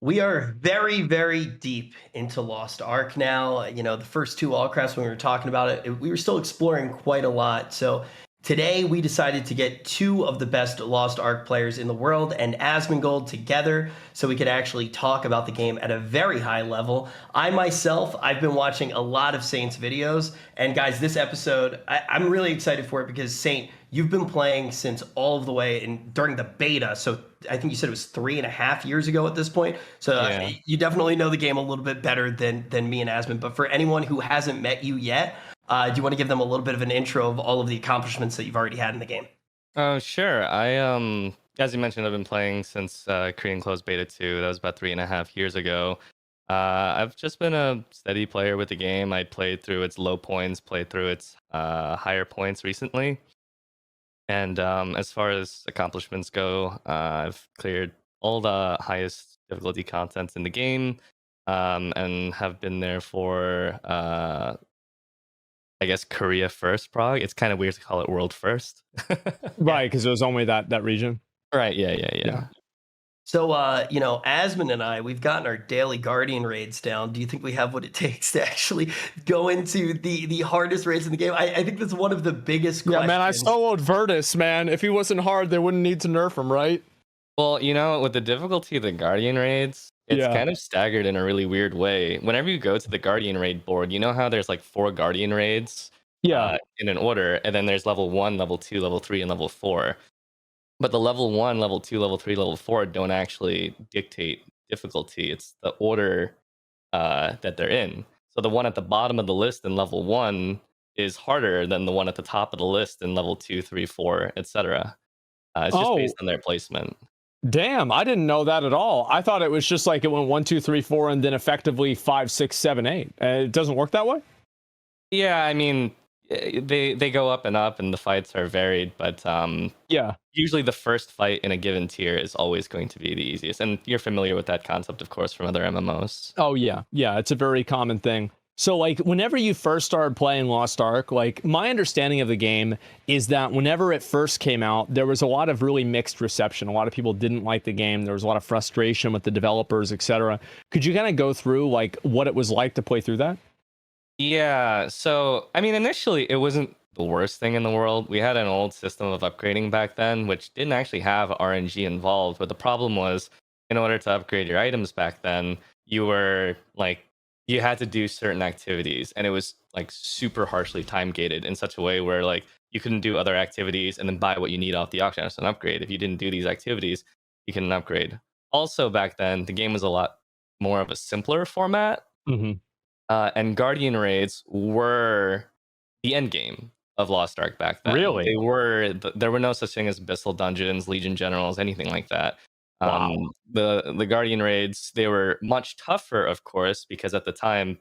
We are very, very deep into Lost Ark now. The first two Allcrafts, when we were talking about it, we were still exploring quite a lot. So today we decided to get two of the best Lost Ark players in the world and Asmongold together so we could actually talk about the game at a very high level. I myself, I've been watching a lot of Saint's videos. And guys, this episode, I'm really excited for it because Saint, you've been playing since all of the way during the beta. So I think you said it was 3.5 years ago at this point. So Yeah. you definitely know the game a little bit better than me and Asmon. But for anyone who hasn't met you yet, do you want to give them a little bit of an intro of all of the accomplishments that you've already had in the game? Oh, sure. As you mentioned, I've been playing since Korean Closed Beta 2. That was about 3.5 years ago. I've just been a steady player with the game. I played through its low points, played through its higher points recently. And as far as accomplishments go, I've cleared all the highest difficulty content in the game, and have been there for I guess Korea first prog. It's kind of weird to call it world first. Right, because it was only that region. Right. Yeah. So, Asmon and I, we've gotten our daily Guardian raids down. Do you think we have what it takes to actually go into the hardest raids in the game? I think that's one of the biggest questions. Yeah, man, I soloed Virtus, man. If he wasn't hard, they wouldn't need to nerf him, right? Well, with the difficulty of the Guardian raids, it's kind of staggered in a really weird way. Whenever you go to the Guardian raid board, you know how there's like 4 Guardian raids in an order, and then there's level 1, level 2, level 3, and level 4. But the level 1, level 2, level 3, level 4 don't actually dictate difficulty. It's the order that they're in. So the one at the bottom of the list in level 1 is harder than the one at the top of the list in level 2, 3, 4, etc. It's just based on their placement. Damn, I didn't know that at all. I thought it was just like it went 1, 2, 3, 4, and then effectively 5, 6, 7, 8. It doesn't work that way? Yeah, I mean, they go up, and the fights are varied, but usually the first fight in a given tier is always going to be the easiest. And you're familiar with that concept, of course, from other MMOs. Oh, yeah. Yeah, it's a very common thing. So, like, whenever you first started playing Lost Ark, like, my understanding of the game is that whenever it first came out, there was a lot of really mixed reception. A lot of people didn't like the game. There was a lot of frustration with the developers, etc. Could you kind of go through, like, what it was like to play through that? Yeah, so, I mean, initially, it wasn't the worst thing in the world. We had an old system of upgrading back then, which didn't actually have RNG involved. But the problem was, in order to upgrade your items back then, you had to do certain activities, and it was like super harshly time gated in such a way where like you couldn't do other activities and then buy what you need off the auction as an upgrade. If you didn't do these activities, you couldn't upgrade. Also, back then, the game was a lot more of a simpler format. And Guardian raids were the end game of Lost Ark back then. Really? There were no such thing as Abyssal Dungeons, Legion Generals, anything like that. Wow. The Guardian raids, they were much tougher, of course, because at the time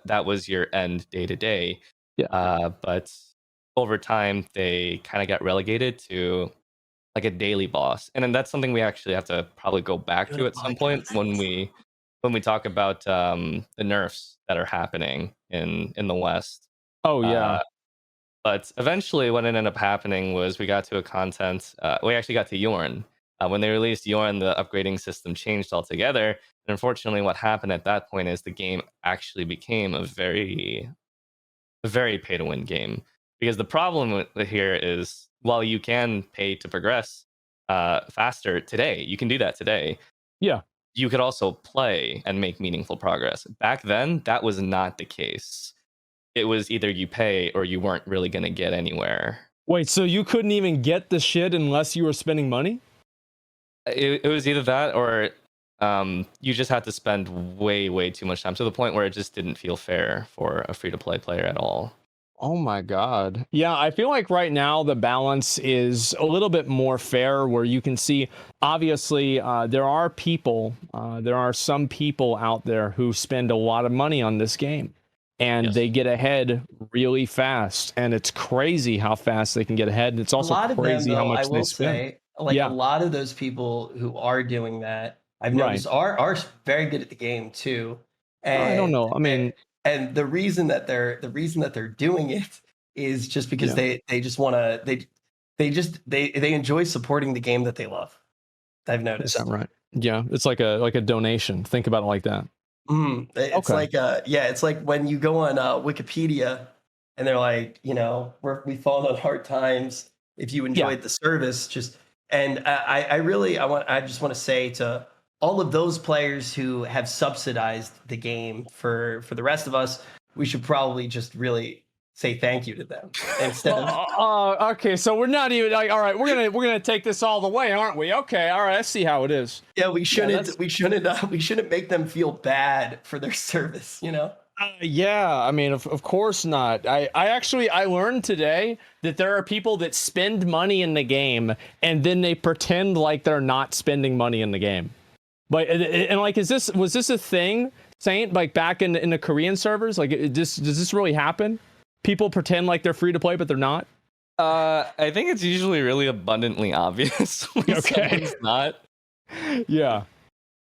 that was your end day to day. But over time, they kind of got relegated to like a daily boss, and then that's something we actually have to probably go back to at some point when we talk about the nerfs that are happening in the West. Oh, yeah. But eventually, what ended up happening was we got to we actually got to Yorn. When they released Yorn, the upgrading system changed altogether. And unfortunately, what happened at that point is the game actually became a very pay-to-win game. Because the problem here is, while you can pay to progress faster today, you can do that today. Yeah. You could also play and make meaningful progress. Back then, that was not the case. It was either you pay or you weren't really going to get anywhere. Wait, so you couldn't even get the shit unless you were spending money? It was either that or you just had to spend way too much time, to the point where it just didn't feel fair for a free-to-play player at all. Oh my God. Yeah, I feel like right now the balance is a little bit more fair, where you can see, obviously, there are some people out there who spend a lot of money on this game, and they get ahead really fast, and it's crazy how fast they can get ahead, and it's also crazy how much they spend. A lot of those people who are doing that, I've noticed, are very good at the game too. And I don't know. I mean, and the reason that they're doing it is just because they just want to they enjoy supporting the game that they love. I've noticed. Is that right? Yeah, it's like a donation. Think about it like that. It's Okay. like it's like when you go on Wikipedia and they're like, we've fallen on hard times. If you Yeah. enjoyed the service, I just want to say to all of those players who have subsidized the game for the rest of us, we should probably just really say thank you to them instead of Okay, so we're not even like, all right, we're gonna take this all the way, aren't we? Okay, all right, I see how it is. yeah, we shouldn't make them feel bad for their service, Yeah, I mean, of course not. I learned today that there are people that spend money in the game and then they pretend like they're not spending money in the game. But and like, was this a thing, Saint? Like back in the Korean servers, like, does this really happen? People pretend like they're free to play, but they're not. I think it's usually really abundantly obvious when someone's not. Yeah.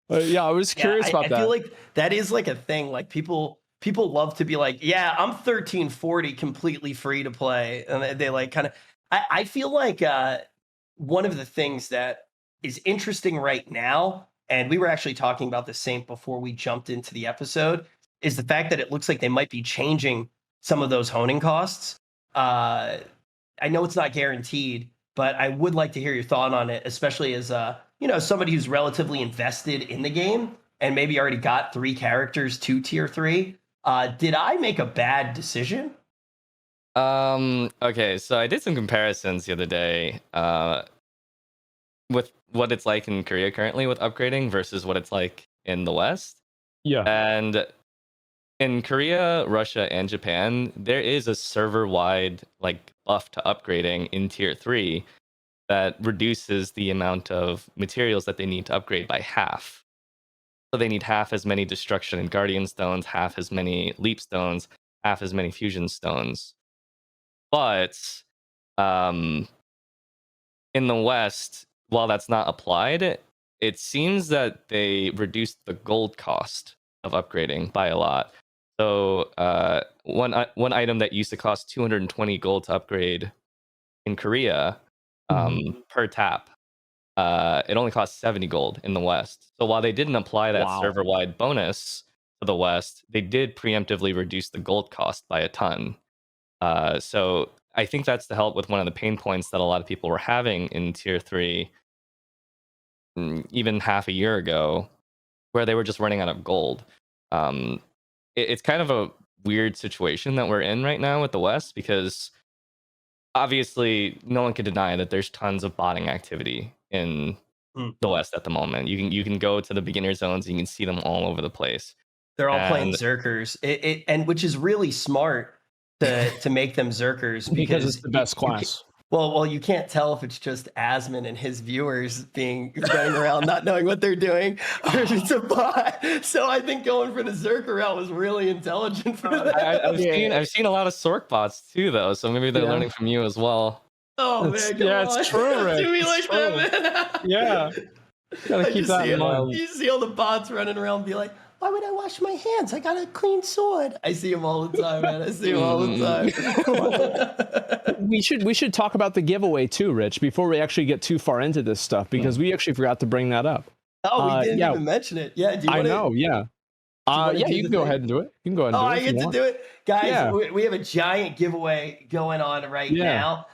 I was curious about that. I feel like that is like a thing. Like people love to be like, yeah, I'm 1340 completely free to play. And they like kind of, I feel like one of the things that is interesting right now, and we were actually talking about the Saint before we jumped into the episode, is the fact that it looks like they might be changing some of those honing costs. I know it's not guaranteed, but I would like to hear your thought on it, especially as somebody who's relatively invested in the game and maybe already got 3 characters to tier 3. Did I make a bad decision? Okay, so I did some comparisons the other day with what it's like in Korea currently with upgrading versus what it's like in the West. Yeah. And in Korea, Russia, and Japan, there is a server-wide like buff to upgrading in tier 3 that reduces the amount of materials that they need to upgrade by half. So they need half as many destruction and guardian stones, half as many leap stones, half as many fusion stones. But in the West, while that's not applied, it seems that they reduced the gold cost of upgrading by a lot. So one item that used to cost 220 gold to upgrade in Korea per tap, it only costs 70 gold in the West. So while they didn't apply that server-wide bonus to the West, they did preemptively reduce the gold cost by a ton. So I think that's to help with one of the pain points that a lot of people were having in tier 3 even half a year ago, where they were just running out of gold. It's kind of a weird situation that we're in right now with the West, because obviously no one can deny that there's tons of botting activity in the West at the moment. You can go to the beginner zones and you can see them all over the place. They're all playing Zerkers, and which is really smart to make them Zerkers because it's the best class. Well, you can't tell if it's just Asmon and his viewers running around not knowing what they're doing, or if it's a bot. So I think going for the Zerker route was really intelligent for them. I've seen a lot of Sork bots too, though, so maybe they're learning from you as well. Oh man, it's true, Rick. Do me like that, man. Yeah, gotta keep that in mind. You see all the bots running around and be like, why would I wash my hands? I got a clean sword. I see them all the time, man. I see them all the time. We should talk about the giveaway too, Rich, before we actually get too far into this stuff, because we actually forgot to bring that up. Oh, we didn't even mention it. Yeah, I know. Yeah. You can go ahead and do it. You can go ahead and do it. I get to do it. Guys, we have a giant giveaway going on right now.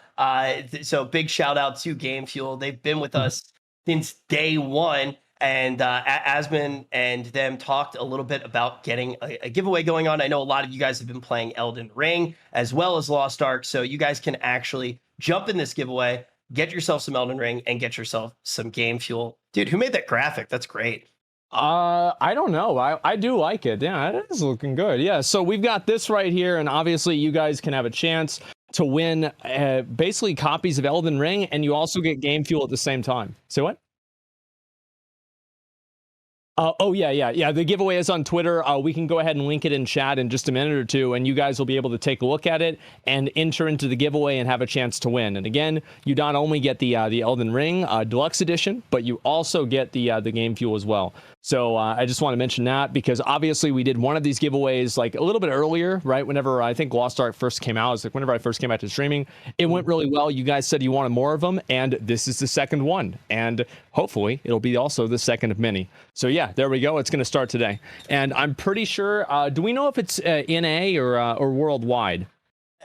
So big shout out to Game Fuel. They've been with us since day one. And Asmon and them talked a little bit about getting a giveaway going on. I know a lot of you guys have been playing Elden Ring as well as Lost Ark. So you guys can actually jump in this giveaway, get yourself some Elden Ring, and get yourself some Game Fuel. Dude, who made that graphic? That's great. I don't know. I do like it. Yeah, it is looking good. Yeah, so we've got this right here, and obviously you guys can have a chance to win basically copies of Elden Ring, and you also get Game Fuel at the same time. So what? Oh yeah. The giveaway is on Twitter. We can go ahead and link it in chat in just a minute or two, and you guys will be able to take a look at it and enter into the giveaway and have a chance to win. And again, you not only get the Elden Ring Deluxe Edition, but you also get the Game Fuel as well. So I just want to mention that because obviously we did one of these giveaways like a little bit earlier, right? Whenever I think Lost Ark first came out, it was like whenever I first came out to streaming, it went really well. You guys said you wanted more of them, and this is the second one, and hopefully it'll be also the second of many. So yeah, there we go. It's going to start today, and I'm pretty sure. Do we know if it's NA or worldwide?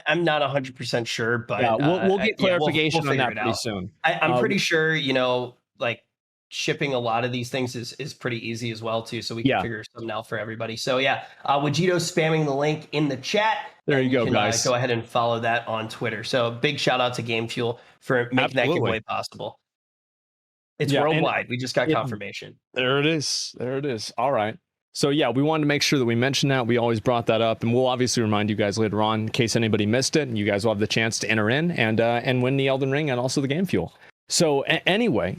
I'm not 100% sure, but Yeah, we'll get clarification we'll on that figure it pretty out. soon. I'm pretty sure, like shipping a lot of these things is pretty easy as well too, so we can figure something out for everybody. So yeah, Wajito's spamming the link in the chat. There you go, can, guys. Go ahead and follow that on Twitter. So big shout out to Game Fuel for making that giveaway possible. It's worldwide. We just got confirmation. There it is. All right. So yeah, we wanted to make sure that we mentioned that. We always brought that up, and we'll obviously remind you guys later on in case anybody missed it. And you guys will have the chance to enter in and win the Elden Ring and also the Game Fuel. So anyway,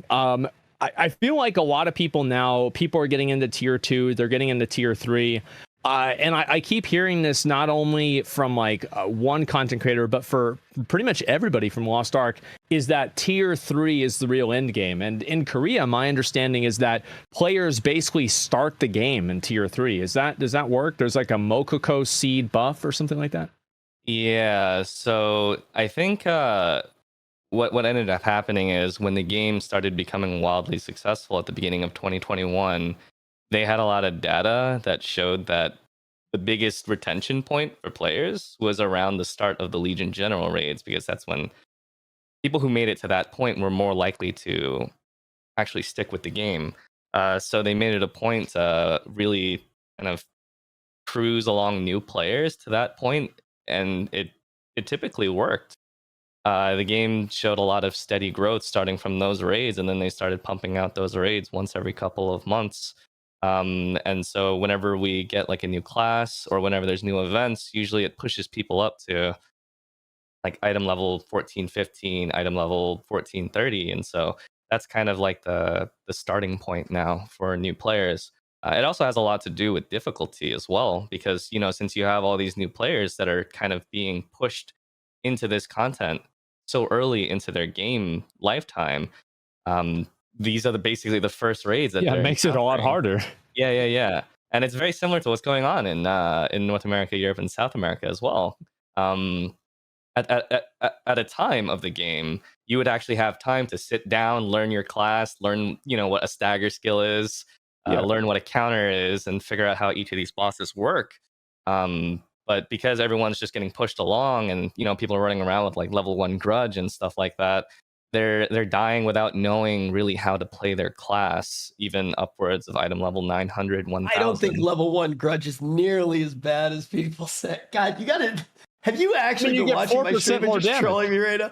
I feel like a lot of people now, people are getting into tier 2, they're getting into tier 3. And I keep hearing this not only from like one content creator, but for pretty much everybody from Lost Ark, is that tier 3 is the real end game. And in Korea, my understanding is that players basically start the game in tier 3. Does that work? There's like a Mokoko seed buff or something like that? Yeah, so I think what ended up happening is when the game started becoming wildly successful at the beginning of 2021, they had a lot of data that showed that the biggest retention point for players was around the start of the Legion General raids, because that's when people who made it to that point were more likely to actually stick with the game. So they made it a point to really kind of cruise along new players to that point, and it typically worked. The game showed a lot of steady growth starting from those raids, and then they started pumping out those raids once every couple of months. And so whenever we get like a new class or whenever there's new events, usually it pushes people up to like item level 14, 15, item level 14, 30. And so that's kind of like the starting point now for new players. It also has a lot to do with difficulty as well, because, since you have all these new players that are kind of being pushed into this content so early into their game lifetime, these are basically the first raids that it makes it a lot harder. Yeah. And it's very similar to what's going on in North America, Europe, and South America as well. At a time of the game, you would actually have time to sit down, learn your class, learn what a stagger skill is, learn what a counter is, and figure out how each of these bosses work. But because everyone's just getting pushed along, and people are running around with like level 1 grudge and stuff like that, they're dying without knowing really how to play their class, even upwards of item level 900, 1000. I don't think level 1 grudge is nearly as bad as people say. God, you gotta. Have you actually been watching my stream and just trolling me right now?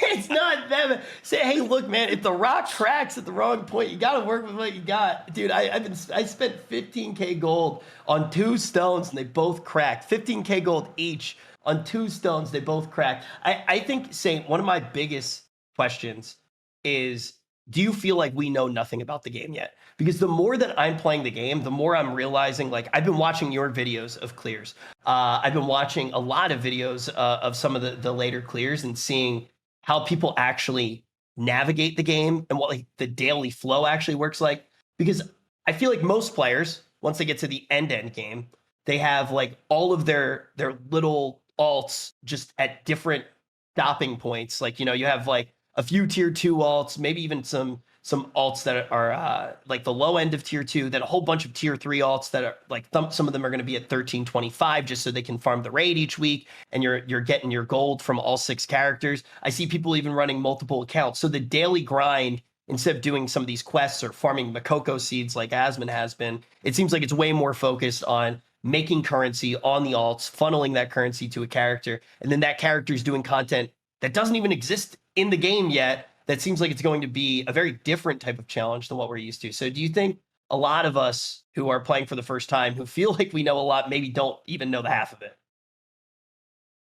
It's not them. Say, hey, look, man, if the rock cracks at the wrong point, you gotta work with what you got, dude. I spent 15k gold on 2 stones and they both cracked. 15k gold each on 2 stones, they both cracked. I think, Saint, one of my biggest questions is, do you feel like we know nothing about the game yet? Because the more that I'm playing the game, the more I'm realizing, like, I've been watching your videos of clears. I've been watching a lot of videos of some of the later clears and seeing how people actually navigate the game and what like the daily flow actually works like. Because I feel like most players, once they get to the end game, they have like all of their little alts just at different stopping points. Like, you have like a few tier 2 alts, maybe even some alts that are like the low end of tier 2, then a whole bunch of tier 3 alts that are like some of them are going to be at 1325 just so they can farm the raid each week, and you're getting your gold from all 6 characters. I see people even running multiple accounts. So the daily grind, instead of doing some of these quests or farming Makoko seeds like Asmon has been, it seems like it's way more focused on making currency on the alts, funneling that currency to a character, and then that character is doing content that doesn't even exist in the game yet. That seems like it's going to be a very different type of challenge than what we're used to. So do you think a lot of us who are playing for the first time, who feel like we know a lot, maybe don't even know the half of it?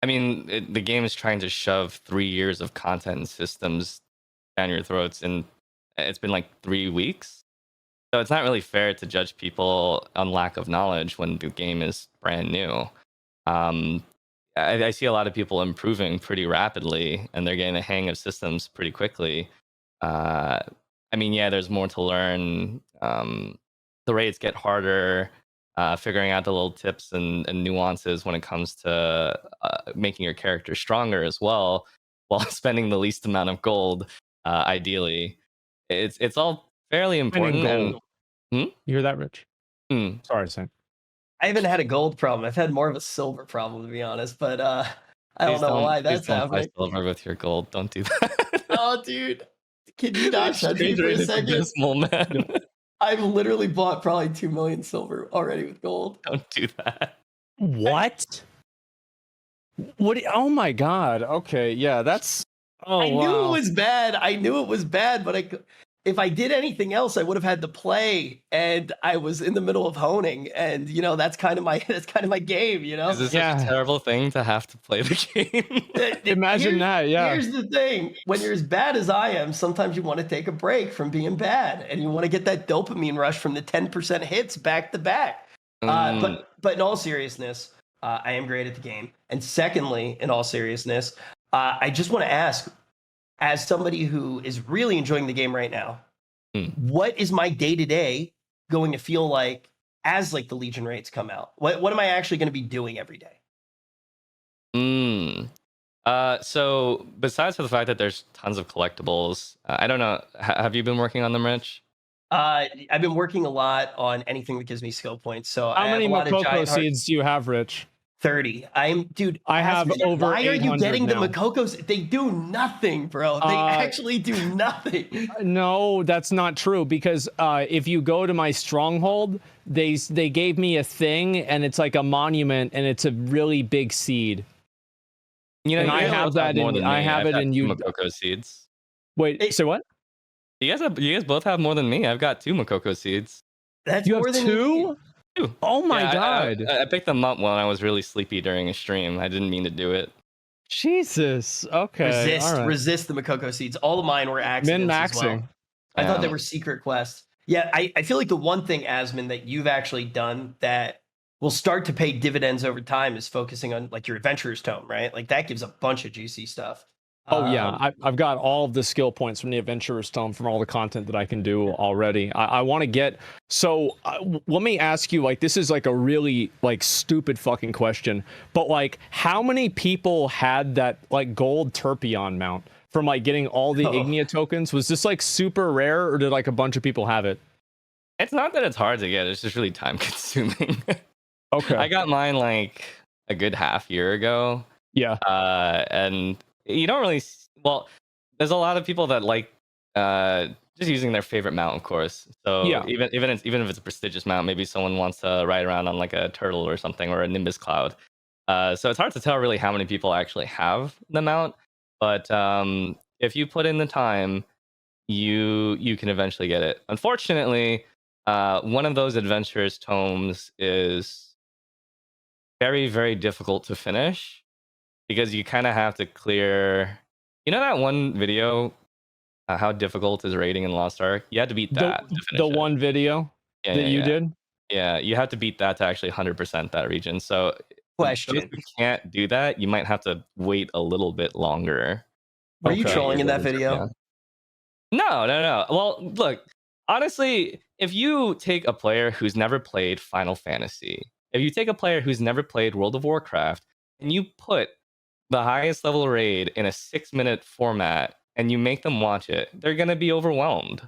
I mean, the game is trying to shove 3 years of content and systems down your throats, and it's been like 3 weeks. So it's not really fair to judge people on lack of knowledge when the game is brand new. Um, I see a lot of people improving pretty rapidly, and they're getting the hang of systems pretty quickly. Uh, I mean, yeah, there's more to learn. The raids get harder. Figuring out the little tips and nuances when it comes to making your character stronger as well, while spending the least amount of gold, ideally. It's all fairly Spending important. And gold. You hear that, Rich? Sorry, Saint. I haven't had a gold problem. I've had more of a silver problem, to be honest. But I don't know why please that's don't buy happening. silver with your gold. Don't do that. Oh, dude, can you not judge me for a second? Abysmal, man. I've literally bought probably 2 million silver already with gold. Don't do that. What? Oh my god. Okay, yeah, that's. Oh, I knew it was bad. I knew it was bad, but if I did anything else, I would have had to play, and I was in the middle of honing, and that's kind of my game. Is this a terrible thing to have to play the game? Imagine that. Yeah. Here's the thing: when you're as bad as I am, sometimes you want to take a break from being bad, and you want to get that dopamine rush from the 10% hits back to back. But in all seriousness, I am great at the game. And secondly, in all seriousness, I just want to ask, as somebody who is really enjoying the game right now, what is my day-to-day going to feel like as like the Legion raids come out? What am I actually going to be doing every day? So besides the fact that there's tons of collectibles, I don't know. Have you been working on them, Rich? I've been working a lot on anything that gives me skill points. So how many Makoko seeds do you have, Rich? 30. Dude, I have over. Why are you getting now. the Makokos? They do nothing, bro. They actually do nothing. No, that's not true, because if you go to my stronghold, they gave me a thing, and it's like a monument, and it's a really big seed. And I have that in. I have it in you. Makoko seeds. Wait, say what? You guys both have more than me. I've got 2 Makoko seeds. That's you more have than 2? Oh my god! I picked them up when I was really sleepy during a stream. I didn't mean to do it. Jesus. Okay. Resist the Makoko seeds. All of mine were accidents as well. I thought they were secret quests. Yeah, I feel like the one thing, Asmon, that you've actually done that will start to pay dividends over time is focusing on like your Adventurer's Tome, right? Like that gives a bunch of juicy stuff. Oh yeah, I've got all of the skill points from the Adventurer's Tome from all the content that I can do already. I want to get. So let me ask you, like, this is like a really like stupid fucking question, but like, how many people had that like gold Turpion mount from like getting all the Ignia tokens? Was this like super rare, or did like a bunch of people have it? It's not that it's hard to get. It's just really time consuming. Okay. I got mine like a good half year ago. Yeah. And you don't really. Well, there's a lot of people that like just using their favorite mount, of course. So yeah. even if it's a prestigious mount, maybe someone wants to ride around on like a turtle or something, or a Nimbus Cloud. So it's hard to tell really how many people actually have the mount. But if you put in the time, you can eventually get it. Unfortunately, one of those Adventurer's Tomes is very, very difficult to finish, because you kind of have to clear. You know that one video, how difficult is raiding in Lost Ark? You had to beat that. The one video that you did? Yeah, you have to beat that to actually 100% that region. So question, if you can't do that, you might have to wait a little bit longer. Are you trolling in that video? No. Well, look, honestly, if you take a player who's never played Final Fantasy, if you take a player who's never played World of Warcraft, and you put the highest level raid in a 6-minute format and you make them watch it, they're going to be overwhelmed.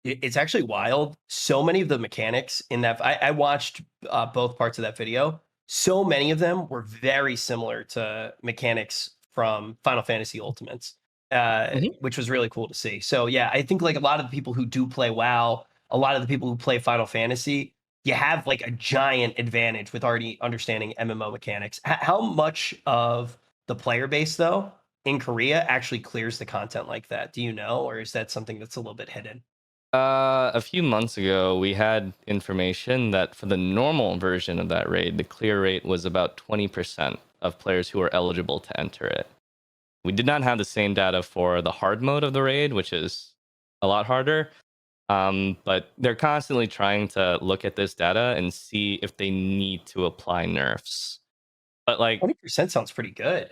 It's actually wild. So many of the mechanics in that, I watched both parts of that video. So many of them were very similar to mechanics from Final Fantasy Ultimates, which was really cool to see. So yeah, I think like a lot of the people who do play WoW, a lot of the people who play Final Fantasy, you have like a giant advantage with already understanding MMO mechanics. How much of the player base, though, in Korea actually clears the content like that? Do you know, or is that something that's a little bit hidden? A few months ago, we had information that for the normal version of that raid, the clear rate was about 20% of players who are eligible to enter it. We did not have the same data for the hard mode of the raid, which is a lot harder. But they're constantly trying to look at this data and see if they need to apply nerfs. But like 20% sounds pretty good.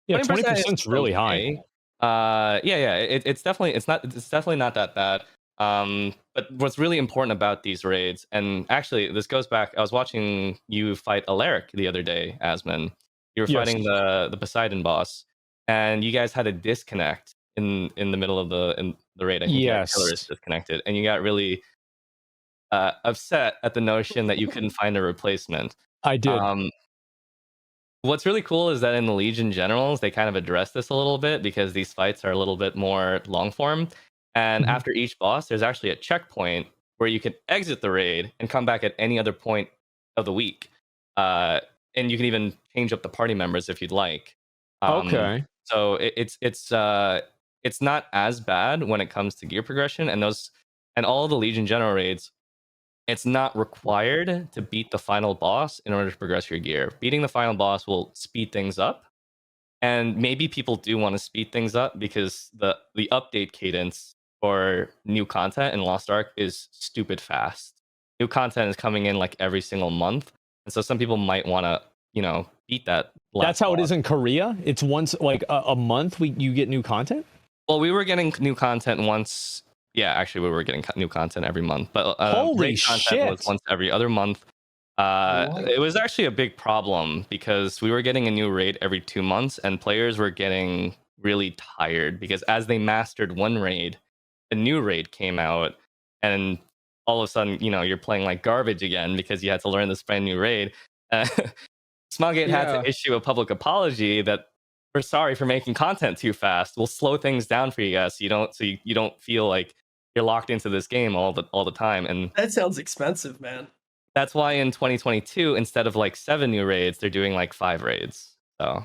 Yeah, 20% 20% is really high. okay. It's definitely not that bad. But what's really important about these raids, and actually this goes back, I was watching you fight Alaric the other day, Asmon. You were Yes. fighting the Poseidon boss, and you guys had a disconnect in the middle of the raid. I think your killer is Yes. disconnected, and you got really upset at the notion that you couldn't find a replacement. I did. What's really cool is that in the Legion Generals, they kind of address this a little bit because these fights are a little bit more long form. And Mhm. after each boss, there's actually a checkpoint where you can exit the raid and come back at any other point of the week. And you can even change up the party members if you'd like. Okay. So it's not as bad when it comes to gear progression, and all the Legion General raids, it's not required to beat the final boss in order to progress your gear. Beating the final boss will speed things up. And maybe people do want to speed things up because the update cadence for new content in Lost Ark is stupid fast. New content is coming in like every single month. And so some people might want to, beat that last That's how it boss. is in Korea. It's once like a month you get new content. Well, we were getting new content once. Yeah, actually, we were getting new content every month, but Holy raid content shit. was once every other month. It was actually a big problem because we were getting a new raid every 2 months, and players were getting really tired because as they mastered one raid, a new raid came out, and all of a sudden, you're playing like garbage again because you had to learn this brand new raid. Smogate had Yeah. to issue a public apology that we're sorry for making content too fast. We'll slow things down for you guys so you don't feel like you're locked into this game all the time. And That sounds expensive, man. that's why in 2022, instead of like 7 new raids, they're doing like 5 raids. So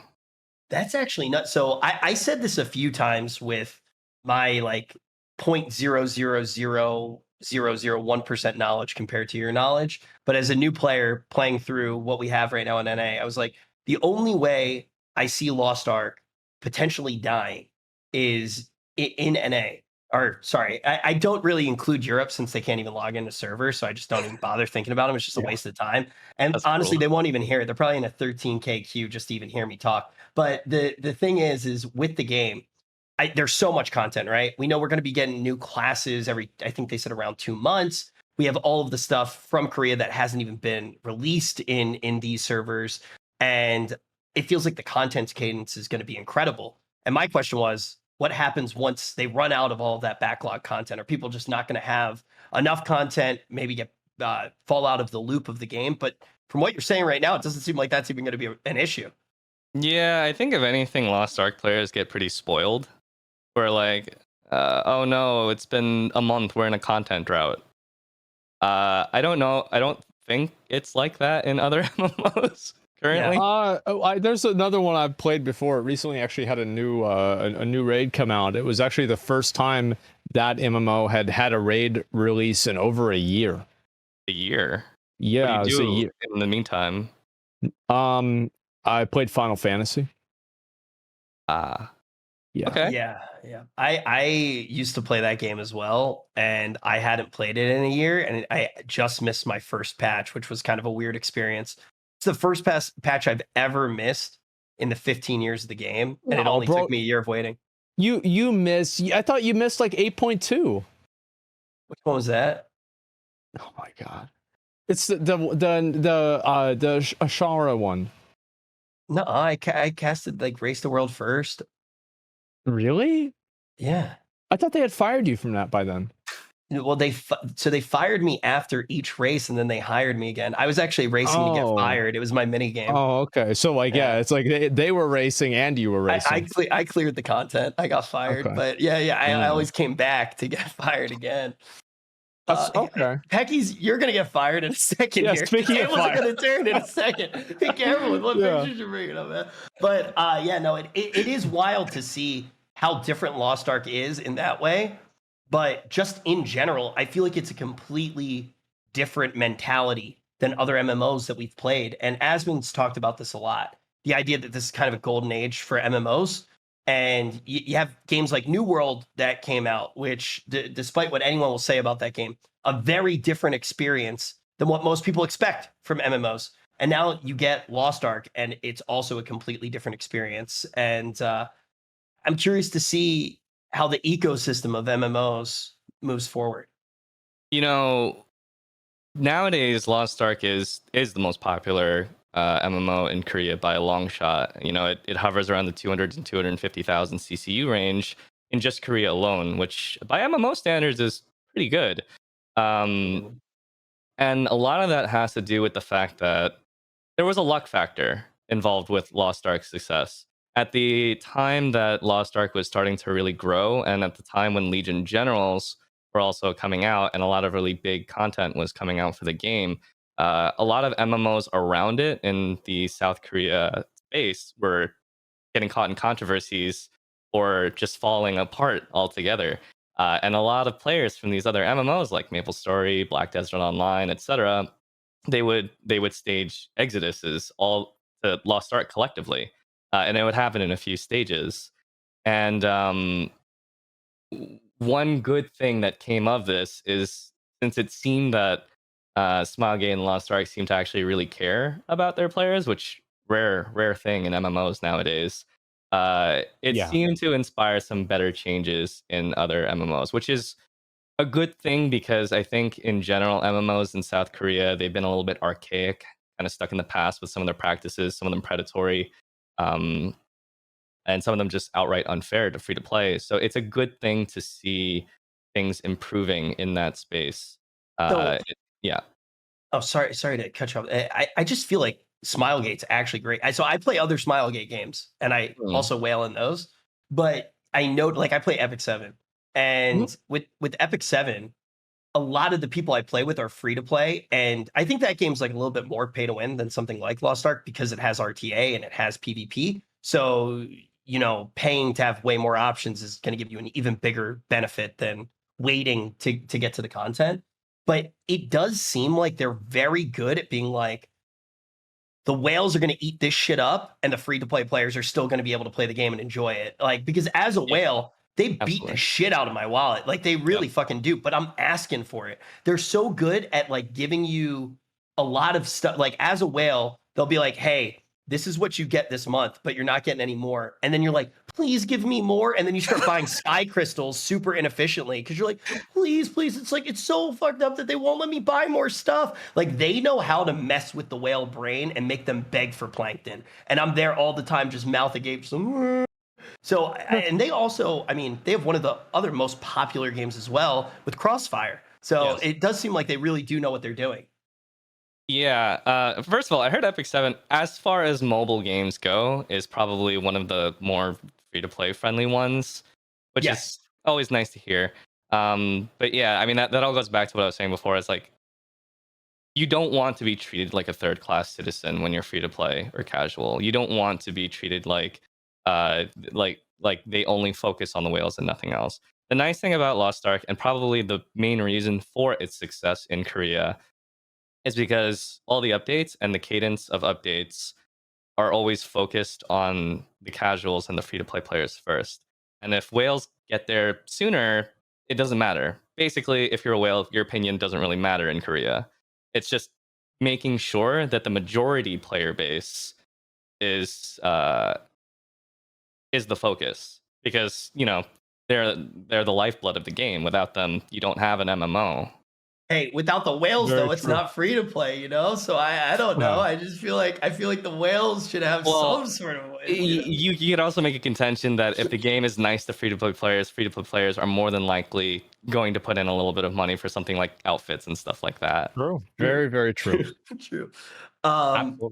That's actually nuts. So I said this a few times with my like 0.0000001% knowledge compared to your knowledge. But as a new player playing through what we have right now in NA, I was like, the only way I see Lost Ark potentially dying is in NA. Or sorry, I don't really include Europe since they can't even log into servers, so I just don't even bother thinking about them. It's just a waste of time. And that's honestly, cool. they won't even hear it. They're probably in a 13K queue just to even hear me talk. But the thing is with the game, there's so much content, right? We know we're going to be getting new classes I think they said around 2 months. We have all of the stuff from Korea that hasn't even been released in these servers, and it feels like the content cadence is going to be incredible. And my question was, what happens once they run out of all of that backlog content? Are people just not going to have enough content, maybe get fall out of the loop of the game? But from what you're saying right now, it doesn't seem like that's even going to be an issue. Yeah, I think if anything, Lost Ark players get pretty spoiled. We're like, oh no, it's been a month. We're in a content drought. I don't know. I don't think it's like that in other MMOs currently. There's another one I've played before. It recently actually had a new raid come out. It was actually the first time that MMO had a raid release in over a year. A year. Yeah, What do it was you a do year. in the meantime? I played Final Fantasy. Yeah. Okay. Yeah. I used to play that game as well, and I hadn't played it in a year, and I just missed my first patch, which was kind of a weird experience. It's the first patch I've ever missed in the 15 years of the game, and it only took me a year of waiting. You missed. I thought you missed like 8.2. Which one was that? Oh my god! It's the Ashara one. No, I casted like Race the World first. Really? Yeah. I thought they had fired you from that by then. Well, they fired me after each race, and then they hired me again. I was actually racing to get fired. It was my mini game. Oh, okay. So like, yeah, it's like they were racing and you were racing. I cleared the content. I got fired, Okay. but yeah, I always came back to get fired again. Okay. Pecky's, you're gonna get fired in a second. Yeah, here. speaking of fire, gonna turn in a second. Be careful with what pictures you're bringing up, man. But yeah, no, it is wild to see how different Lost Ark is in that way. But just in general, I feel like it's a completely different mentality than other MMOs that we've played. And Asmon's talked about this a lot. The idea that this is kind of a golden age for MMOs. And you have games like New World that came out, which, despite what anyone will say about that game, a very different experience than what most people expect from MMOs. And now you get Lost Ark, and it's also a completely different experience. And I'm curious to see how the ecosystem of MMOs moves forward. You know, nowadays Lost Ark is the most popular MMO in Korea by a long shot. You know, it hovers around the 200 and 250,000 CCU range in just Korea alone, which by MMO standards is pretty good. Um, and a lot of that has to do with the fact that there was a luck factor involved with Lost Ark's success. At the time that Lost Ark was starting to really grow, and at the time when Legion Generals were also coming out, and a lot of really big content was coming out for the game, a lot of MMOs around it in the South Korea space were getting caught in controversies or just falling apart altogether. And a lot of players from these other MMOs like MapleStory, Black Desert Online, etc., they would stage exoduses all to Lost Ark collectively, and it would happen in a few stages. And one good thing that came of this is, since it seemed that Smilegate and Lost Ark seem to actually really care about their players, which rare thing in MMOs nowadays. It Yeah. seemed to inspire some better changes in other MMOs, which is a good thing, because I think in general MMOs in South Korea, they've been a little bit archaic, kind of stuck in the past with some of their practices, some of them predatory, um, and some of them just outright unfair to free to play. So it's a good thing to see things improving in that space. So, Yeah. oh, sorry to cut you off. I just feel like Smilegate's actually great. So I play other Smilegate games, and I Mm. also whale in those. But I know, like, I play Epic 7, Mhm. and with Epic 7, a lot of the people I play with are free to play, and I think that game's like a little bit more pay to win than something like Lost Ark, because it has RTA and it has PvP. So, paying to have way more options is going to give you an even bigger benefit than waiting to get to the content. But it does seem like they're very good at being like, the whales are going to eat this shit up, and the free to play players are still going to be able to play the game and enjoy it. Like, because as a Yeah, whale, they beat the absolutely. shit out of my wallet. Like, they Yep. really fucking do, but I'm asking for it. They're so good at like giving you a lot of stuff. Like, as a whale, they'll be like, hey, this is what you get this month, but you're not getting any more. And then you're like, please give me more. And then you start buying sky crystals super inefficiently, because you're like, please, please. It's like, it's so fucked up that they won't let me buy more stuff. Like, they know how to mess with the whale brain and make them beg for plankton. And I'm there all the time, just mouth agape. So, and they also, I mean, they have one of the other most popular games as well with Crossfire. So Yes. it does seem like they really do know what they're doing. Yeah. First of all, I heard Epic 7, as far as mobile games go, is probably one of the more free to play friendly ones, which Yes. is always nice to hear. But yeah, I mean, that all goes back to what I was saying before. It's like, you don't want to be treated like a third class citizen when you're free to play or casual. You don't want to be treated like they only focus on the whales and nothing else. The nice thing about Lost Ark, and probably the main reason for its success in Korea, is because all the updates and the cadence of updates are always focused on the casuals and the free to play players first. And if whales get there sooner, it doesn't matter. Basically, if you're a whale, your opinion doesn't really matter in Korea. It's just making sure that the majority player base is the focus, because they're the lifeblood of the game. Without them, you don't have an MMO. Hey, without the whales, Very though, it's true. not free to play, So I don't know. Yeah. I just feel like the whales should have Well, some sort of you could also make a contention that if the game is nice to free to play players are more than likely going to put in a little bit of money for something like outfits and stuff like that. True. Very, very true. True. Absolutely.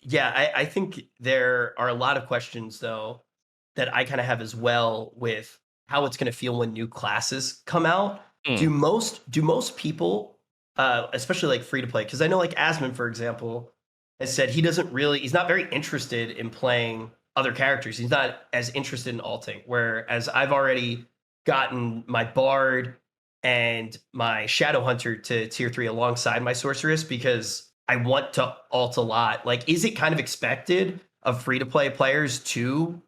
Yeah, I think there are a lot of questions, though, that I kind of have as well, with how it's going to feel when new classes come out. Hmm. Do most people, especially like free to play, because I know like Asmon, for example, has said he's not very interested in playing other characters. He's not as interested in alting. Whereas I've already gotten my Bard and my Shadow Hunter to tier 3 alongside my Sorceress, because I want to alt a lot. Like, is it kind of expected of free to play players to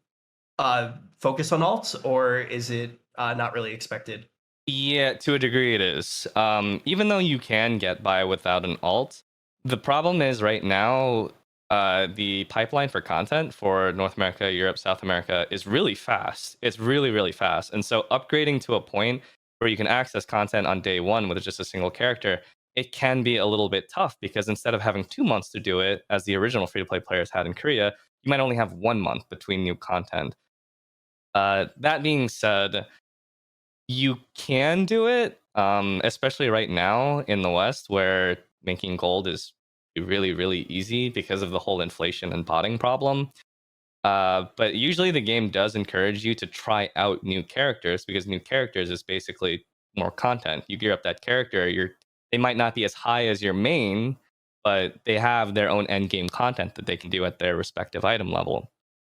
focus on alts, or is it not really expected? Yeah, to a degree it is. Even though you can get by without an alt, the problem is right now, the pipeline for content for North America, Europe, South America is really fast. It's really, really fast. And so upgrading to a point where you can access content on day one with just a single character, it can be a little bit tough because instead of having 2 months to do it, as the original free to play players had in Korea, you might only have 1 month between new content. That being said, you can do it, especially right now in the West, where making gold is really, really easy because of the whole inflation and botting problem. But usually the game does encourage you to try out new characters because new characters is basically more content. You gear up that character, they might not be as high as your main, but they have their own end game content that they can do at their respective item level.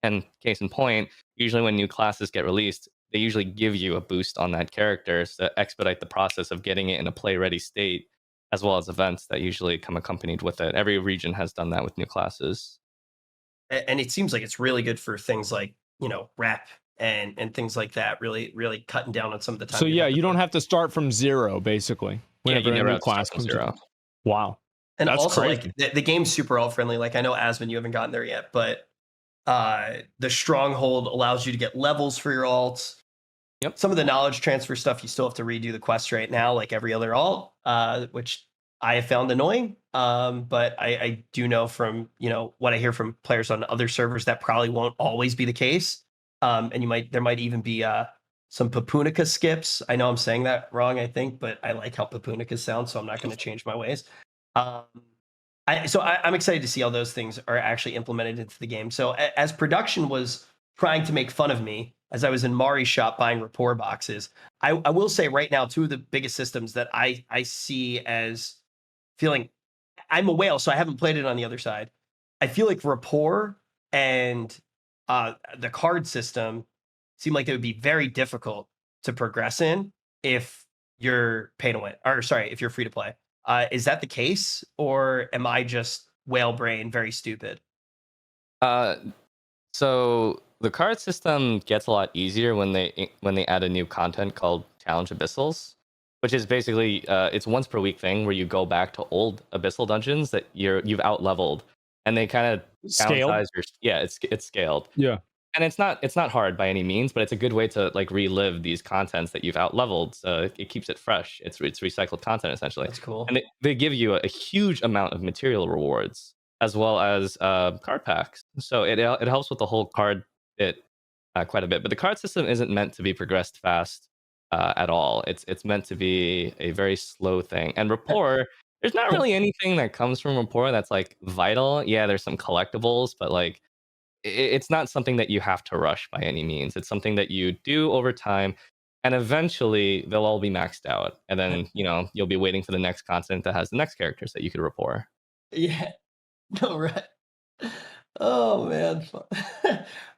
And case in point, usually when new classes get released, they usually give you a boost on that character to expedite the process of getting it in a play ready state, as well as events that usually come accompanied with it. Every region has done that with new classes. And it seems like it's really good for things like, rep and things like that, really cutting down on some of the time. So yeah, you don't have to start from zero basically. Yeah, you Whenever a never new have to start class from comes zero. out. Wow. And That's also, crazy. like, the game's super alt friendly. Like, I know, Asmon, you haven't gotten there yet, but the stronghold allows you to get levels for your alts. Yep. Some of the knowledge transfer stuff, you still have to redo the quest right now, like every other alt, which I have found annoying. But I do know from, what I hear from players on other servers that probably won't always be the case. And there might even be some Papunica skips. I know I'm saying that wrong, I think, but I like how Papunica sounds, so I'm not going to change my ways. I'm excited to see how those things are actually implemented into the game. So as production was trying to make fun of me as I was in Mari's shop buying rapport boxes, I will say right now, two of the biggest systems that I see as feeling, I'm a whale, so I haven't played it on the other side. I feel like rapport and the card system seem like they would be very difficult to progress in if you're pay to win, or sorry, if you're free to play. Is that the case, or am I just whale brain very stupid? So the card system gets a lot easier when they add a new content called Challenge Abyssals, which is basically it's once per week thing where you go back to old abyssal dungeons that you've out leveled, and they kind of Scaled? downsize it's scaled. Yeah. And it's not hard by any means, but it's a good way to like relive these contents that you've out leveled. So it keeps it fresh. It's recycled content essentially. That's cool. And they give you a huge amount of material rewards as well as card packs. So it helps with the whole card bit quite a bit. But the card system isn't meant to be progressed fast at all. It's meant to be a very slow thing. And rapport, there's not really anything that comes from rapport that's like vital. Yeah, there's some collectibles, but like it's not something that you have to rush by any means. It's something that you do over time, and eventually they'll all be maxed out. And then you'll be waiting for the next content that has the next characters that you could rapport. Yeah. No, right. Oh man.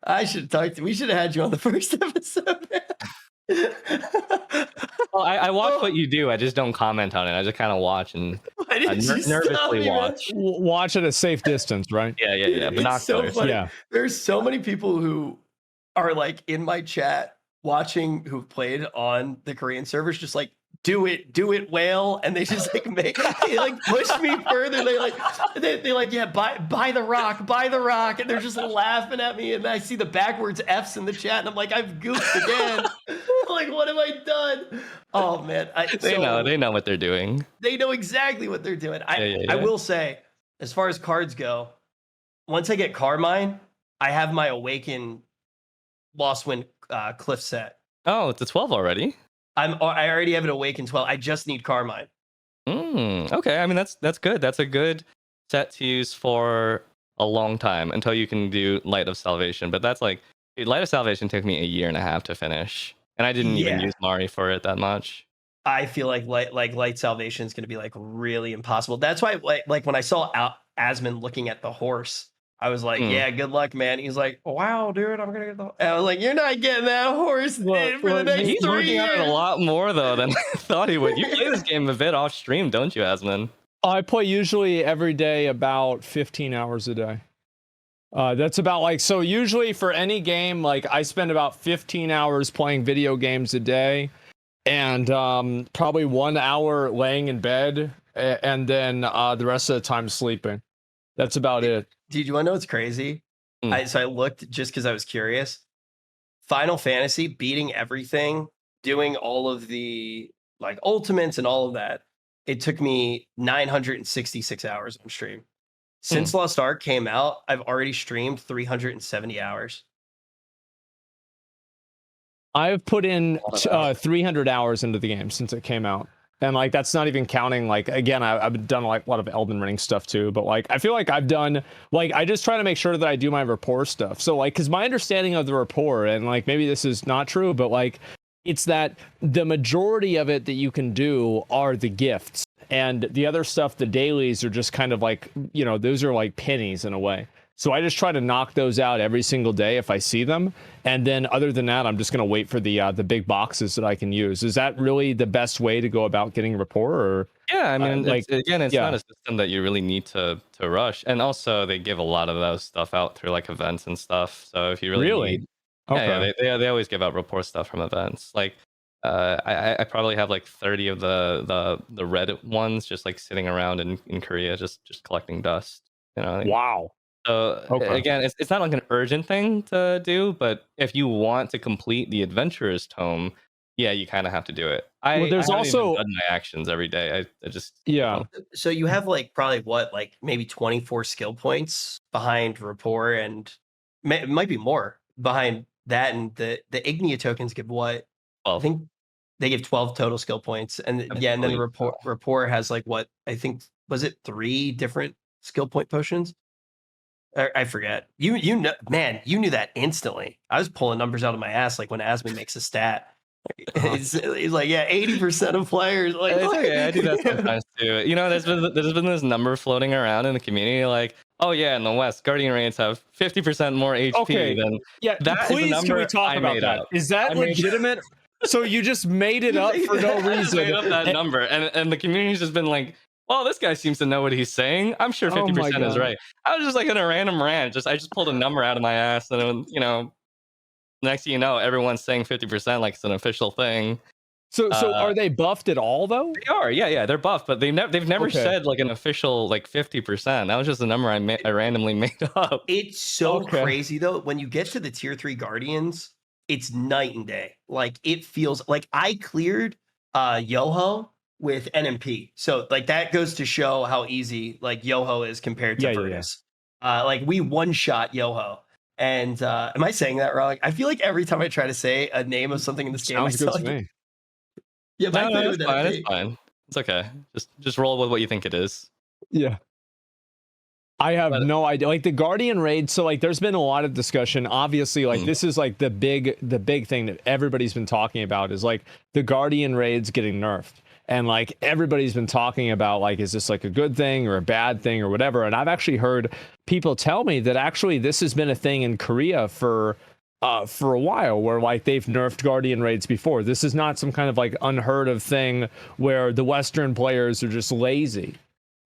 I should talk to we should have had you on the first episode. Well, I watch what you do. I just don't comment on it. I just kind of watch and Why didn't you stop nervously me, man? watch. Watch at a safe distance, right? Yeah. It's so Binoculars. funny. Yeah. There's so many people who are like in my chat watching who've played on the Korean servers, just like do it, whale, and they just like they like push me further. They like yeah, buy the rock, and they're just laughing at me, and I see the backwards F's in the chat, and I'm like, I've goofed again. Like, what have I done? Oh man, They know what they're doing. They know exactly what they're doing. I will say, as far as cards go, once I get Carmine, I have my Awaken Lost Wind Cliff set. Oh, it's a 12 already. I already have an Awaken 12. I just need Carmine. Okay, I mean that's good. That's a good set to use for a long time until you can do Light of Salvation. But that's like Light of Salvation took me a year and a half to finish, and I didn't even use Mari for it that much. I feel like Light Salvation is going to be like really impossible. That's why like when I saw Asmon looking at the horse, I was like, yeah, good luck, man. He's like, wow, dude, I'm going to get the... And I was like, you're not getting that horse for the next He's 3 working years. on it a lot more, though, than I thought he would. You play this game a bit off stream, don't you, Asmon? I play usually every day about 15 hours a day. That's about like, so usually for any game, like I spend about 15 hours playing video games a day, and probably 1 hour laying in bed, and then the rest of the time sleeping. That's about it. Dude, you want to know what's crazy? Mm. So I looked just because I was curious. Final Fantasy beating everything, doing all of the like ultimates and all of that. It took me 966 hours on stream. Since Lost Ark came out, I've already streamed 370 hours. I've put in 300 hours into the game since it came out. And like that's not even counting, like, again, I've done like a lot of Elden Ring stuff too, but like I feel like I've done, like, I just try to make sure that I do my rapport stuff. So like, because my understanding of the rapport, and like maybe this is not true, but like it's that the majority of it that you can do are the gifts, and the other stuff, the dailies, are just kind of like, you know, those are like pennies in a way. So I just try to knock those out every single day if I see them, and then other than that, I'm just gonna wait for the big boxes that I can use. Is that really the best way to go about getting rapport? Or Yeah, I mean, like, it's yeah, not a system that you really need to rush, and also they give a lot of those stuff out through like events and stuff. So if you really really? need, yeah, Okay. they always give out rapport stuff from events. Like, I probably have like 30 of the Reddit ones just like sitting around in Korea, just collecting dust. You know, like, Wow. so Okay. again, it's not like an urgent thing to do, but if you want to complete the adventurer's tome, yeah, you kind of have to do it. Well, I there's haven't even also, done my actions every day. I just I yeah. don't. So you have like probably what, like maybe 24 skill points behind rapport, and it might be more behind that. And the Ignia tokens give what? I 12. think they give 12 total skill points. And I yeah, and then the believe so. rapport has like what I think, was it 3 different skill point potions? I forget. You know, man, you knew that instantly. I was pulling numbers out of my ass like when Asmon makes a stat. Uh-huh. He's like, yeah, 80% of players like, It's okay. I do that sometimes too. You know, there's been this number floating around in the community, like, oh yeah, in the West, Guardian Raids have 50% more HP Okay. than Yeah, that is a please, can we number talk I about made that? up. Is that I made legitimate? So you just made it You up made for no that. I just made reason? up that number, and the community's just been like, well, this guy seems to know what he's saying. I'm sure Oh my 50% is god. right. I was just like in a random rant. I just pulled a number out of my ass, and then, you know, next thing you know, everyone's saying 50% like it's an official thing. So Uh, are they buffed at all though? they are, yeah, they're buff, but they've never Okay. said like an official like 50%. That was just a number I randomly made up. It's so Okay. crazy though. When you get to the tier 3 Guardians, it's night and day. Like it feels like I cleared Yoho with NMP. So like that goes to show how easy like Yoho is compared to Yeah, yeah, yeah. Virtus. Like we one shot Yoho. And am I saying that wrong? I feel like every time I try to say a name of something in this game, I Sounds good sound to like, me. yeah, but I No, no, cleared it it's with fine. It's NMP. fine. It's okay. Just roll with what you think it is. Yeah. I have But no idea. Like the Guardian raid, so like there's been a lot of discussion. Obviously, like mm, this is like the big thing that everybody's been talking about is like the Guardian raids getting nerfed. And like everybody's been talking about like, is this like a good thing or a bad thing or whatever? And I've actually heard people tell me that actually this has been a thing in Korea for a while, where like they've nerfed Guardian raids before. This is not some kind of like unheard of thing where the Western players are just lazy.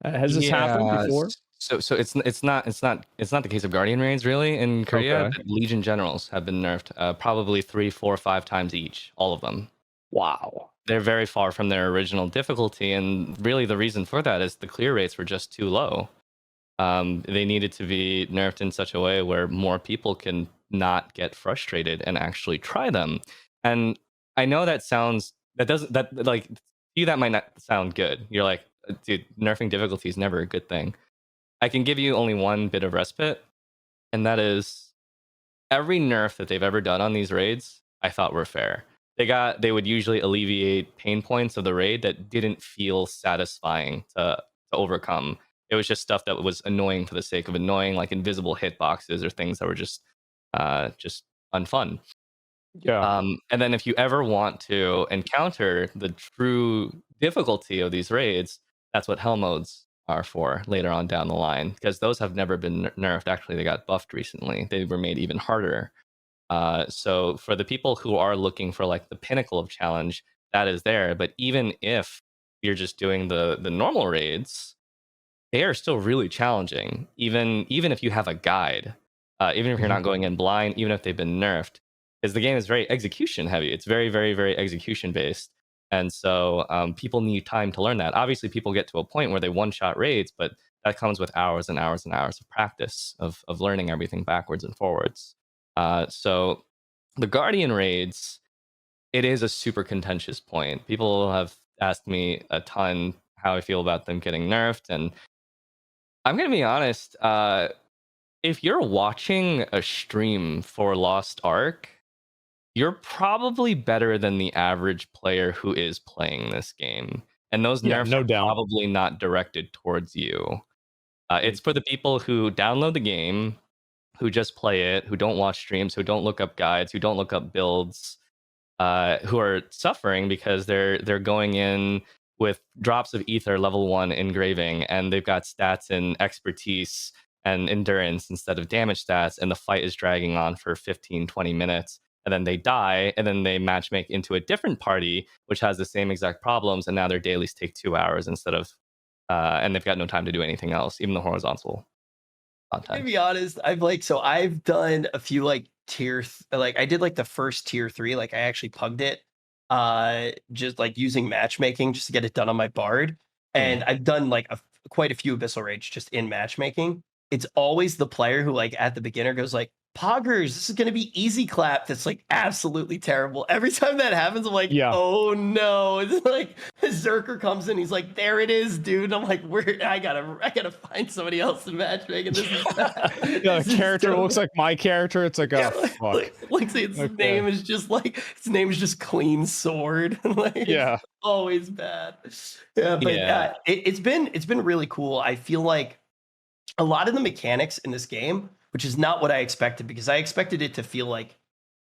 Has this happened yeah. before? So it's not the case of Guardian Raids really in Korea, Okay. but Legion Generals have been nerfed probably 3, 4, 5 times each, all of them. Wow. They're very far from their original difficulty, and really the reason for that is the clear rates were just too low. They needed to be nerfed in such a way where more people can not get frustrated and actually try them. And I know that doesn't that like to you that might not sound good. You're like, dude, nerfing difficulty is never a good thing. I can give you only one bit of respite, and that is every nerf that they've ever done on these raids, I thought were fair. They would usually alleviate pain points of the raid that didn't feel satisfying to overcome. It was just stuff that was annoying for the sake of annoying, like invisible hitboxes or things that were just unfun. Yeah. And then if you ever want to encounter the true difficulty of these raids, that's what hell modes are for later on down the line, because those have never been nerfed. Actually, they got buffed recently. They were made even harder. So for the people who are looking for like the pinnacle of challenge, that is there. But even if you're just doing the normal raids, they are still really challenging. Even if you have a guide, even if you're not going in blind, even if they've been nerfed, because the game is very execution heavy. It's very, very, very execution based. And so people need time to learn that. Obviously, people get to a point where they one-shot raids, but that comes with hours and hours and hours of practice of learning everything backwards and forwards. So the Guardian raids, it is a super contentious point. People have asked me a ton how I feel about them getting nerfed, and I'm gonna be honest. If you're watching a stream for Lost Ark, you're probably better than the average player who is playing this game, and those Yeah, nerfs no are doubt. probably not directed towards you. It's for the people who download the game, who just play it, who don't watch streams, who don't look up guides, who don't look up builds, who are suffering because they're going in with drops of ether level 1 engraving, and they've got stats in expertise and endurance instead of damage stats, and the fight is dragging on for 15-20 minutes, and then they die, and then they matchmake into a different party which has the same exact problems, and now their dailies take 2 hours instead of and they've got no time to do anything else, even the horizontal To content. be honest, I've done a few like like I did like the first tier 3, like I actually pugged it, just like using matchmaking just to get it done on my bard, and I've done like quite a few abyssal rage just in matchmaking. It's always the player who like at the beginner goes like, "Poggers, this is gonna be easy clap." That's like absolutely terrible. Every time that happens, I'm like, Yeah. "Oh no!" It's like Zerker comes in, he's like, "There it is, dude." I'm like, "Where? I gotta find somebody else to matchmake." And this is bad. Yeah, This the is character so looks like my character. It's like, yeah, oh fuck. like its Okay. name is just like its name is just Clean Sword. Like Yeah. it's always bad. Yeah, but Yeah. it's been really cool. I feel like a lot of the mechanics in this game, which is not what I expected, because I expected it to feel like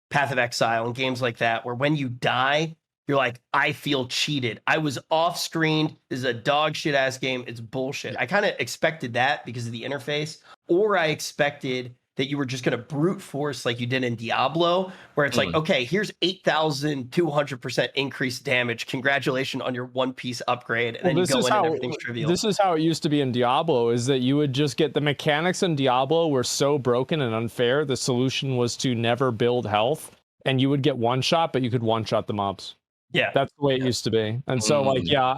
Path of Exile and games like that, where when you die, you're like, I feel cheated. I was off screened. This is a dog shit ass game. It's bullshit. I kind of expected that because of the interface, or I expected that you were just going to brute force like you did in Diablo, where it's like, okay, here's 8,200% increased damage. Congratulations on your one piece upgrade. And Well, then you go in and everything's trivial. this is how it used to be in Diablo, is that you would just get the mechanics in Diablo were so broken and unfair. The solution was to never build health, and you would get one shot, but you could one shot the mobs. Yeah. That's the way it used to be. And so like, yeah,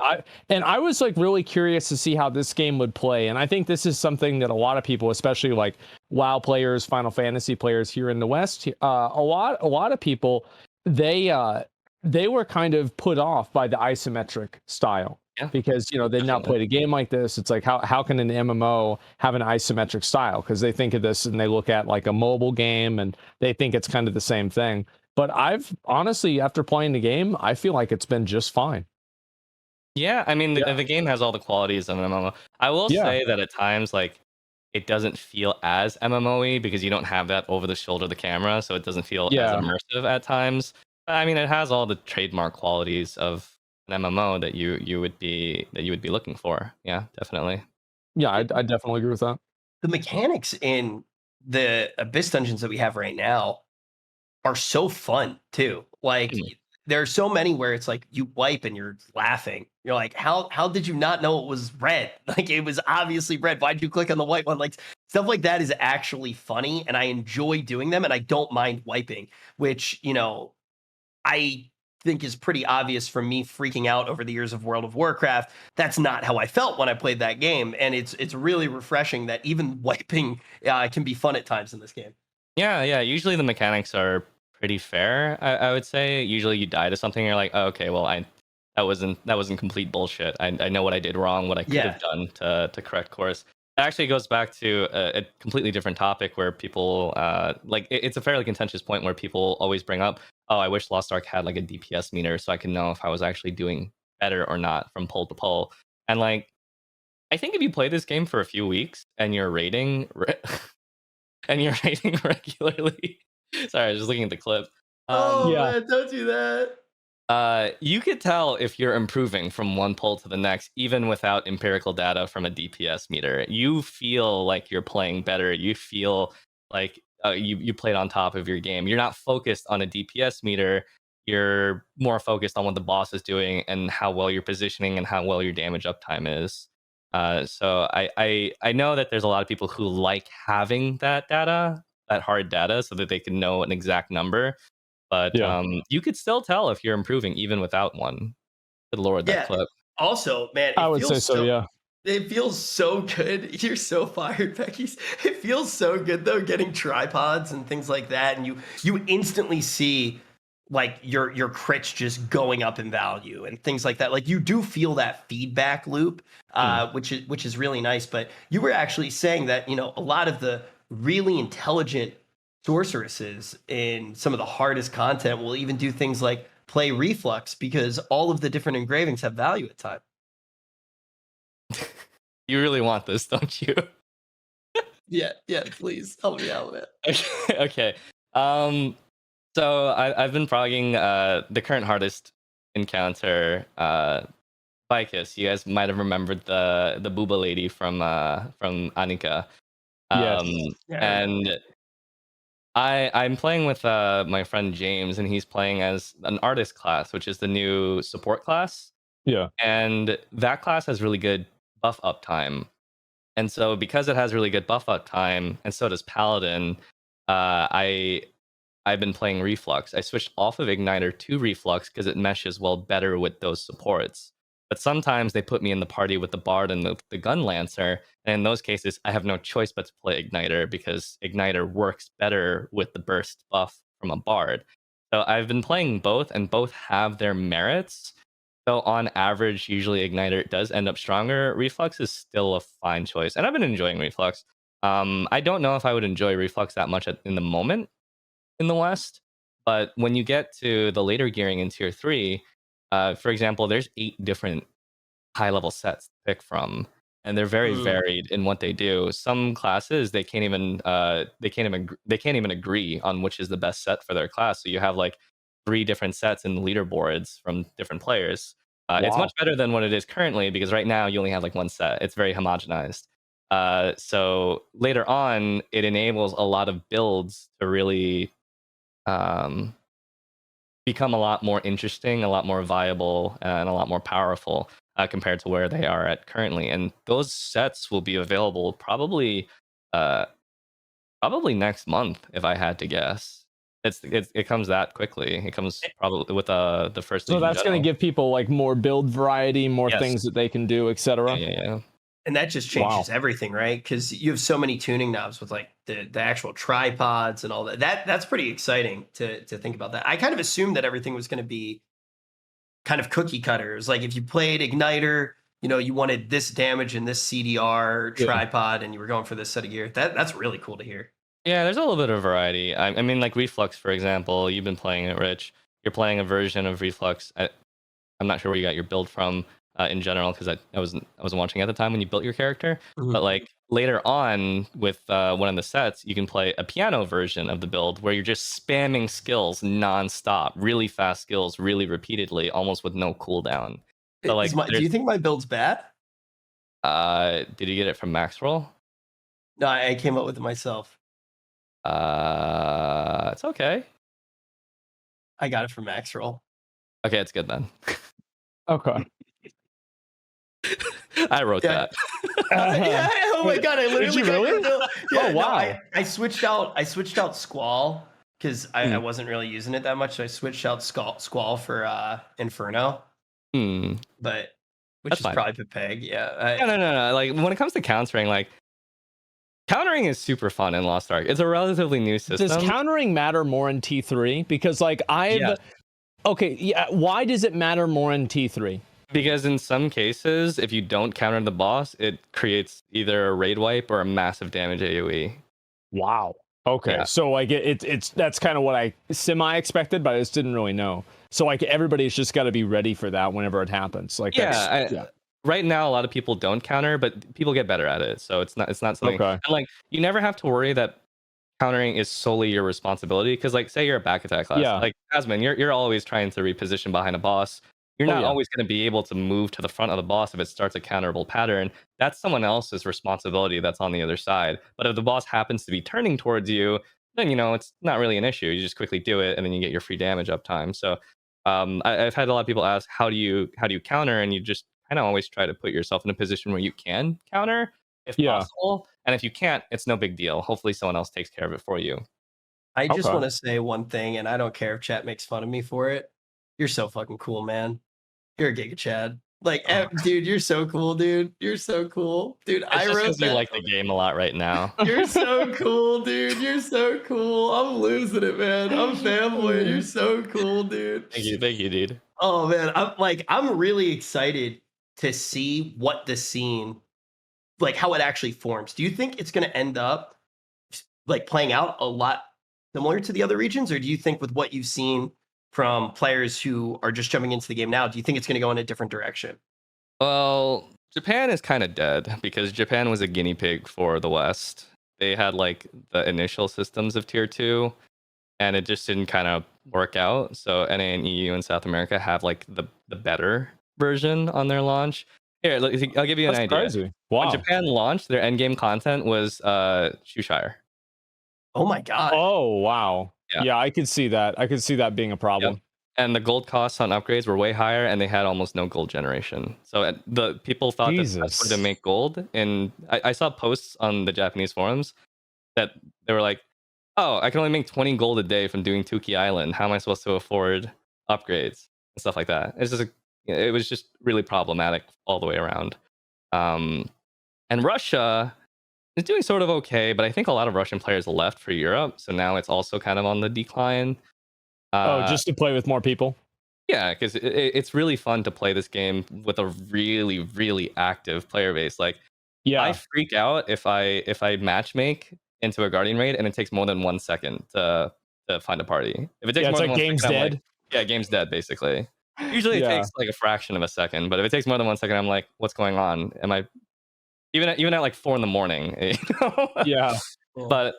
I was like really curious to see how this game would play. And I think this is something that a lot of people, especially like WoW players, Final Fantasy players here in the West, a lot of people, they were kind of put off by the isometric style. Yeah, because they've not played a game like this. It's like how can an MMO have an isometric style? Because they think of this and they look at like a mobile game and they think it's kind of the same thing. But I've honestly, after playing the game, I feel like it's been just fine. Yeah, I mean, the game has all the qualities of an MMO. I will say that at times, like, it doesn't feel as MMO-y because you don't have that over the shoulder of the camera, so it doesn't feel as immersive at times. I mean, it has all the trademark qualities of an MMO that you would be looking for. Yeah, definitely. Yeah, I definitely agree with that. The mechanics in the Abyss dungeons that we have right now are so fun too. Like there are so many where it's like you wipe and you're laughing. You're like, how did you not know it was red? Like it was obviously red. Why'd you click on the white one? Like stuff like that is actually funny, and I enjoy doing them, and I don't mind wiping, which I think is pretty obvious from me freaking out over the years of World of Warcraft. That's not how I felt when I played that game, and it's really refreshing that even wiping can be fun at times in this game. Yeah. Usually the mechanics are pretty fair. I would say. Usually you die to something, you're like, oh, okay, well, that wasn't complete bullshit. I know what I did wrong, what I could have done to correct course. It actually goes back to a completely different topic where people like it's a fairly contentious point where people always bring up, oh, I wish Lost Ark had like a DPS meter so I can know if I was actually doing better or not from pull to pull. And like, I think if you play this game for a few weeks and you're rating regularly, sorry, I was just looking at the clip. Man, don't do that. You could tell if you're improving from one pull to the next, even without empirical data from a DPS meter. You feel like you're playing better. You feel like you played on top of your game. You're not focused on a DPS meter. You're more focused on what the boss is doing and how well you're positioning and how well your damage uptime is. So I know that there's a lot of people who like having that data that hard data so that they can know an exact number. But you could still tell if you're improving even without one. Good lord, that Yeah. clip. Also, man, I would say so. Yeah. it feels so good. You're so fired, Becky. It feels so good though, getting tripods and things like that, and you instantly see like your crits just going up in value and things like that. Like you do feel that feedback loop, which is really nice. But you were actually saying that a lot of the really intelligent sorceresses in some of the hardest content will even do things like play reflux because all of the different engravings have value at time. You really want this, don't you? Yeah, please help me out with it. Okay. So I've been progging the current hardest encounter, Vicus. You guys might have remembered the booba lady from Anika. Yes. And I'm playing with my friend James, and he's playing as an artist class, which is the new support class. Yeah. And that class has really good buff uptime. And so because it has really good buff uptime, and so does Paladin, I've been playing Reflux. I switched off of Igniter to Reflux because it meshes well better with those supports. But sometimes they put me in the party with the Bard and the Gun Lancer, and in those cases, I have no choice but to play Igniter because Igniter works better with the burst buff from a Bard. So I've been playing both, and both have their merits. So on average, usually Igniter does end up stronger. Reflux is still a fine choice, and I've been enjoying Reflux. I don't know if I would enjoy Reflux that much in the moment in the West, but when you get to the later gearing in Tier 3, for example, there's 8 different high-level sets to pick from, and they're very varied in what they do. Some classes they can't even agree on which is the best set for their class. So you have like 3 different sets in the leaderboards from different players. It's much better than what it is currently because right now you only have like one set. It's very homogenized. So later on, it enables a lot of builds to really become a lot more interesting, a lot more viable, and a lot more powerful compared to where they are at currently. And those sets will be available probably next month, if I had to guess. It comes that quickly. It comes probably with the first. So that's going to give people like more build variety, more things that they can do, etc. Yeah. And that just changes everything, right? Because you have so many tuning knobs with like the actual tripods and all that. That's pretty exciting to think about that. I kind of assumed that everything was going to be kind of cookie cutters. Like if you played Igniter, you wanted this damage and this CDR tripod, and you were going for this set of gear. That's really cool to hear. Yeah, there's a little bit of variety. I mean, like Reflux, for example. You've been playing it, Rich. You're playing a version of Reflux. I'm not sure where you got your build from. In general, because I wasn't watching at the time when you built your character, but like later on with one of the sets, you can play a piano version of the build where you're just spamming skills nonstop, really fast skills, really repeatedly, almost with no cooldown. So like, do you think my build's bad? Did you get it from Maxroll? No, I came up with it myself. It's okay. I got it from Maxroll. Okay, it's good then. Okay. I wrote that. Yeah. Oh my god! I literally. Did you really? Yeah, oh wow! No, I switched out Squall because I wasn't really using it that much. So I switched out Squall for Inferno. But which is probably Peg. Yeah. No. Like when it comes to countering, like countering is super fun in Lost Ark. It's a relatively new system. Does countering matter more in T3? Because like why does it matter more in T3? Because in some cases, if you don't counter the boss, it creates either a raid wipe or a massive damage AoE. Wow. Okay. Yeah. So like it's that's kind of what I semi expected, but I just didn't really know. So like everybody's just got to be ready for that whenever it happens. Like right now a lot of people don't counter, but people get better at it. So it's not something. Okay. And like you never have to worry that countering is solely your responsibility. Because like say you're a back attack class, like Asmon, you're always trying to reposition behind a boss. You're not always going to be able to move to the front of the boss if it starts a counterable pattern. That's someone else's responsibility that's on the other side. But if the boss happens to be turning towards you, then, it's not really an issue. You just quickly do it, and then you get your free damage uptime. So I've had a lot of people ask, how do you counter? And you just kind of always try to put yourself in a position where you can counter. if Yeah. possible. And if you can't, it's no big deal. Hopefully someone else takes care of it for you. I just Okay. want to say one thing, and I don't care if chat makes fun of me for it. You're so fucking cool, man. You're a Giga Chad. Like, dude, you're so cool, dude. You're so cool, dude. It's I just wrote because you that. like the game a lot right now. You're so cool, dude. You're so cool. I'm losing it, man. I'm fanboy. You're so cool, dude. Thank you, dude. Oh man, I'm really excited to see what the scene, like how it actually forms. Do you think it's going to end up like playing out a lot similar to the other regions, or do you think with what you've seen from players who are just jumping into the game now, do you think it's going to go in a different direction? Well, Japan is kind of dead because Japan was a guinea pig for the West. They had like the initial systems of tier 2 and it just didn't kind of work out. So NA and EU and South America have like the better version on their launch. Here, I'll give you an That's idea. crazy. Wow. When Japan launched, their end game content was Shoeshire. Oh my god. Oh wow. Yeah. Yeah, I could see that. I could see that being a problem. Yep. And the gold costs on upgrades were way higher, and they had almost no gold generation. So the people thought that that's Jesus. way to make gold. And I saw posts on the Japanese forums that they were like, "Oh, I can only make 20 gold a day from doing Tuki Island. How am I supposed to afford upgrades and stuff like that?" It's just it was just really problematic all the way around. And Russia is doing sort of okay, but I think a lot of Russian players left for Europe, so now it's also kind of on the decline. Just to play with more people. Yeah, because it's really fun to play this game with a really, really active player base. Like, Yeah. I freak out if I matchmake into a Guardian raid and it takes more than 1 second to find a party. If it takes It's more than like 1 game's second, I'm dead. like, yeah, game's dead basically. Usually it Yeah. takes like a fraction of a second, but if it takes more than 1 second, I'm like, what's going on? Am I even at like 4 a.m? You know? Yeah. But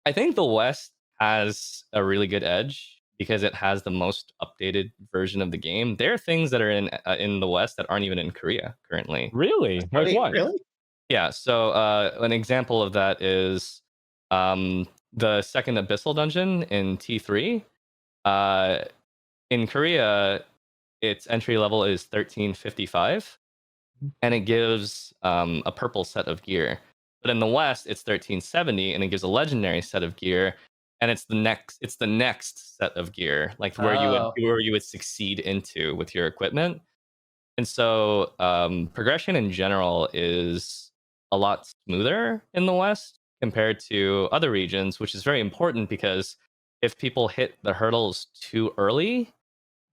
I think the West has a really good edge because it has the most updated version of the game. There are things that are in the West that aren't even in Korea currently. Really? Like Wait, what? really? Yeah. So an example of that is the second Abyssal dungeon in T3. In Korea, its entry level is 1355, and it gives a purple set of gear. But in the West, it's 1370, and it gives a legendary set of gear. And it's the next set of gear, like where you would succeed into with your equipment. And so progression in general is a lot smoother in the West compared to other regions, which is very important because if people hit the hurdles too early,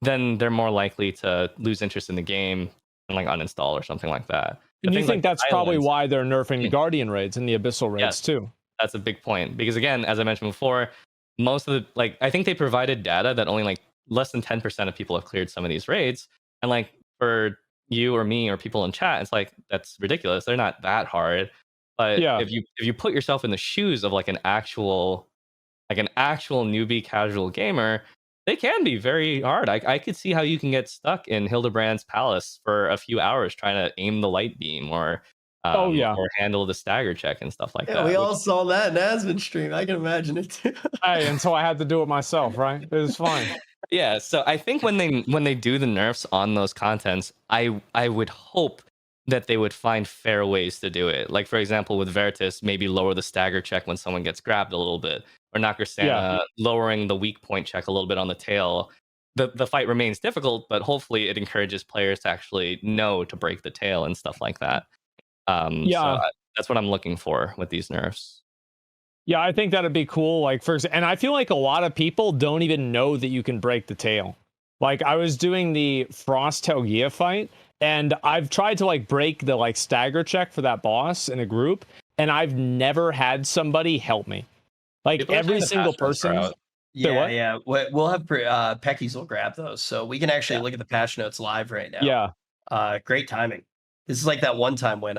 then they're more likely to lose interest in the game and like uninstall or something like that. And you think like that's probably islands, why they're nerfing Guardian raids and the Abyssal raids Yes. too? That's a big point because again, as I mentioned before, most of the I think they provided data that only like less than 10% of people have cleared some of these raids, and like for you or me or people in chat, it's like that's ridiculous. They're not that hard, but Yeah. if you put yourself in the shoes of like an actual newbie casual gamer, they can be very hard. I could see how you can get stuck in Hildebrand's palace for a few hours trying to aim the light beam or or handle the stagger check and stuff like that. We all saw that in Asmon's stream. I can imagine it too. Hey, and so I had to do it myself, right? It was fine. Yeah, so I think when they do the nerfs on those contents, I would hope that they would find fair ways to do it. Like for example, with Veritas, maybe lower the stagger check when someone gets grabbed a little bit, or Knocker Santa lowering the weak point check a little bit on the tail. The fight remains difficult, but hopefully it encourages players to actually know to break the tail and stuff like that. So that's what I'm looking for with these nerfs. Yeah, I think that'd be cool. Like and I feel like a lot of people don't even know that you can break the tail. Like I was doing the Frost Telgia fight, and I've tried to like break the like stagger check for that boss in a group, and I've never had somebody help me. Like People are every trying to single patch those person. out. Yeah. We'll have Peckies will grab those, so we can actually look at the patch notes live right now. Yeah. Great timing. This is like that one time when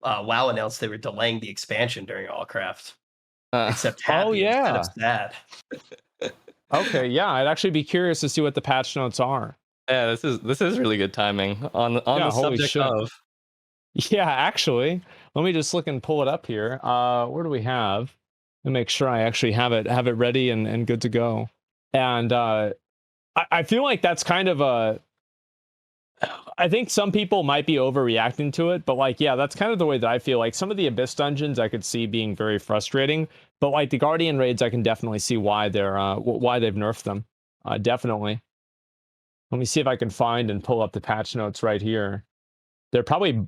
WoW announced they were delaying the expansion during Allcraft. Except happy instead of sad. Okay, yeah, I'd actually be curious to see what the patch notes are. Yeah, this is really good timing on the subject of. Yeah, actually, let me just look and pull it up here. Where do we have? And make sure I actually have it ready and good to go. And I feel like that's kind of I think some people might be overreacting to it, but like, yeah, that's kind of the way that I feel. Like some of the Abyss dungeons I could see being very frustrating, but like the Guardian raids, I can definitely see why why they've nerfed them. Definitely. Let me see if I can find and pull up the patch notes right here. They're probably,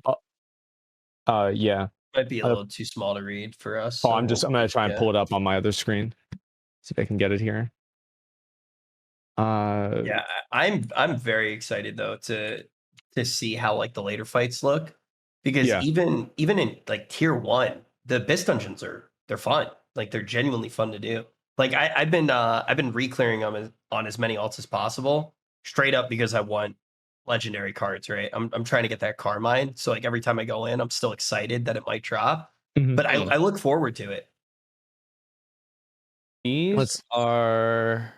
yeah. Might be a little too small to read for us. Oh, So I'm gonna try and yeah. pull it up on my other screen. See if I can get it here. Yeah, I'm very excited though to see how like the later fights look, because Yeah. even in like tier 1, the Abyss dungeons they're fun. Like they're genuinely fun to do. Like I've been re-clearing them on as many alts as possible, straight up because I want legendary cards, right? I'm trying to get that Carmine. So like every time I go in, I'm still excited that it might drop. Mhm. But I look forward to it. These are.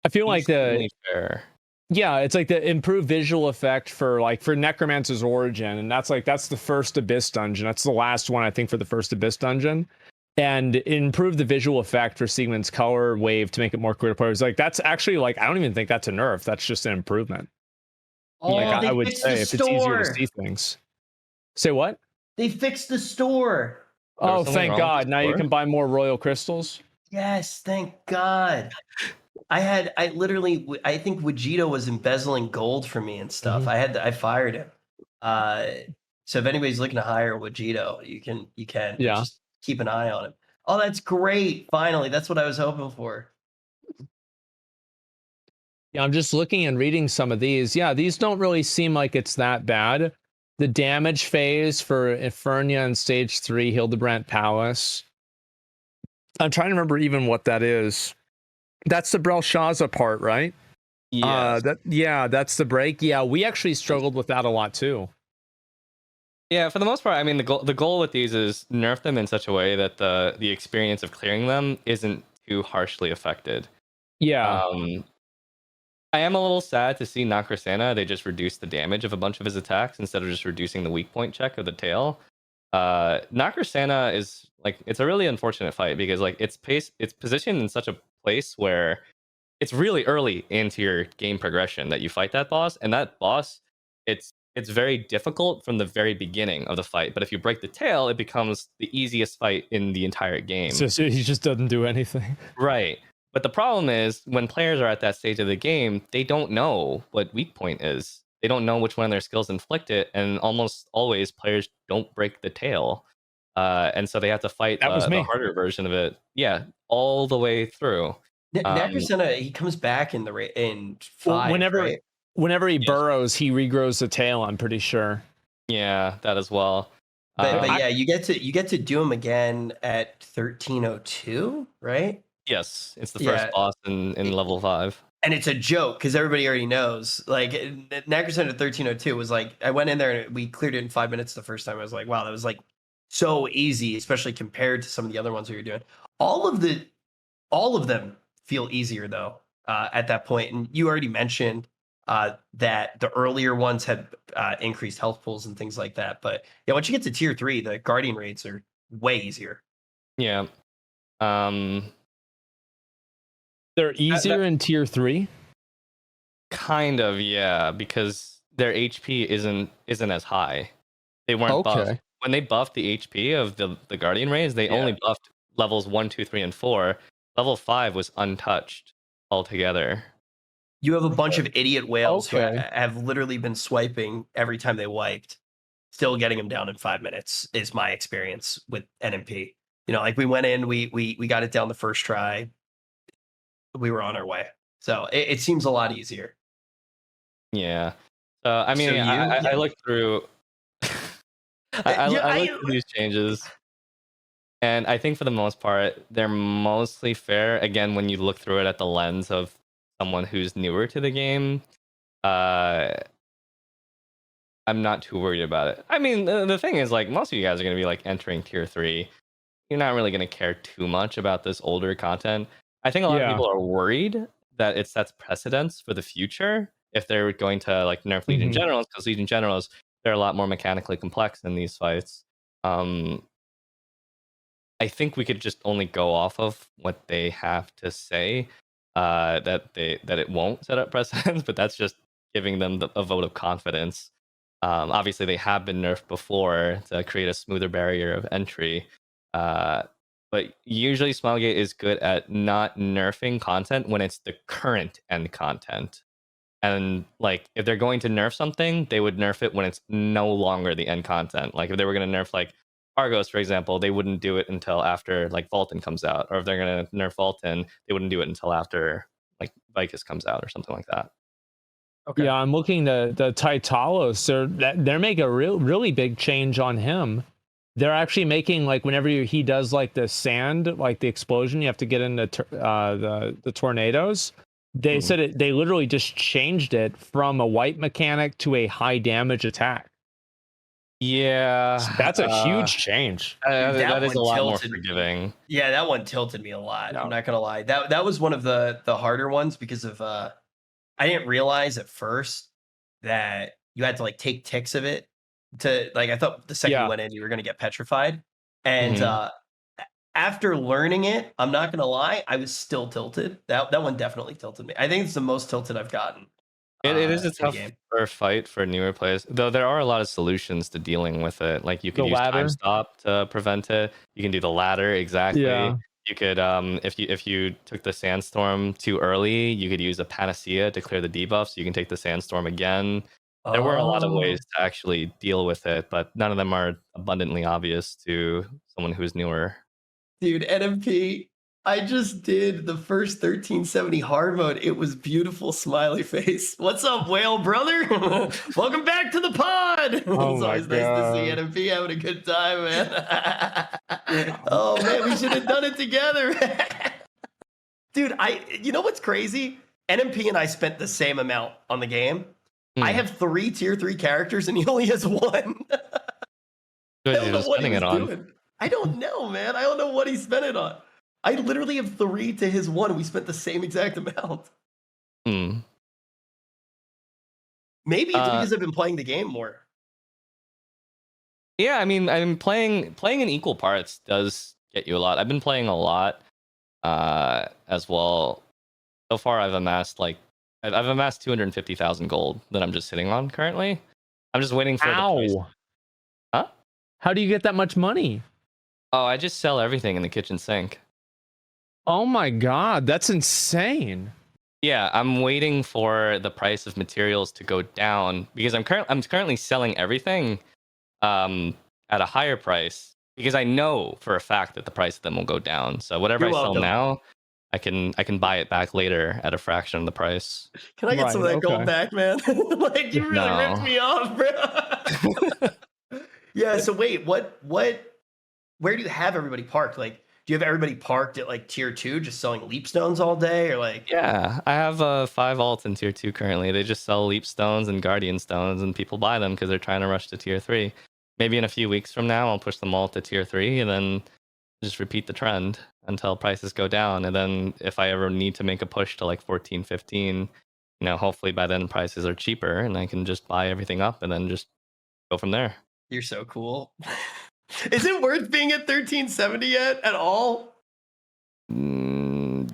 I feel like Decently fair. yeah, it's like the improved visual effect for Necromancer's Origin, and that's the first Abyss dungeon. That's the last one I think for the first Abyss dungeon. And improve the visual effect for Siegmund's color wave to make it more clear to players. Like that's actually like I don't even think that's a nerf. That's just an improvement. Oh, Like they I would fixed say the if it's easier to store. see things. Say what? They fixed the store. There was Oh, something thank wrong with God! the Now you store? can buy more royal crystals. Yes, thank God. I literally, I think Vegito was embezzling gold from me and stuff. Mhm. I fired him. Uh, so if anybody's looking to hire Vegito, you can, but Yeah. just keep an eye on him. Oh, that's great. Finally, that's what I was hoping for. Yeah, I'm just looking and reading some of these. Yeah, these don't really seem like it's that bad. The damage phase for Infernia in stage 3, Hildebrandt Palace. I'm trying to remember even what that is. That's the Belshazzar part, right? Yes. That's the break. Yeah, we actually struggled with that a lot too. Yeah, for the most part, I mean the goal with these is nerf them in such a way that the experience of clearing them isn't too harshly affected. Yeah. I am a little sad to see Nakrasana. They just reduced the damage of a bunch of his attacks instead of just reducing the weak point check of the tail. Nakrasana is like it's a really unfortunate fight because like it's positioned in such a place where it's really early into your game progression that you fight that boss, and that boss it's very difficult from the very beginning of the fight. But if you break the tail, it becomes the easiest fight in the entire game. So he just doesn't do anything. Right. But the problem is when players are at that stage of the game, they don't know what weak point is. They don't know which one of their skills inflict it, and almost always players don't break the tail. And so they have to fight the harder version of it. Yeah, all the way through. Nakrasana, he comes back in in 5, right? Whenever he burrows, he regrows the tail, I'm pretty sure. Yeah, that as well. But yeah, you get to do him again at 1302, right? Yes, it's the first boss in level 5. And it's a joke because everybody already knows. Like Nakrasana at 1302 was like I went in there and we cleared it in 5 minutes the first time. I was like, wow, that was like so easy, especially compared to some of the other ones we were doing. All of them feel easier though at that point. And you already mentioned that the earlier ones had increased health pools and things like that. But yeah, once you get to tier 3, the Guardian raids are way easier. Yeah. They're easier in tier 3? Kind of, yeah, because their HP isn't as high. They weren't buffed. When they buffed the HP of the Guardian raids, they only buffed levels 1, 2, 3, and 4. Level 5 was untouched altogether. You have a bunch of idiot whales who have literally been swiping every time they wiped, still getting them down in 5 minutes is my experience with NMP. You know, like we went in, we got it down the first try. We were on our way. So it seems a lot easier. Yeah. I mean, I looked through I looked through these changes, and I think for the most part, they're mostly fair. Again, when you look through it at the lens of someone who's newer to the game, I'm not too worried about it. I mean, the thing is, like, most of you guys are going to be, like, entering tier 3. You're not really going to care too much about this older content. I think a lot of people are worried that it sets precedents for the future if they're going to, like, nerf Legion Generals, because Legion Generals, they're a lot more mechanically complex in these fights. I think we could just only go off of what they have to say, that it won't set up precedents, but that's just giving them a vote of confidence. Obviously, they have been nerfed before to create a smoother barrier of entry. But usually, Smilegate is good at not nerfing content when it's the current end content. And like, if they're going to nerf something, they would nerf it when it's no longer the end content. Like, if they were going to nerf like Argos, for example, they wouldn't do it until after like Vulcan comes out. Or if they're going to nerf Vulcan, they wouldn't do it until after like Vicus comes out or something like that. Okay. Yeah, I'm looking the Titalos. They're making a really big change on him. They're actually making like whenever he does like the sand, like the explosion, you have to get into the tornadoes. They said they literally just changed it from a wipe mechanic to a high damage attack. Yeah, that's a huge change. That is a lot more forgiving. Yeah, that one tilted me a lot. I'm not gonna lie. That was one of the harder ones because of I didn't realize at first that you had to like take ticks of it to like. I thought the second you went in, you were gonna get petrified, and after learning it, I'm not gonna lie, I was still tilted. That one definitely tilted me. I think it's the most tilted I've gotten. It is a tougher fight for newer players, though. There are a lot of solutions to dealing with it. Like you could use time stop to prevent it. You can do the ladder exactly. Yeah. You could if you took the sandstorm too early, you could use a panacea to clear the debuff, so you can take the sandstorm again. There were a lot of ways to actually deal with it, but none of them are abundantly obvious to someone who's newer. Dude, NMP, I just did the first 1370 hard mode. It was beautiful, smiley face. What's up, whale brother? Welcome back to the pod. It's always nice to see NMP having a good time, man. Oh man, we should have done it together. Dude, you know what's crazy? NMP and I spent the same amount on the game. I have 3 tier 3 characters and he only has 1. I don't know what he's doing. I don't know, man. I don't know what he spent it on. I literally have 3 to his 1. We spent the same exact amount. Maybe it's because I've been playing the game more. Yeah, I mean, playing in equal parts does get you a lot. I've been playing a lot as well. So far, I've amassed 250,000 gold that I'm just sitting on currently. I'm just waiting for the price. Huh? How do you get that much money? Oh, I just sell everything in the kitchen sink. Oh my god, that's insane. Yeah, I'm waiting for the price of materials to go down because I'm currently selling everything at a higher price because I know for a fact that the price of them will go down. So whatever I sell now, I can buy it back later at a fraction of the price. Can I get some of that gold back, man? Like you really ripped me off, bro. Yeah, so wait, where do you have everybody parked? Like, do you have everybody parked at like tier 2 just selling leap stones all day, or like? Yeah, I have 5 alts in tier 2 currently. They just sell leap stones and guardian stones, and people buy them because they're trying to rush to tier 3. Maybe in a few weeks from now, I'll push them all to tier 3, and then just repeat the trend until prices go down. And then if I ever need to make a push to like 14, 15, hopefully by then prices are cheaper, and I can just buy everything up and then just go from there. You're so cool. Is it worth being at 1370 yet at all? No.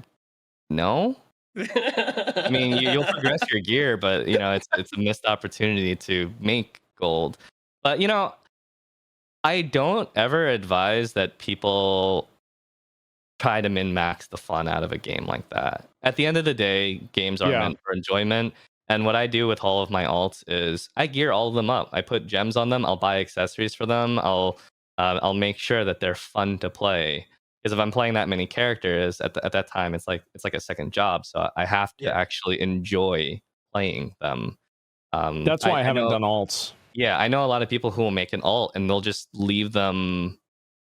I mean, you'll progress your gear, but it's a missed opportunity to make gold. But I don't ever advise that people try to min-max the fun out of a game like that. At the end of the day, games are meant for enjoyment. And what I do with all of my alts is I gear all of them up. I put gems on them. I'll buy accessories for them. I'll make sure that they're fun to play. Because if I'm playing that many characters at that time, it's like a second job. So I have to actually enjoy playing them. That's why I haven't done alts. Yeah, I know a lot of people who will make an alt and they'll just leave them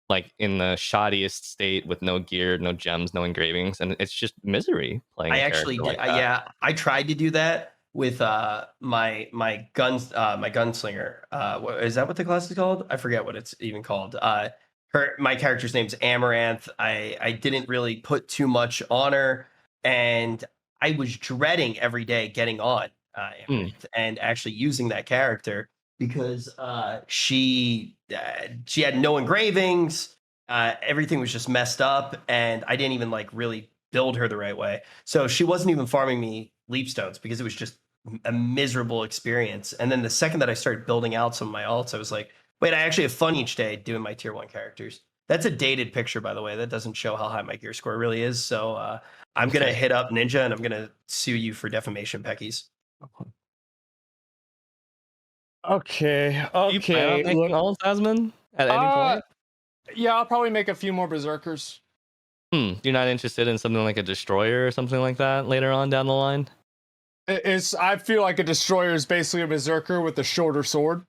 like in the shoddiest state with no gear, no gems, no engravings, and it's just misery playing. I actually did. I tried to do that with my gunslinger. Is that what the class is called? I forget what it's even called. My character's name's Amaranth. I didn't really put too much on her, and I was dreading every day getting on Amaranth and actually using that character because she had no engravings. Everything was just messed up, and I didn't even like really build her the right way. So she wasn't even farming me leap stones because it was just a miserable experience. And then the second that I started building out some of my alts, I was like, wait, I actually have fun each day doing my tier 1 characters. That's a dated picture, by the way. That doesn't show how high my gear score really is. So I'm going to hit up Ninja and I'm going to sue you for defamation, Peckies. Okay. Do you plan on making alts, Asmon, at any point? Yeah, I'll probably make a few more berserkers. You're not interested in something like a destroyer or something like that later on down the line? I feel like a destroyer is basically a berserker with a shorter sword.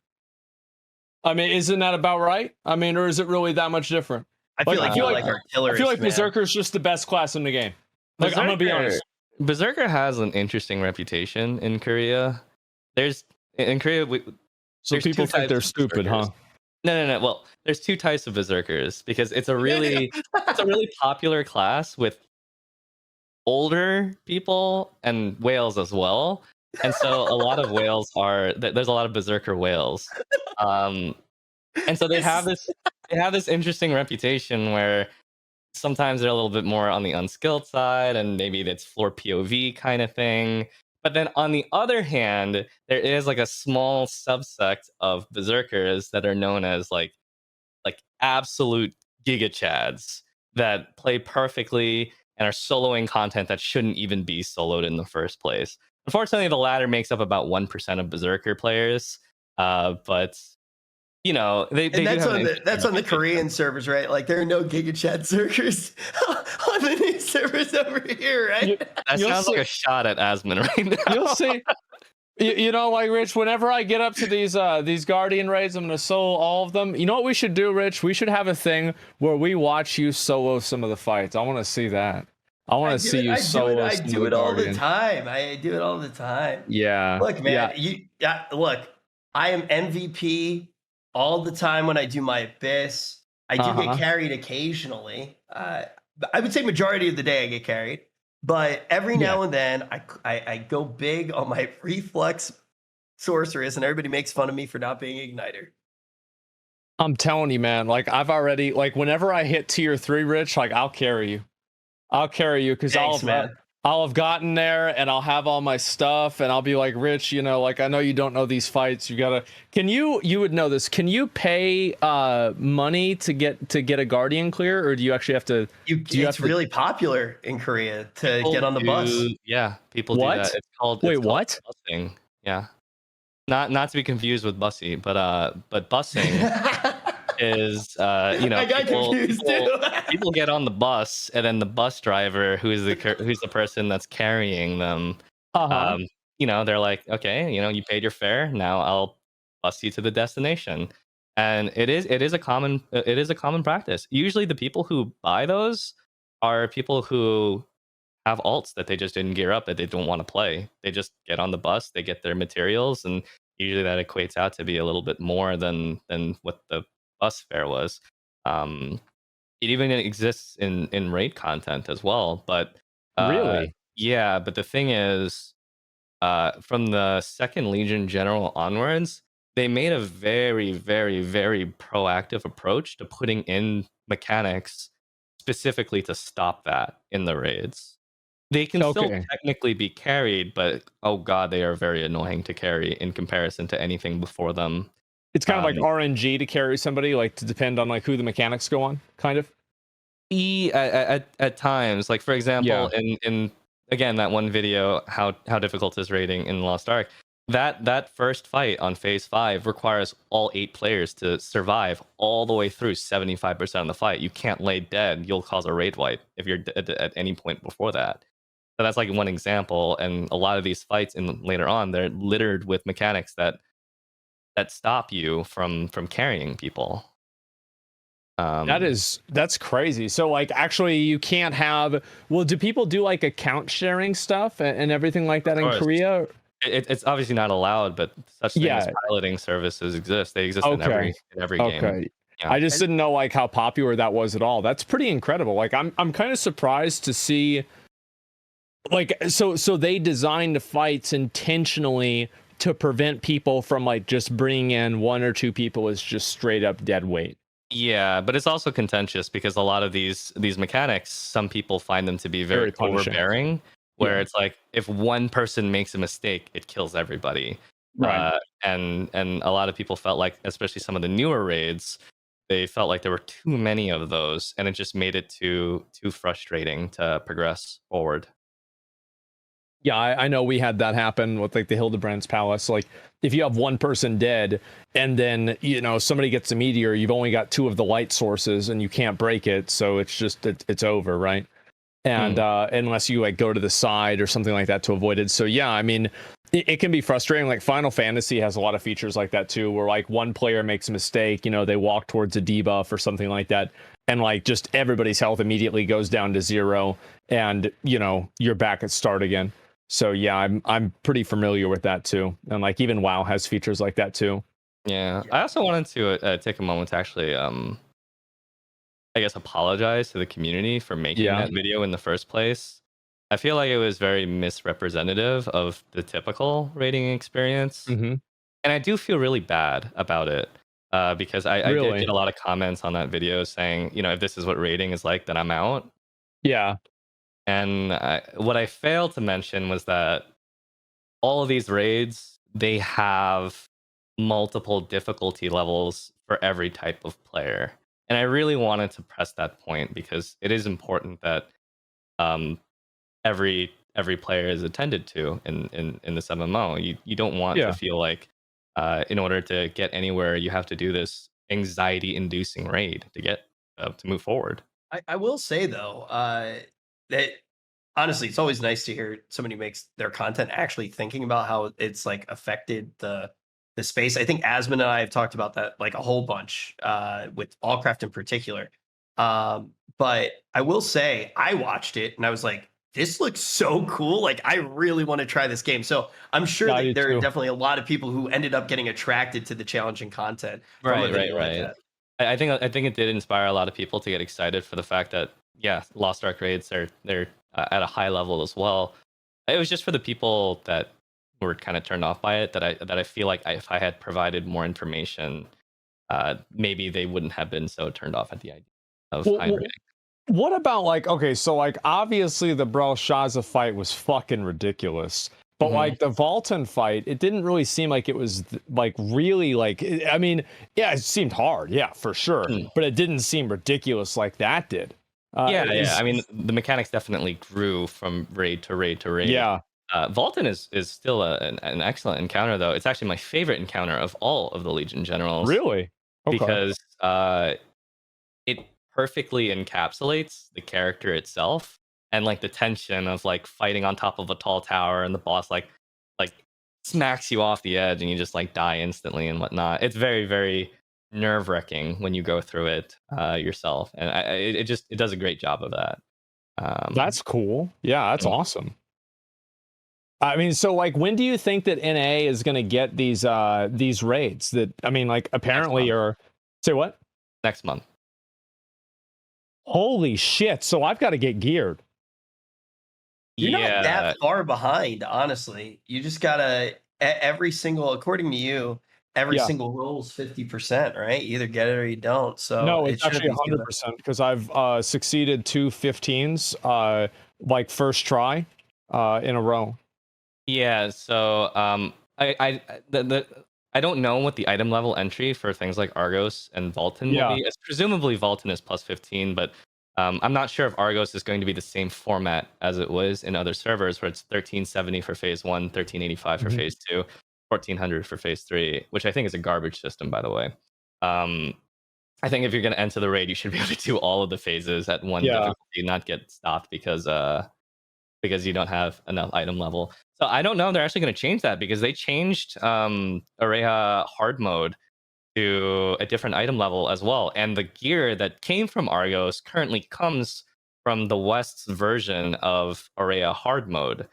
I mean, isn't that about right? I mean, or is it really that much different? I feel like artillery. I feel like berserker is just the best class in the game. Like, I'm gonna be honest. Berserker has an interesting reputation in Korea. In Korea, so people think they're stupid, huh? No. Well, there's two types of berserkers because it's a really popular class with older people and whales as well. And so a lot of whales there's a lot of berserker whales. And so they have this interesting reputation where sometimes they're a little bit more on the unskilled side and maybe it's floor POV kind of thing. But then on the other hand, there is like a small subsect of berserkers that are known as like absolute giga chads that play perfectly and are soloing content that shouldn't even be soloed in the first place. Unfortunately, the latter makes up about 1% of berserker players, but you know that's on the Korean servers, right? Like there are no giga chat servers on the new servers over here, right? That sounds like a shot at Asmon right now. You'll see. You know, like Rich, whenever I get up to these Guardian raids, I'm gonna solo all of them. You know what we should do, Rich? We should have a thing where we watch you solo some of the fights. I want to see that. I want to see you solo. I do it all the time. I do it all the time. Yeah. Look, man. Look. I am MVP all the time when I do my Abyss. I do get carried occasionally. I would say majority of the day I get carried. But every now and then, I go big on my reflex sorceress, and everybody makes fun of me for not being Igniter. I'm telling you, man. Like I've already whenever I hit tier 3, Rich, like I'll carry you. I'll carry you because I'll have gotten there and I'll have all my stuff and I'll be like, Rich, you know, like I know you don't know these fights. You would know this. Can you pay money to get a Guardian clear, or do you actually have to? It's really popular in Korea to get on the bus. Yeah, people do that. It's called what? Busing. Yeah, not to be confused with bussy, but busing. Is you know, people get on the bus and then the bus driver who's the person that's carrying them you know, they're like, okay, you know, you paid your fare, now I'll bus you to the destination. And it is a common practice. Usually the people who buy those are people who have alts that they just didn't gear up, that they don't want to play. They just get on the bus, they get their materials, and usually that equates out to be a little bit more than what the bus fare was. It even exists in raid content as well, but really, yeah. But the thing is, from the Second Legion General onwards, they made a very, very, very proactive approach to putting in mechanics specifically to stop that in the raids. They can still technically be carried, but oh god, they are very annoying to carry in comparison to anything before them. It's kind of like RNG to carry somebody, like to depend on like who the mechanics go on, kind of. At times, like for example, in again that one video, how difficult is raiding in Lost Ark? That first fight on phase 5 requires all 8 players to survive all the way through 75% of the fight. You can't lay dead; you'll cause a raid wipe if you're dead at any point before that. So that's like one example, and a lot of these fights later on, they're littered with mechanics that stop you from carrying people. That's crazy. So like actually you can't have, well, do people do like account sharing stuff and everything like that in Korea? It's obviously not allowed, but such things as piloting services exist. They exist in every game. Yeah. I just didn't know like how popular that was at all. That's pretty incredible. Like I'm kind of surprised to see like so they designed the fights intentionally to prevent people from like just bringing in 1 or 2 people as just straight up dead weight. Yeah, but it's also contentious because a lot of these mechanics, some people find them to be very overbearing, where Yeah. it's like if one person makes a mistake, it kills everybody. Right. And a lot of people felt like, especially some of the newer raids, they felt like there were too many of those, and it just made it too frustrating to progress forward. Yeah, I know we had that happen with like the Hildebrand's Palace. Like, if you have one person dead, and then somebody gets a meteor, you've only got two of the light sources, and you can't break it, so it's just it's over, right? And unless you like go to the side or something like that to avoid it. So yeah, I mean, it can be frustrating. Like Final Fantasy has a lot of features like that too, where like one player makes a mistake, they walk towards a debuff or something like that, and like just everybody's health immediately goes down to 0, and you're back at start again. So yeah, I'm pretty familiar with that too, and like even WoW has features like that too. Yeah, I also wanted to take a moment to actually, I guess, apologize to the community for making that video in the first place. I feel like it was very misrepresentative of the typical rating experience, and I do feel really bad about it because I did Really? get a lot of comments on that video saying, if this is what rating is like, then I'm out. Yeah. And what I failed to mention was that all of these raids, they have multiple difficulty levels for every type of player. And I really wanted to press that point because it is important that um, every player is attended to in this MMO. You don't want to feel like in order to get anywhere, you have to do this anxiety-inducing raid to get to move forward. I will say though, that honestly, it's always nice to hear somebody makes their content actually thinking about how it's like affected the space. I think Asmon and I have talked about that like a whole bunch with Allcraft in particular. But I will say I watched it and I was like, this looks so cool. Like I really want to try this game. So I'm sure that there are definitely a lot of people who ended up getting attracted to the challenging content from a video like that. I think it did inspire a lot of people to get excited for the fact that Lost Ark raids they're at a high level as well. It was just for the people that were kind of turned off by it that I feel like if I had provided more information, maybe they wouldn't have been so turned off at the idea of high rating. What about like, okay, so like obviously the Belshazzar fight was fucking ridiculous. But like the Volton fight, it didn't really seem like it was like really like, I mean, yeah, it seemed hard, yeah, for sure. But it didn't seem ridiculous like that did. Yeah. I mean, the mechanics definitely grew from raid to raid to raid. Yeah. Volton is still an excellent encounter, though. It's actually my favorite encounter of all of the Legion generals. Really? Okay. Because it perfectly encapsulates the character itself and like the tension of like fighting on top of a tall tower and the boss like smacks you off the edge and you just like die instantly and whatnot. It's very, very nerve-wracking when you go through it yourself, and it does a great job of that. That's cool. Yeah, that's awesome. I mean, so like, when do you think that NA is going to get these raids? That I mean, like, apparently, or say what? Next month. Holy shit! So I've got to get geared. You're not that far behind, honestly. You just gotta every single, according to you, every single roll's 50%, right? You either get it or you don't. So no, it's actually 100% because I've succeeded 2 15s like first try in a row. Yeah, so I don't know what the item level entry for things like Argos and Volton will be. It's presumably Volton is plus 15, but I'm not sure if Argos is going to be the same format as it was in other servers where it's 1370 for phase 1, 1385 for phase 2, 1400 for phase 3, which I think is a garbage system, by the way. I think if you're going to enter the raid, you should be able to do all of the phases at one difficulty, not get stopped because you don't have enough item level. So I don't know if they're actually going to change that because they changed Areha hard mode to a different item level as well. And the gear that came from Argos currently comes from the West's version of Areha hard mode.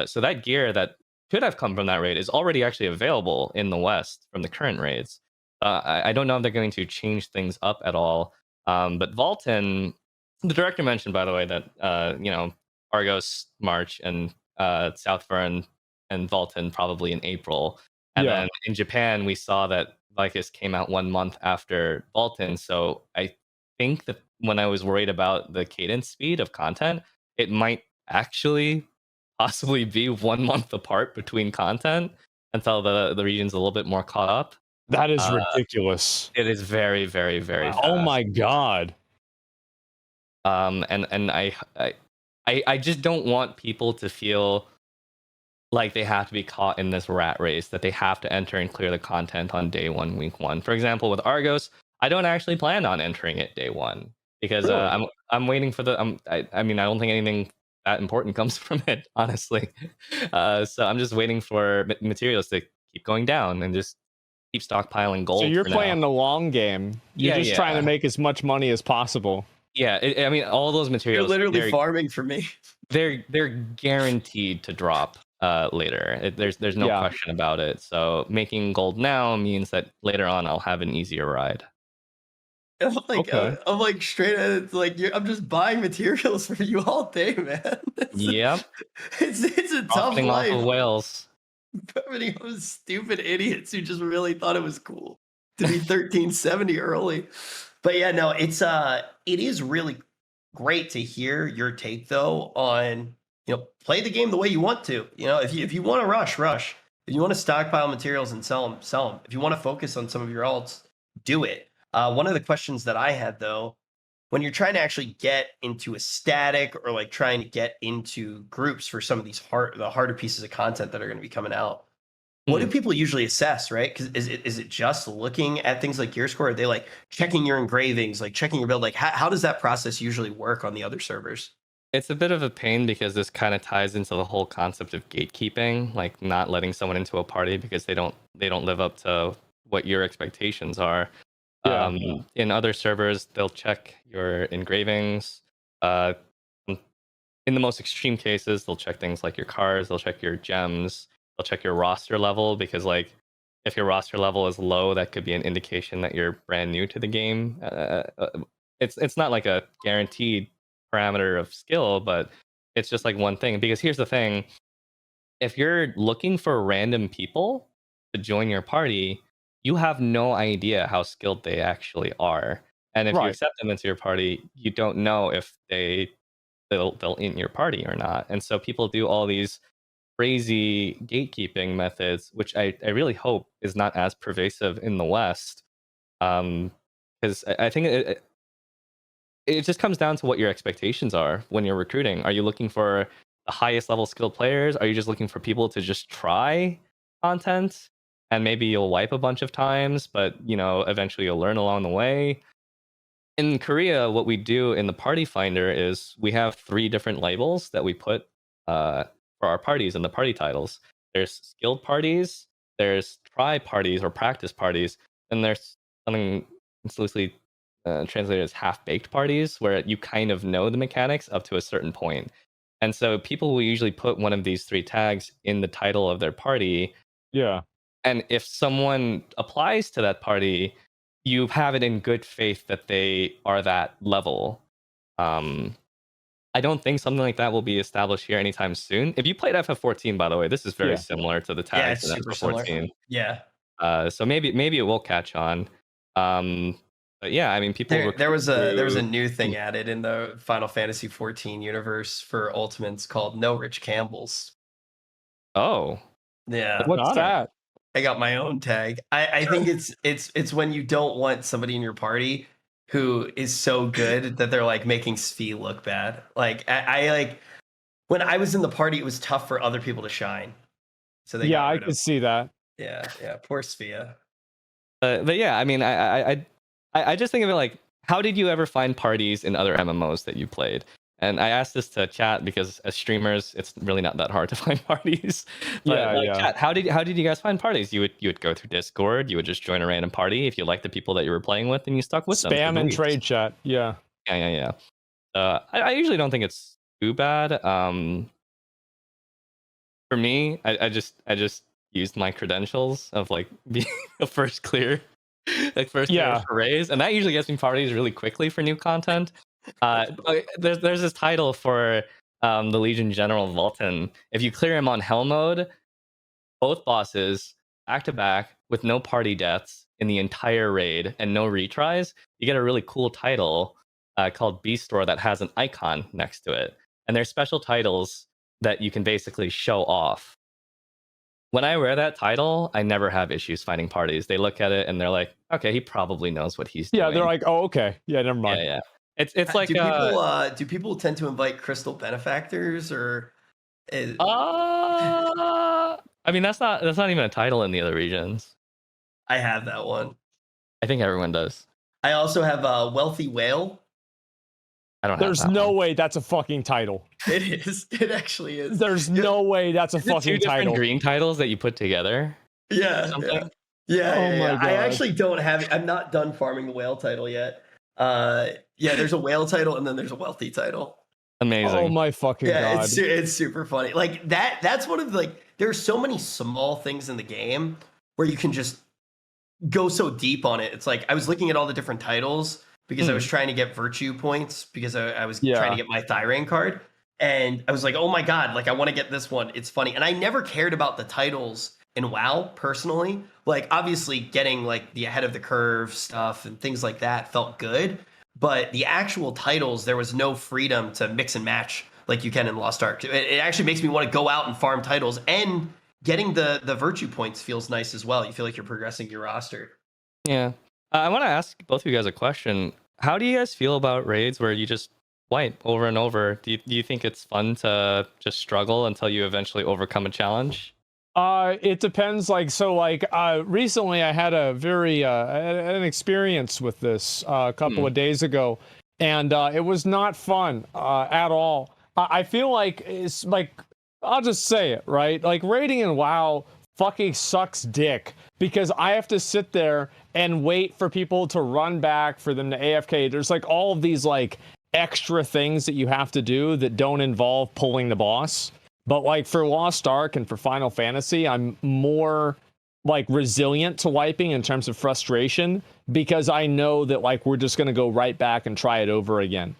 So that gear that could have come from that raid is already actually available in the West from the current raids. I don't know if they're going to change things up at all. But Volton, the director mentioned, by the way, that Argos March and Southfern and Volton probably in April. And then in Japan, we saw that Vicus came out 1 month after Volton. So I think that when I was worried about the cadence speed of content, it might actually possibly be 1 month apart between content until the region's a little bit more caught up. That is ridiculous. It is very, very, very Wow. fast. Oh my god. And I just don't want people to feel like they have to be caught in this rat race, that they have to enter and clear the content on day one, week one. For example, with Argos, I don't actually plan on entering it day one because Really? I'm waiting for the I mean, I don't think anything that important comes from it, honestly. So I'm just waiting for materials to keep going down and just keep stockpiling gold. So you're for playing now. the long game. You're just trying to make as much money as possible. Yeah, I mean, all those You're materials. literally farming for me. They're guaranteed to drop later. There's no question about it. So making gold now means that later on I'll have an easier ride. I'm like straight at it. Like I'm just buying materials for you all day, man. Yep. It's a tough Profiting off life. of whales. Profiting off of stupid idiots who just really thought it was cool to be 1370 early. But yeah, no, it is really great to hear your take though on, play the game the way you want to. If you want to rush. If you want to stockpile materials and sell them. If you want to focus on some of your alts, do it. One of the questions that I had though, when you're trying to actually get into a static or like trying to get into groups for some of these the harder pieces of content that are going to be coming out, what do people usually assess, right? Because is it just looking at things like gear score? Are they like checking your engravings, like checking your build? Like how does that process usually work on the other servers? It's a bit of a pain because this kind of ties into the whole concept of gatekeeping, like not letting someone into a party because they don't live up to what your expectations are. In other servers, they'll check your engravings. In the most extreme cases, they'll check things like your cars, they'll check your gems, they'll check your roster level, because like if your roster level is low, that could be an indication that you're brand new to the game. It's not like a guaranteed parameter of skill, but it's just like one thing. Because here's the thing: if you're looking for random people to join your party, you have no idea how skilled they actually are. And if you accept them into your party, you don't know if they'll in your party or not. And so people do all these crazy gatekeeping methods, which I really hope is not as pervasive in the West. Because I think it just comes down to what your expectations are when you're recruiting. Are you looking for the highest level skilled players? Are you just looking for people to just try content and maybe you'll wipe a bunch of times, but eventually you'll learn along the way? In Korea, what we do in the party finder is we have 3 different labels that we put for our parties and the party titles. There's skilled parties, there's try parties or practice parties, and there's something loosely translated as half-baked parties, where you kind of know the mechanics up to a certain point. And so people will usually put one of these 3 tags in the title of their party. Yeah. And if someone applies to that party, you have it in good faith that they are that level. I don't think something like that will be established here anytime soon. If you played FF14, by the way, this is very similar to the tags in FF14. Yeah. So maybe it will catch on. But yeah, I mean, people. There was a new thing added in the Final Fantasy 14 universe for Ultimates called No Rich Campbells. Oh. Yeah. What's that? I got my own tag. I think it's when you don't want somebody in your party who is so good that they're like making Svi look bad. Like I like when I was in the party, it was tough for other people to shine. So they I could see that. Yeah, poor Svia. But yeah, I mean, I just think of it like, how did you ever find parties in other MMOs that you played? And I asked this to chat because as streamers, it's really not that hard to find parties. But chat, how did you guys find parties? You would go through Discord, you would just join a random party if you liked the people that you were playing with, and you stuck with them. Spam and trade chat. Yeah. Yeah. I usually don't think it's too bad. For me, I just used my credentials of like being a first clear. Like first clear arrays, and that usually gets me parties really quickly for new content. There's this title for the Legion General Vulcan. If you clear him on hell mode, both bosses back to back with no party deaths in the entire raid and no retries, you get a really cool title called Beast Store that has an icon next to it. And there's special titles that you can basically show off. When I wear that title, I never have issues finding parties. They look at it and they're like, okay, he probably knows what he's doing. Yeah, they're like, oh, okay. Yeah, never mind. Yeah. It's like do people tend to invite crystal benefactors or? I mean, that's not even a title in the other regions. I have that one. I think everyone does. I also have a wealthy whale. I don't. There's no way that's a fucking title. It is. It actually is. There's no way that's a fucking two title. Green titles that you put together. Yeah. Yeah. My God. I actually don't have it. I'm not done farming the whale title yet. There's a whale title and then there's a wealthy title. Amazing. Oh my fucking God. It's super funny. Like that's one of there's so many small things in the game where you can just go so deep on it. It's like I was looking at all the different titles because I was trying to get virtue points because I was trying to get my Thyrane card. And I was like, oh my God, like I want to get this one. It's funny. And I never cared about the titles in WoW personally. Like obviously getting like the ahead of the curve stuff and things like that felt good. But the actual titles, there was no freedom to mix and match like you can in Lost Ark. It actually makes me want to go out and farm titles, and getting the virtue points feels nice as well. You feel like you're progressing your roster. Yeah. I want to ask both of you guys a question. How do you guys feel about raids where you just wipe over and over? Do you think it's fun to just struggle until you eventually overcome a challenge? It depends. Recently I had a very an experience with this a couple of days ago, and it was not fun at all. I feel like it's like, I'll just say it, right? Like raiding in WoW fucking sucks dick because I have to sit there and wait for people to run back, for them to AFK. There's like all of these like extra things that you have to do that don't involve pulling the boss. But like for Lost Ark and for Final Fantasy, I'm more like resilient to wiping in terms of frustration because I know that like we're just going to go right back and try it over again.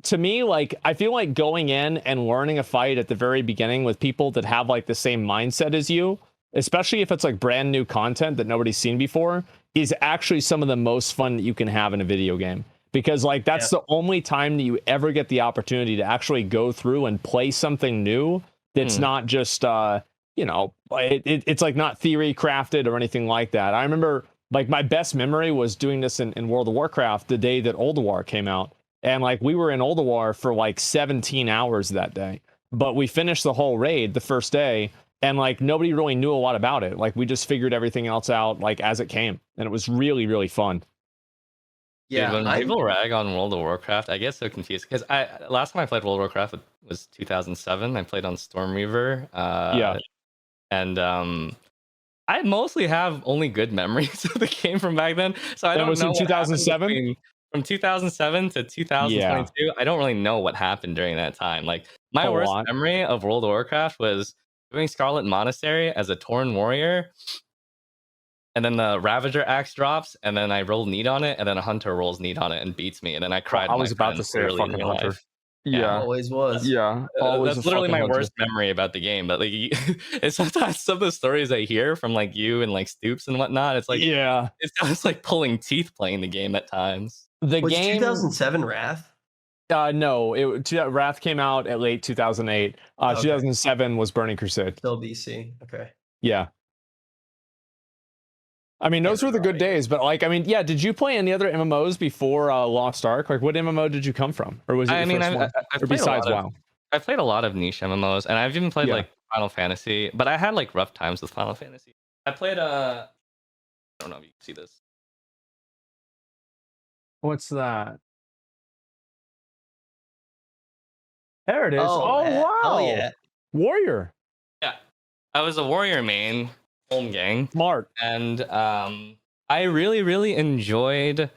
To me, like I feel like going in and learning a fight at the very beginning with people that have like the same mindset as you, especially if it's like brand new content that nobody's seen before, is actually some of the most fun that you can have in a video game. Because like that's the only time that you ever get the opportunity to actually go through and play something new. It's not just, it's like not theory crafted or anything like that. I remember like my best memory was doing this in World of Warcraft the day that Ulduar came out. And like we were in Ulduar for like 17 hours that day. But we finished the whole raid the first day and like nobody really knew a lot about it. Like we just figured everything else out like as it came. And it was really, really fun. Yeah, dude, when people rag on World of Warcraft, I get so confused because last time I played World of Warcraft was 2007. I played on Stormreaver. And I mostly have only good memories of the game from back then. So I don't know. That was in 2007? From 2007 to 2022, I don't really know what happened during that time. Like my worst memory of World of Warcraft was doing Scarlet Monastery as a Tauren warrior. And then the Ravager axe drops, and then I roll need on it, and then a Hunter rolls need on it and beats me, and then I cried. I was about to say a fucking Hunter. Yeah, always was. Yeah, that's literally my worst memory about the game. But like, it's sometimes some of the stories I hear from like you and like Stoops and whatnot. It's like, it sounds like pulling teeth playing the game at times. The was game 2007 Wrath. No, Wrath came out at late 2008. 2007 was Burning Crusade. Still BC. Okay. Yeah. I mean, those were the good days, but like, I mean, yeah. Did you play any other MMOs before Lost Ark? Like, what MMO did you come from, or was it? I've played a lot of niche MMOs, and I've even played like Final Fantasy, but I had like rough times with Final Fantasy. I played I don't know if you can see this. What's that? There it is. Oh wow! Oh yeah, warrior. Yeah, I was a warrior main. Home gang, smart, and I really enjoyed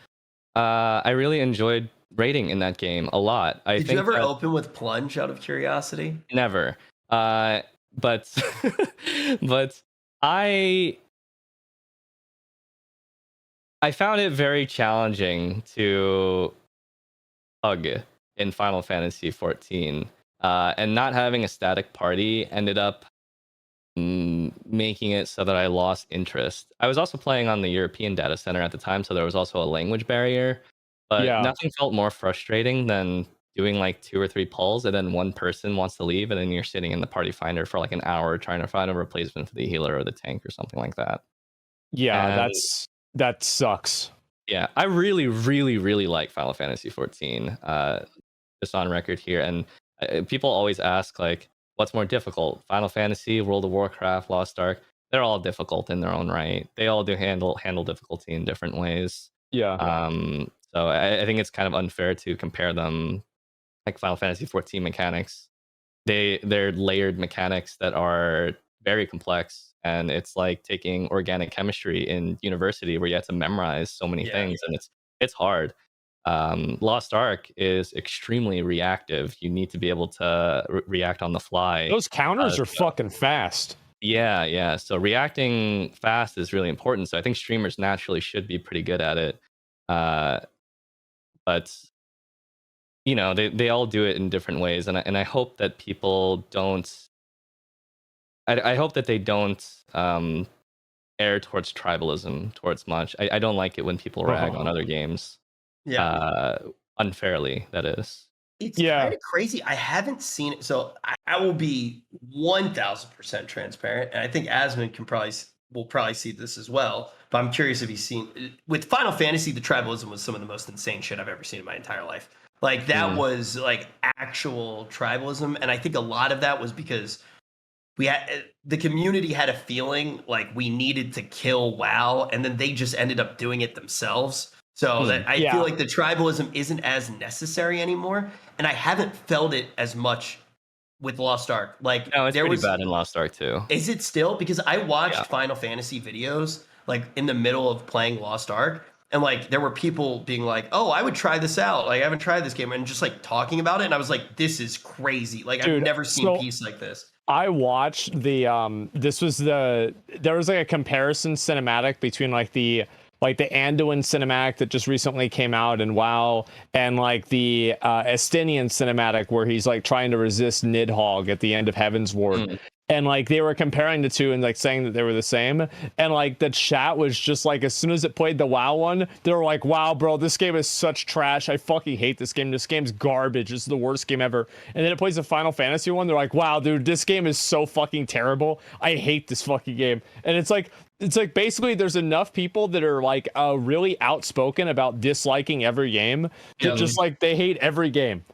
raiding in that game a lot. Did you ever open with plunge out of curiosity? Never, but but I found it very challenging to hug in Final Fantasy 14, and not having a static party ended up making it so that I lost interest. I was also playing on the European data center at the time, so there was also a language barrier, but nothing felt more frustrating than doing like 2 or 3 pulls, and then one person wants to leave, and then you're sitting in the party finder for like an hour trying to find a replacement for the healer or the tank or something like that. Yeah, And that sucks. yeah, I really, really, really like Final Fantasy 14. Just on record here, and people always ask like, what's more difficult, Final Fantasy, World of Warcraft, Lost Ark? They're all difficult in their own right. They all do handle difficulty in different ways. Yeah. So I think it's kind of unfair to compare them. Like Final Fantasy 14 mechanics, they're layered mechanics that are very complex, and it's like taking organic chemistry in university where you have to memorize so many things, and it's hard. Lost Ark is extremely reactive. You need to be able to react on the fly. Those counters are fucking fast. Yeah. So reacting fast is really important. So I think streamers naturally should be pretty good at it. But you know, they all do it in different ways, and I hope that people don't. I hope that they don't err towards tribalism towards much. I don't like it when people rag on other games. Unfairly, that is. It's kind of crazy. I haven't seen it, so I will be 1000% transparent, and I think Asmon will probably see this as well. But I'm curious if he's seen with Final Fantasy. The tribalism was some of the most insane shit I've ever seen in my entire life. Like that was like actual tribalism, and I think a lot of that was because the community had a feeling like we needed to kill WoW, and then they just ended up doing it themselves. So that I feel like the tribalism isn't as necessary anymore, and I haven't felt it as much with Lost Ark. Like, no, it's pretty bad in Lost Ark too. Is it still? Because I watched Final Fantasy videos like in the middle of playing Lost Ark, and like there were people being like, "Oh, I would try this out. Like, I haven't tried this game," and just like talking about it, and I was like, "This is crazy! Like, I've never seen peace like this." I watched the there was like a comparison cinematic between like the Anduin cinematic that just recently came out in WoW, and like the Estinian cinematic where he's like trying to resist Nidhogg at the end of Heaven's Ward. And like they were comparing the two and like saying that they were the same, and like the chat was just like, as soon as it played the WoW one, they were like, "Wow, bro, this game is such trash. I fucking hate this game. This game's garbage. This is the worst game ever." And then it plays the Final Fantasy one, they're like, "Wow, dude, this game is so fucking terrible. I hate this fucking game." And it's like basically there's enough people that are like really outspoken about disliking every game that just like they hate every game.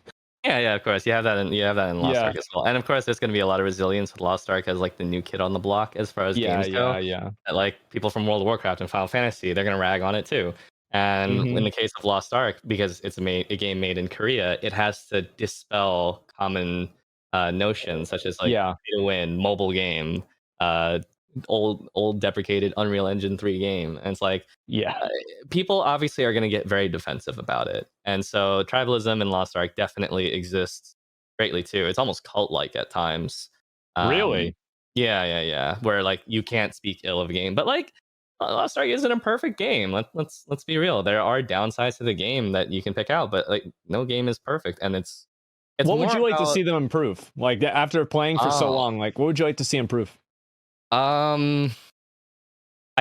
Yeah, of course. You have that in Lost Ark as well. And of course there's going to be a lot of resilience with Lost Ark as like the new kid on the block as far as games go. Like people from World of Warcraft and Final Fantasy, they're going to rag on it too. And in the case of Lost Ark, because it's a game made in Korea, it has to dispel common notions such as like pay to win, mobile game, old deprecated Unreal Engine 3 game. And it's like, people obviously are going to get very defensive about it. And so tribalism in Lost Ark definitely exists greatly too. It's almost cult-like at times. Really? Yeah. Where like you can't speak ill of a game, but like Lost Ark isn't a perfect game. Let's be real. There are downsides to the game that you can pick out, but like no game is perfect, and it's what would you like to see them improve? Like after playing for so long, like what would you like to see improve? I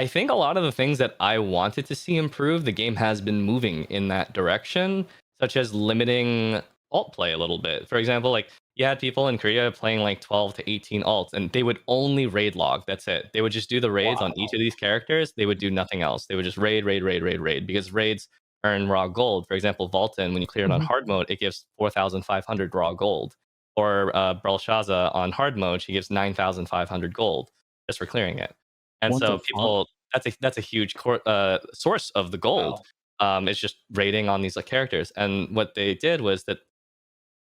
think a lot of the things that I wanted to see improve, the game has been moving in that direction, such as limiting alt play a little bit. For example, like you had people in Korea playing like 12 to 18 alts, and they would only raid log. That's it. They would just do the raids on each of these characters. They would do nothing else. They would just raid, because raids earn raw gold. For example, Vulcan, when you clear it on hard mode, it gives 4,500 raw gold. Or Belshazzar on hard mode, she gives 9,500 gold just for clearing it. And so people, that's a huge source of the gold. It's just raiding on these like characters. And what they did was that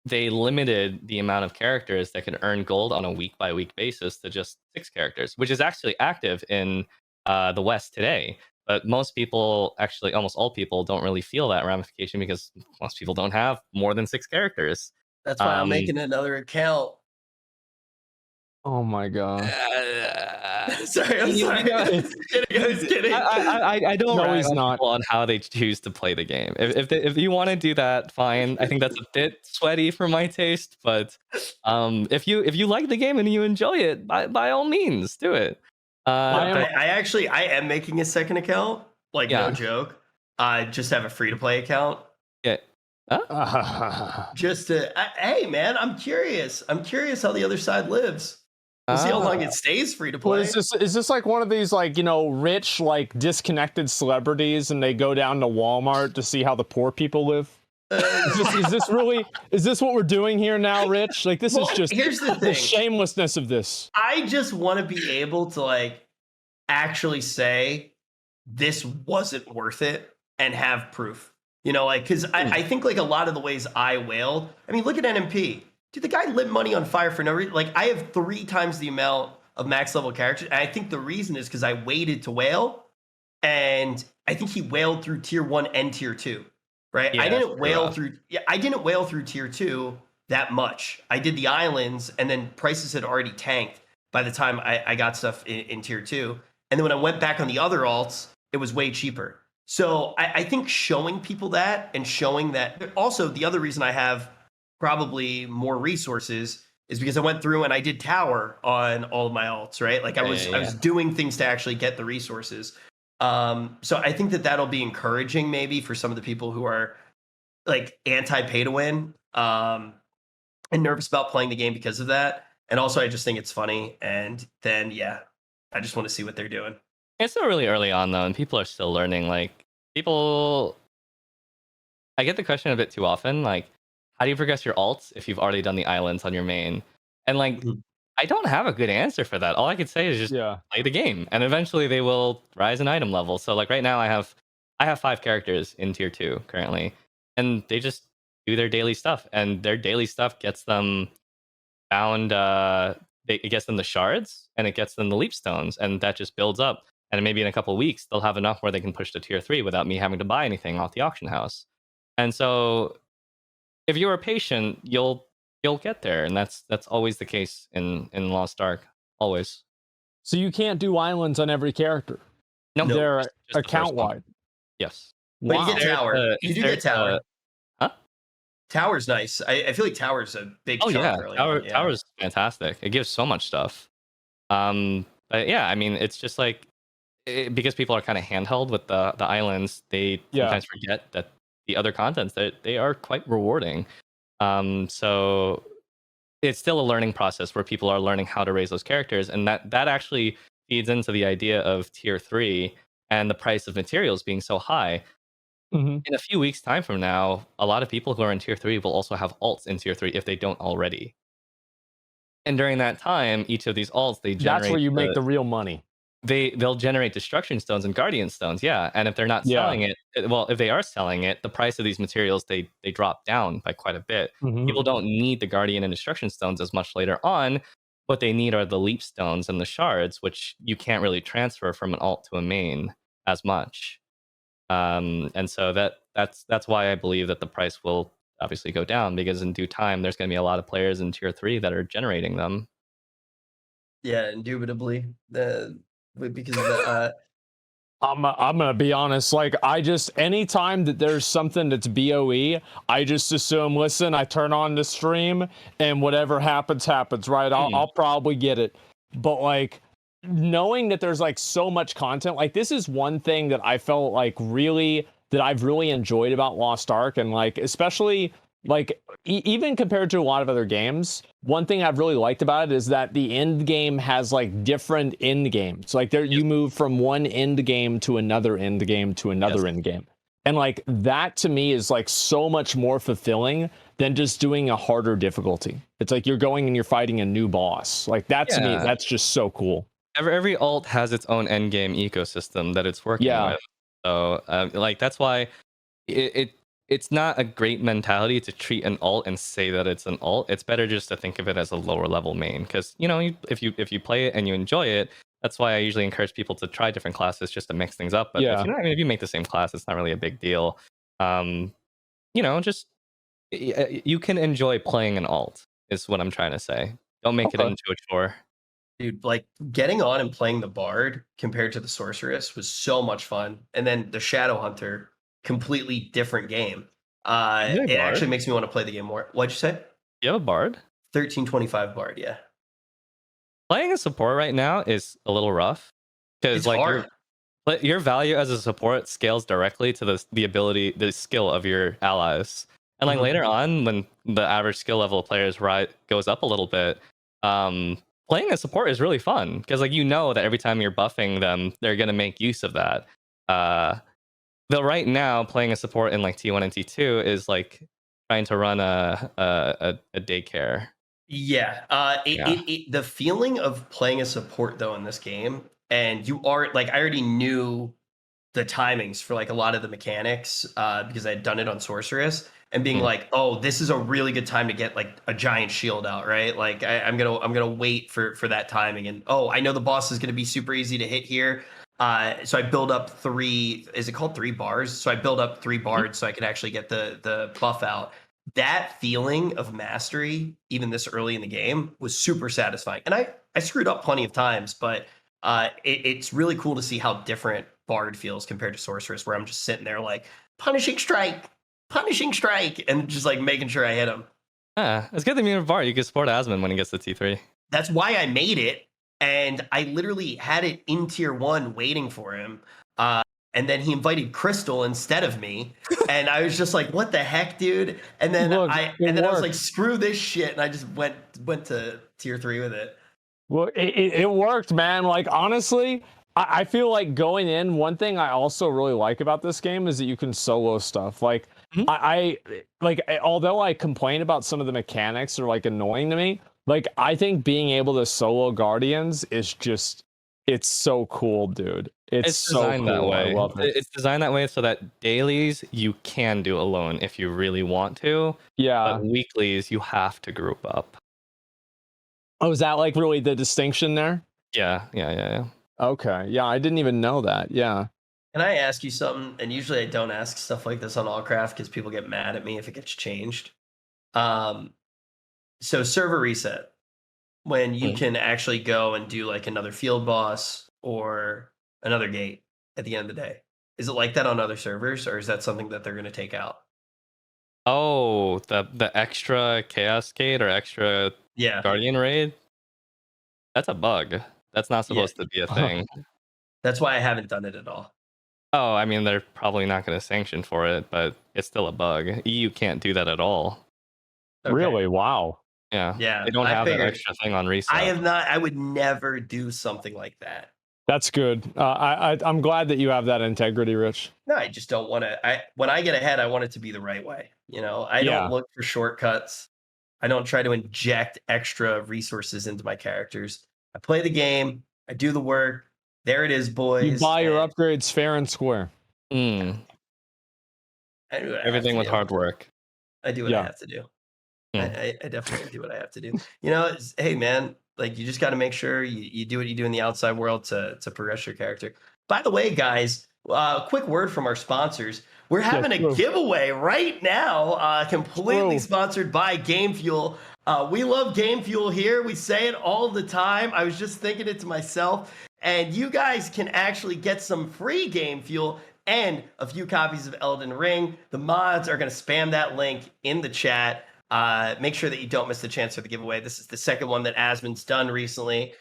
they limited the amount of characters that could earn gold on a week by week basis to just 6 characters, which is actually active in the West today. But most people, actually almost all people, don't really feel that ramification because most people don't have more than 6 characters. That's why I'm making another account. Oh my god. Sorry, I'm sorry. I was kidding. I don't know on how they choose to play the game. If you want to do that, fine. I think that's a bit sweaty for my taste, but if you like the game and you enjoy it, by all means, do it. I am making a second account. Like no joke. I just have a free to play account. Yeah. Just to, hey man, I'm curious. I'm curious how the other side lives. We'll see how long it stays free to play. What is this? Is this like one of these, like, you know, rich, like disconnected celebrities, and they go down to Walmart to see how the poor people live? Is this what we're doing here now, Rich? Like, this is just here's the thing. Shamelessness of this. I just want to be able to like actually say this wasn't worth it and have proof. You know, like, because I think like a lot of the ways I wailed. I mean, look at NMP. Dude, the guy lit money on fire for no reason. Like, I have 3 times the amount of max level characters. And I think the reason is because I waited to wail. And I think he wailed through tier 1 and tier 2. Right? Yeah, I didn't wail through tier 2 that much. I did the islands, and then prices had already tanked by the time I got stuff in tier 2. And then when I went back on the other alts, it was way cheaper. So I think showing people that, and showing that. Also, the other reason I have probably more resources is because I went through and I did tower on all of my alts, right? Like I was doing things to actually get the resources. So I think that that'll be encouraging maybe for some of the people who are like anti-pay to win, and nervous about playing the game because of that. And also I just think it's funny. And then, yeah, I just want to see what they're doing. It's still really early on though, and people are still learning. Like, I get the question a bit too often, like, how do you progress your alts if you've already done the islands on your main? And like, I don't have a good answer for that. All I could say is just play the game, and eventually they will rise in item level. So like right now I have 5 characters in tier 2 currently, and they just do their daily stuff, and their daily stuff gets them found. It gets them the shards, and it gets them the leap stones, and that just builds up. And maybe in a couple of weeks they'll have enough where they can push to tier 3 without me having to buy anything off the auction house. And so if you are patient, you'll get there, and that's always the case in Lost Ark, always. So you can't do islands on every character. No, they're just account wide. Yes, but you get tower. You do get tower. Huh? Tower's nice. I feel like tower's a big chunk early on. Tower's fantastic. It gives so much stuff. But yeah, I mean, it's just like because people are kind of handheld with the islands, they sometimes forget that the other contents they are quite rewarding. So it's still a learning process where people are learning how to raise those characters, and that actually feeds into the idea of tier 3 and the price of materials being so high. In a few weeks time from now, a lot of people who are in tier 3 will also have alts in tier 3 if they don't already. And during that time, each of these alts, they generate, that's where you make the real money. They'll generate destruction stones and guardian stones, and if they're not selling it, well, if they are selling it, the price of these materials they drop down by quite a bit. People don't need the guardian and destruction stones as much later on. What they need are the leap stones and the shards, which you can't really transfer from an alt to a main as much. And so that's why I believe that the price will obviously go down, because in due time there's going to be a lot of players in tier 3 that are generating them. Yeah, indubitably. Because of the, I'm gonna be honest. Like, anytime that there's something that's BOE, I just assume, listen, I turn on the stream and whatever happens, right? I'll probably get it. But like, knowing that there's like so much content, like this is one thing that I felt like that I've really enjoyed about Lost Ark, and like especially like even compared to a lot of other games, one thing I've really liked about it is that the end game has like different end games. Like you move from one end game to another end game to another end game. And like that to me is like so much more fulfilling than just doing a harder difficulty. It's like you're going and you're fighting a new boss. Like that to me, that's just so cool. Every alt has its own end game ecosystem that it's working with. So like that's why it's not a great mentality to treat an alt and say that it's an alt. It's better just to think of it as a lower level main, because if you play it and you enjoy it, that's why I usually encourage people to try different classes just to mix things up. But if you make the same class, it's not really a big deal. Just you can enjoy playing an alt is what I'm trying to say. Don't make it into a chore. Dude, like getting on and playing the bard compared to the sorceress was so much fun, and then the shadow hunter, completely different game. It actually makes me want to play the game more. What'd you say? You have a bard? 1325 bard, yeah. Playing a support right now is a little rough because like your value as a support scales directly to the skill of your allies. And like Mhm. later on, when the average skill level of players goes up a little bit, playing a support is really fun because like you know that every time you're buffing them, they're gonna make use of that. Though right now, playing a support in like T1 and T2 is like trying to run a daycare. Yeah, Yeah. the feeling of playing a support though in this game, and you are like, I already knew the timings for like a lot of the mechanics because I had done it on Sorceress, and being Mm. like, oh, this is a really good time to get like a giant shield out, right? Like I'm gonna wait for that timing, and oh, I know the boss is gonna be super easy to hit here. So I build up three. Is it called 3 bars? So I build up 3 bars so I can actually get the buff out. That feeling of mastery, even this early in the game, was super satisfying. And I screwed up plenty of times, but it's really cool to see how different Bard feels compared to Sorceress, where I'm just sitting there like punishing strike, and just like making sure I hit him. Yeah, it's good that you're a bar. You can support Asmon when he gets to T3. That's why I made it, and I literally had it in tier 1 waiting for him. And then he invited Crystal instead of me, and I was just like, "What the heck, dude?" And then Look, I was like, "Screw this shit," and I just went to tier 3 with it. Well, it worked, man. Like, honestly, I feel like going in, one thing I also really like about this game is that you can solo stuff. Like, Mhm. although I complain about some of the mechanics are like annoying to me, like, I think being able to solo Guardians is just, it's so cool, dude. It's so designed that cool. I way. love it. It's designed that way so that dailies you can do alone if you really want to, Yeah. but weeklies you have to group up. Oh, is that like really the distinction there? Yeah. Okay. Yeah, I didn't even know that. Yeah. Can I ask you something? And usually I don't ask stuff like this on Allcraft because people get mad at me if it gets changed. Um, so server reset, when you Mm. can actually go and do like another field boss or another gate at the end of the day. Is it like that on other servers, or is that something that they're going to take out? Oh, the extra Chaos Gate or extra Yeah, Guardian raid? That's a bug. That's not yeah. supposed to be a thing. That's why I haven't done it at all. Oh, I mean, they're probably not going to sanction for it, but it's still a bug. EU can't do that at all. Okay. Really? Wow. Yeah. Yeah, They don't I have that figured. extra thing on reset. I have not. I would never do something like that. That's good. I'm glad that you have that integrity, Rich. No, I just don't want to. When I get ahead, I want it to be the right way. You know, I Yeah. don't look for shortcuts. I don't try to inject extra resources into my characters. I play the game. I do the work. There it is, boys. You buy your and upgrades fair and square. Mm. I do what I have Everything to with do. hard work. I do what I Yeah. have to do. Mm. I definitely do what I have to do. You know, hey man, like you just got to make sure you do what you do in the outside world to progress your character. By the way, guys, quick word from our sponsors. We're having a true. giveaway right now, completely True. sponsored by Game Fuel. We love Game Fuel here. We say it all the time. I was just thinking it to myself. And you guys can actually get some free Game Fuel and a few copies of Elden Ring. The mods are going to spam that link in the chat. Make sure that you don't miss the chance for the giveaway. This is the second one that Asmon's done recently.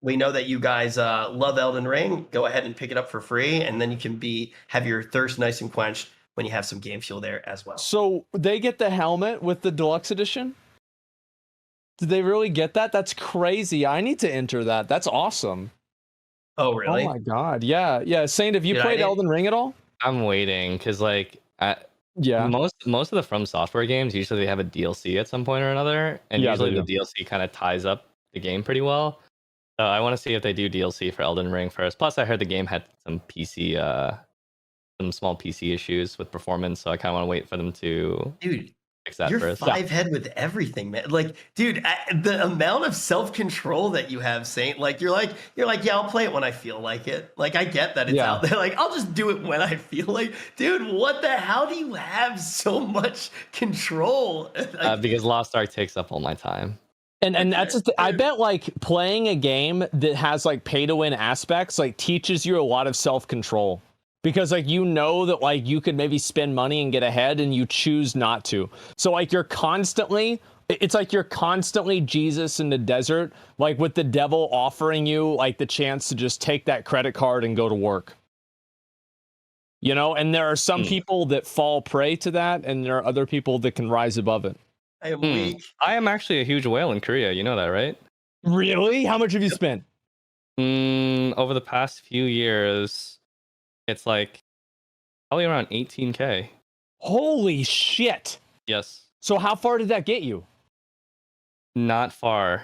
We know that you guys love Elden Ring. Go ahead and pick it up for free, and then you can have your thirst nice and quenched when you have some Game Fuel there as well. So they get the helmet with the deluxe edition? Did they really get that? That's crazy. I need to enter that. That's awesome. Oh, really? Oh my god. Yeah. Yeah. Saint, have you Dude, played Elden Ring at all? I'm waiting because, like, Yeah. most of the From Software games usually they have a DLC at some point or another, and Yeah, usually they the DLC kind of ties up the game pretty well. So I want to see if they do DLC for Elden Ring first. Plus, I heard the game had some some small PC issues with performance, so I kind of want to wait for them to Dude, fix that you're first. 5 head with everything, man. Like, dude, the amount of self-control that you have, Saint. Like, you're like, yeah, I'll play it when I feel like it. Like, I get that it's Yeah. out there. Like, I'll just do it when I feel like. Dude, what the? How do you have so much control? Like, Because Lost Ark takes up all my time. And that's just, I bet like playing a game that has like pay to win aspects like teaches you a lot of self-control. Because like you know that like you could maybe spend money and get ahead and you choose not to. So like it's like you're constantly Jesus in the desert, like with the devil offering you like the chance to just take that credit card and go to work. You know, and there are some people that fall prey to that, and there are other people that can rise above it. I am weak. I am actually a huge whale in Korea. You know that, right? Really? How much have you spent? Over the past few years, it's like probably around 18K. Holy shit. Yes. So how far did that get you? Not far.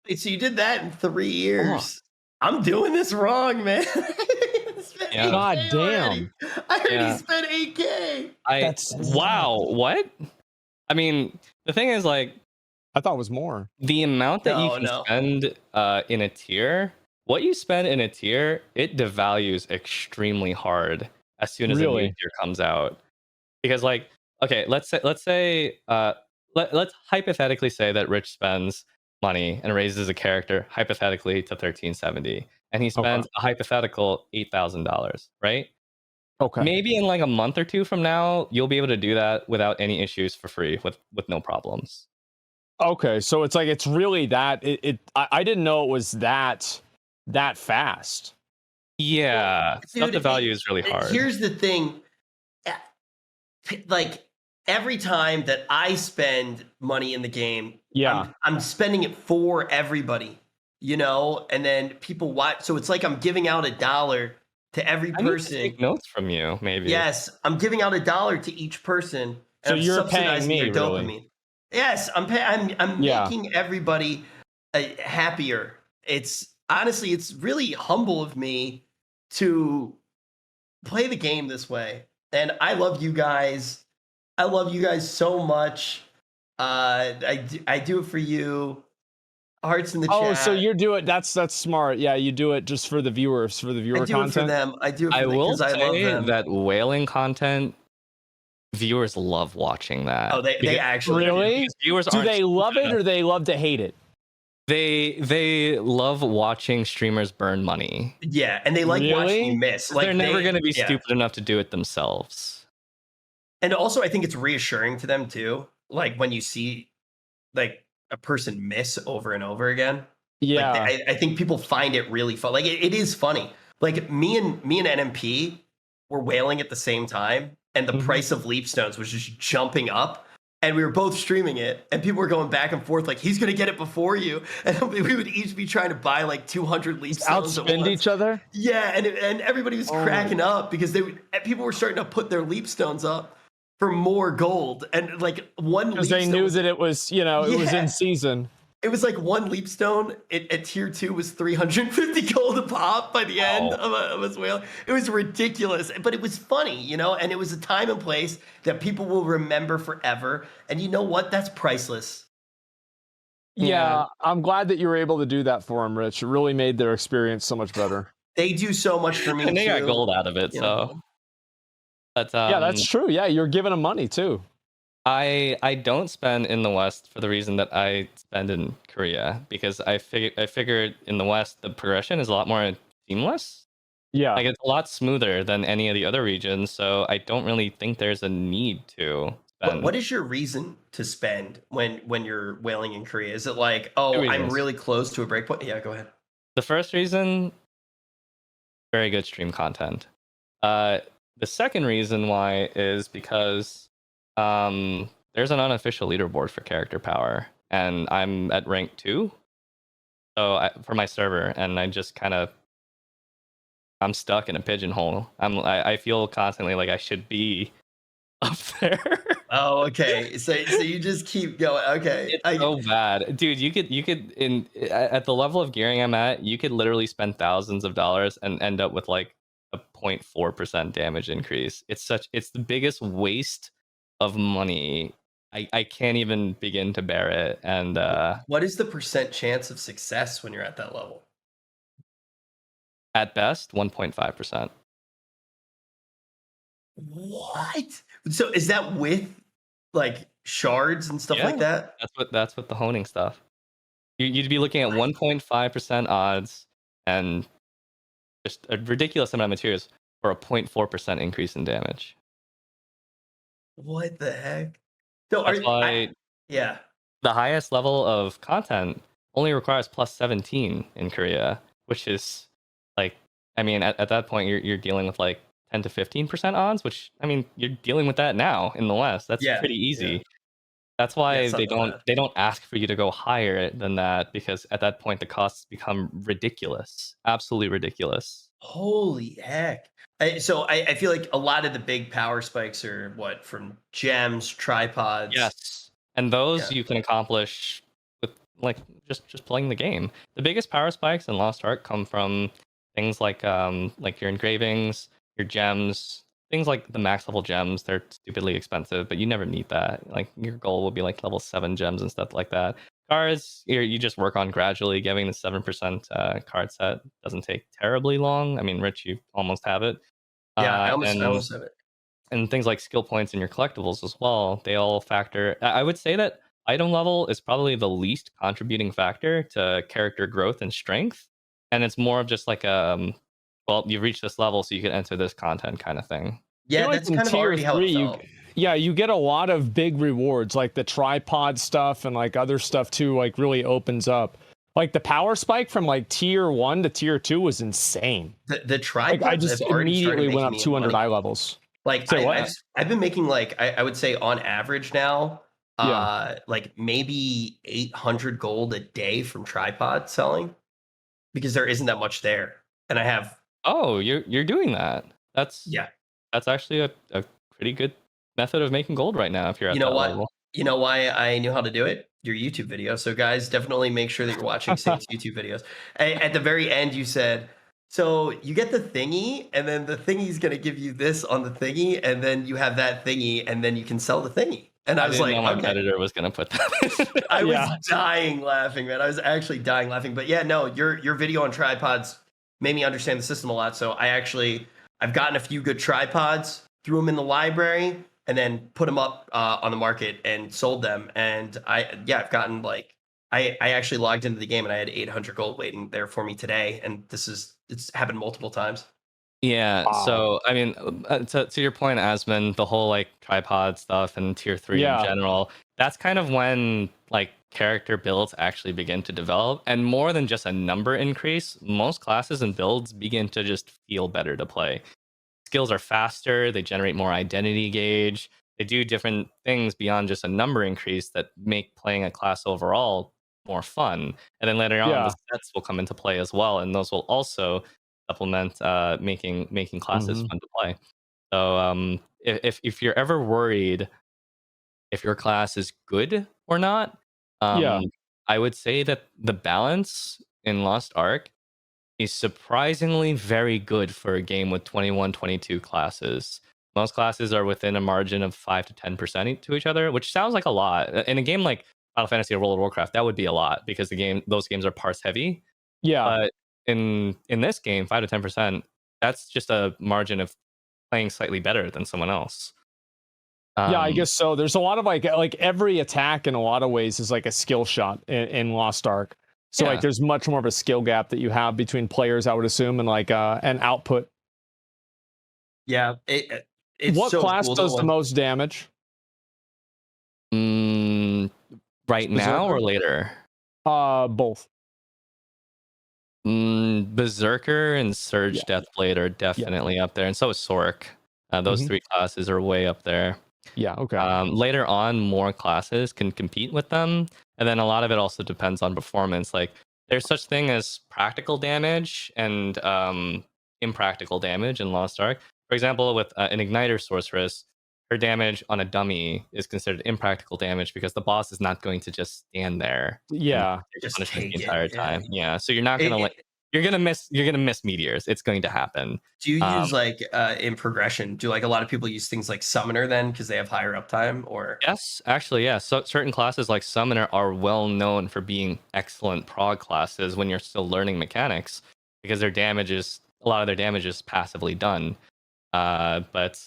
Wait, so you did that in 3 years. I'm doing this wrong, man. Yeah. God damn. I already spent 8K. Wow, what? I mean, the thing is, like, I thought it was more. the amount that you can spend in a tier, what you spend in a tier, it devalues extremely hard as soon as a new tier comes out. Because, like, okay, let's hypothetically say that Rich spends money and raises a character hypothetically to 1370, and he spends a hypothetical $8,000, right? Okay. Maybe in like a month or two from now, you'll be able to do that without any issues for free, with no problems. Okay, so it's like it's really that I didn't know it was that fast. Yeah, stuff to value is really hard. Here's the thing, like every time that I spend money in the game, I'm spending it for everybody, you know, and then people watch. So it's like I'm giving out $1 to every person. I need to take notes from you, maybe. Yes, I'm giving out $1 to each person. So you're paying me, their dopamine. really? Yes, I'm making everybody happier. It's honestly, it's really humble of me to play the game this way. And I love you guys. I love you guys so much. I do it for you. Hearts in the chat. Oh, so you do it. That's smart. Yeah, you do it just for the viewers, for the viewer content. I do it for them. I do it for them will because I love them. that whaling content, viewers love watching that. Oh, they actually really? Viewers do they love it or they love to hate it? They love watching streamers burn money. Yeah, and they like watching you miss. Like they're never going to be stupid enough to do it themselves. And also, I think it's reassuring to them too. Like when you see like a person miss over and over again. Yeah, like I think people find it really fun. Like it is funny. Like me and NMP were whaling at the same time, and the price of leap stones was just jumping up. And we were both streaming it, and people were going back and forth like, he's going to get it before you. And we would each be trying to buy like 200 leap stones. Outspend each other? Yeah, and everybody was cracking up because people were starting to put their leap stones up for more gold. And like one leap stone. Because they knew that it was, it was in season. It was like one leap stone at tier 2 was 350 gold a pop by the end of his whale. It was ridiculous, but it was funny, and it was a time and place that people will remember forever. And you know what? That's priceless. Yeah, I'm glad that you were able to do that for them, Rich. It really made their experience so much better. They do so much for me, and they got gold out of it, so. But, yeah, that's true. Yeah, you're giving them money, too. I don't spend in the West for the reason that I spend in Korea, because I figured in the West the progression is a lot more seamless. Yeah, like it's a lot smoother than any of the other regions, so I don't really think there's a need to spend. What is your reason to spend when you're whaling in Korea? Is it like, I'm really close to a breakpoint? Yeah, go ahead. The first reason, very good stream content. The second reason why is because there's an unofficial leaderboard for character power, and I'm at rank 2 for my server, and I just I'm stuck in a pigeonhole. I feel constantly like I should be up there. Oh, okay. So you just keep going. Okay, it's so bad, dude. You could at the level of gearing I'm at, you could literally spend thousands of dollars and end up with like a 0.4% damage increase. It's the biggest waste of money. I can't even begin to bear it. And what is the percent chance of success when you're at that level? At best, 1.5%. What? So is that with like shards and stuff like that? That's what the honing stuff. You'd be looking at 1.5% odds and just a ridiculous amount of materials for a 0.4% increase in damage. What the heck? So that's why the highest level of content only requires plus 17 in Korea, which is like, I mean, at that point you're dealing with like 10 to 15% odds, which I mean, you're dealing with that now in the West. That's Yeah, pretty yeah, easy. That's yeah. why It's not that bad. they don't ask for you to go higher than that, because at that point the costs become ridiculous, absolutely ridiculous. Holy heck! I feel like a lot of the big power spikes are what, from gems, tripods. Yes, and those Yeah, you can accomplish with like just playing the game. The biggest power spikes in Lost Ark come from things like your engravings, your gems, things like the max level gems. They're stupidly expensive, but you never need that. Like your goal will be like level 7 gems and stuff like that. Cards, you just work on gradually. Getting the 7% card set doesn't take terribly long. I mean, Rich, you almost have it. yeah. I And almost have it. things like skill points in your collectibles as well, they all factor. I would say that item level is probably the least contributing factor to character growth and strength, and it's more of just like well, you've reached this level so you can enter this content kind of thing. I feel Yeah, like that's in kind of tier already how three, it felt. you get a lot of big rewards, like the tripod stuff and like other stuff too. Like really opens up. Like the power spike from like tier 1 to tier 2 was insane. The Like I tripods just have already started immediately went making up me 200 money. eye levels. Like Say what? I've been making like I would say on average now, Yeah. like maybe 800 gold a day from tripod selling, because there isn't that much there, and I have Oh, you're doing that. That's yeah. that's actually a pretty good method of making gold right now if you're You at know that what? level. You know why I knew how to do it? Your YouTube video. So guys, definitely make sure that you're watching Saint's YouTube videos. At the very end, you said, so you get the thingy, and then the thingy's gonna give you this on the thingy, and then you have that thingy, and then you can sell the thingy. And I I was didn't know like, my okay. editor was gonna put that. I was Yeah. dying laughing, man. I was actually dying laughing. But yeah, no, your video on tripods made me understand the system a lot. So I've gotten a few good tripods, threw them in the library, and then put them up on the market and sold them. And I've gotten like I actually logged into the game and I had 800 gold waiting there for me today. And it's happened multiple times. Yeah, Wow. so I mean, to your point, Asmon, the whole like tripod stuff and tier 3 in Yeah. general, that's kind of when like character builds actually begin to develop, and more than just a number increase, most classes and builds begin to just feel better to play. Skills are faster, they generate more identity gauge, they do different things beyond just a number increase that make playing a class overall more fun. And then later on, the Yeah. sets will come into play as well, and those will also supplement making classes Hmm. fun to play. So if you're ever worried if your class is good or not, Yeah. um, I would say that the balance in Lost Ark is surprisingly very good for a game with 21, 22 classes. Most classes are within a margin of 5 to 10% to each other, which sounds like a lot. In a game like Final Fantasy or World of Warcraft, that would be a lot because those games are parse heavy. Yeah. But in this game, 5 to 10%, that's just a margin of playing slightly better than someone else. Yeah, I Um, guess so. There's a lot of like every attack in a lot of ways is like a skill shot in Lost Ark. So like yeah. there's much more of a skill gap that you have between players, I would assume, and like an output. Yeah, it's What so class cool though. does the most damage? Mm, right now or Berserker? later? Both. Berserker and Yeah. Surge Deathblade are Yeah. definitely up there, and so is Sork. Those Hmm. three classes are way up there. Yeah. Okay. Later on, more classes can compete with them, and then a lot of it also depends on performance. Like there's such thing as practical damage and impractical damage in Lost Ark. For example, with an Igniter Sorceress, her damage on a dummy is considered impractical damage because the boss is not going to just stand there and Yeah. take Just punishment the take it. entire Yeah. time. Yeah, so you're not gonna like It, you're gonna miss meteors. It's going to happen. Do you Um, use like in progression? Do like a lot of people use things like summoner then because they have higher uptime? Or Yes, actually, yeah. So certain classes like Summoner are well known for being excellent prog classes when you're still learning mechanics because a lot of their damage is passively done. But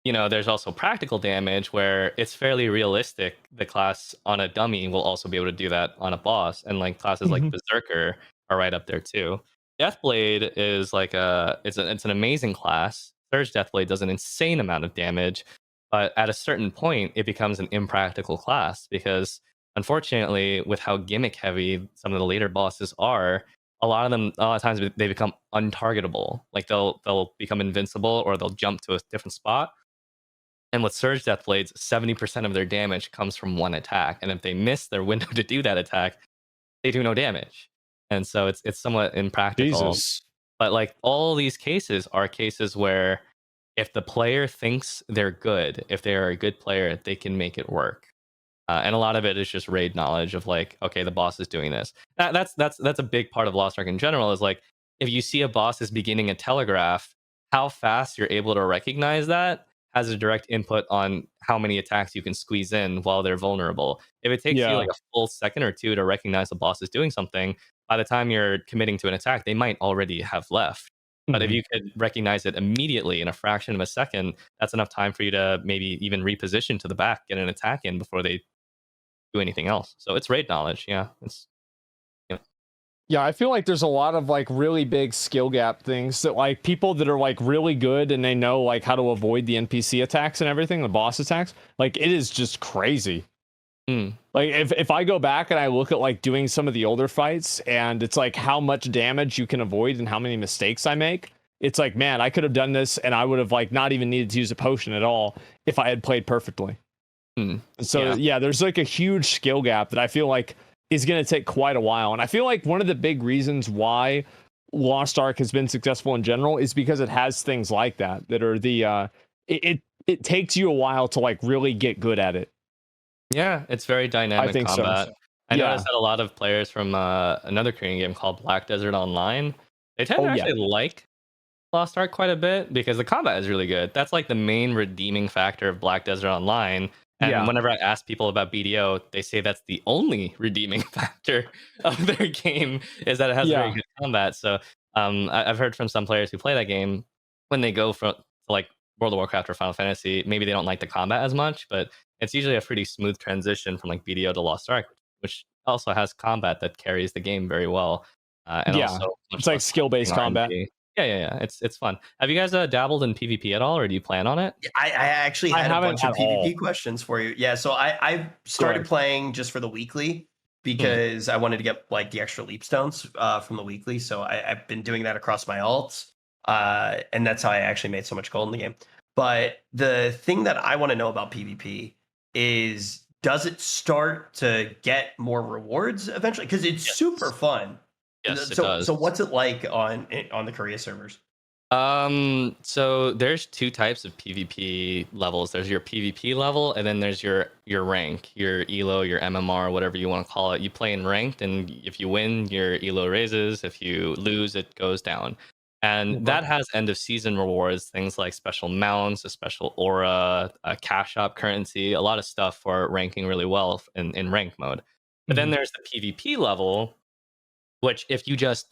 there's also practical damage where it's fairly realistic. The class on a dummy will also be able to do that on a boss, and like classes like Mhm. Berserker are right up there too. Deathblade is like it's an amazing class. Surge Deathblade does an insane amount of damage, but at a certain point, it becomes an impractical class because unfortunately, with how gimmick heavy some of the later bosses are, a lot of times they become untargetable. Like they'll become invincible, or they'll jump to a different spot. And with Surge Death Blades, 70% of their damage comes from one attack. And if they miss their window to do that attack, they do no damage. And so it's somewhat impractical. Jesus. But like all these cases are cases where if the player thinks they're good, if they are a good player, they can make it work. And a lot of it is just raid knowledge of like, okay, the boss is doing this. That's a big part of Lost Ark in general. Is like if you see a boss is beginning a telegraph, how fast you're able to recognize that has a direct input on how many attacks you can squeeze in while they're vulnerable. If it takes you like a full second or two to recognize the boss is doing something, by the time you're committing to an attack, they might already have left. But if you could recognize it immediately in a fraction of a second, that's enough time for you to maybe even reposition to the back, get an attack in before they do anything else. So it's raid knowledge. Yeah. Yeah, I feel like there's a lot of like really big skill gap things that like people that are like really good and they know like how to avoid the NPC attacks and everything, the boss attacks. Like it is just crazy. Like if I go back and I look at like doing some of the older fights and it's like how much damage you can avoid and how many mistakes I make, it's like, man, I could have done this and I would have like not even needed to use a potion at all if I had played perfectly. And so yeah, there's like a huge skill gap that I feel like is going to take quite a while. And I feel like one of the big reasons why Lost Ark has been successful in general is because it has things like that are the it takes you a while to like really get good at it. Yeah, it's very dynamic combat. So. I noticed that a lot of players from another Korean game called Black Desert Online, they tend to actually like Lost Ark quite a bit because the combat is really good. That's like the main redeeming factor of Black Desert Online. And whenever I ask people about BDO, they say that's the only redeeming factor of their game is that it has very good combat. So I've heard from some players who play that game, when they go from like World of Warcraft or Final Fantasy, maybe they don't like the combat as much, but it's usually a pretty smooth transition from like BDO to Lost Ark, which also has combat that carries the game very well. And also it's like skill-based combat. Yeah. It's fun. Have you guys dabbled in PvP at all, or do you plan on it? I actually had a bunch of PvP questions for you. Yeah, so I started playing just for the weekly because I wanted to get like the extra leap stones from the weekly. So I've been doing that across my alts, and that's how I actually made so much gold in the game. But the thing that I want to know about PvP is, does it start to get more rewards eventually? Because it's super fun. Yes, it does. So what's it like on the Korea servers? So there's two types of PvP levels. There's your PvP level, and then there's your rank, your ELO, your MMR, whatever you want to call it. You play in ranked, and if you win, your ELO raises. If you lose, it goes down. And that has end of season rewards, things like special mounts, a special aura, a cash shop currency, a lot of stuff for ranking really well in rank mode. But then there's the PvP level, which if you just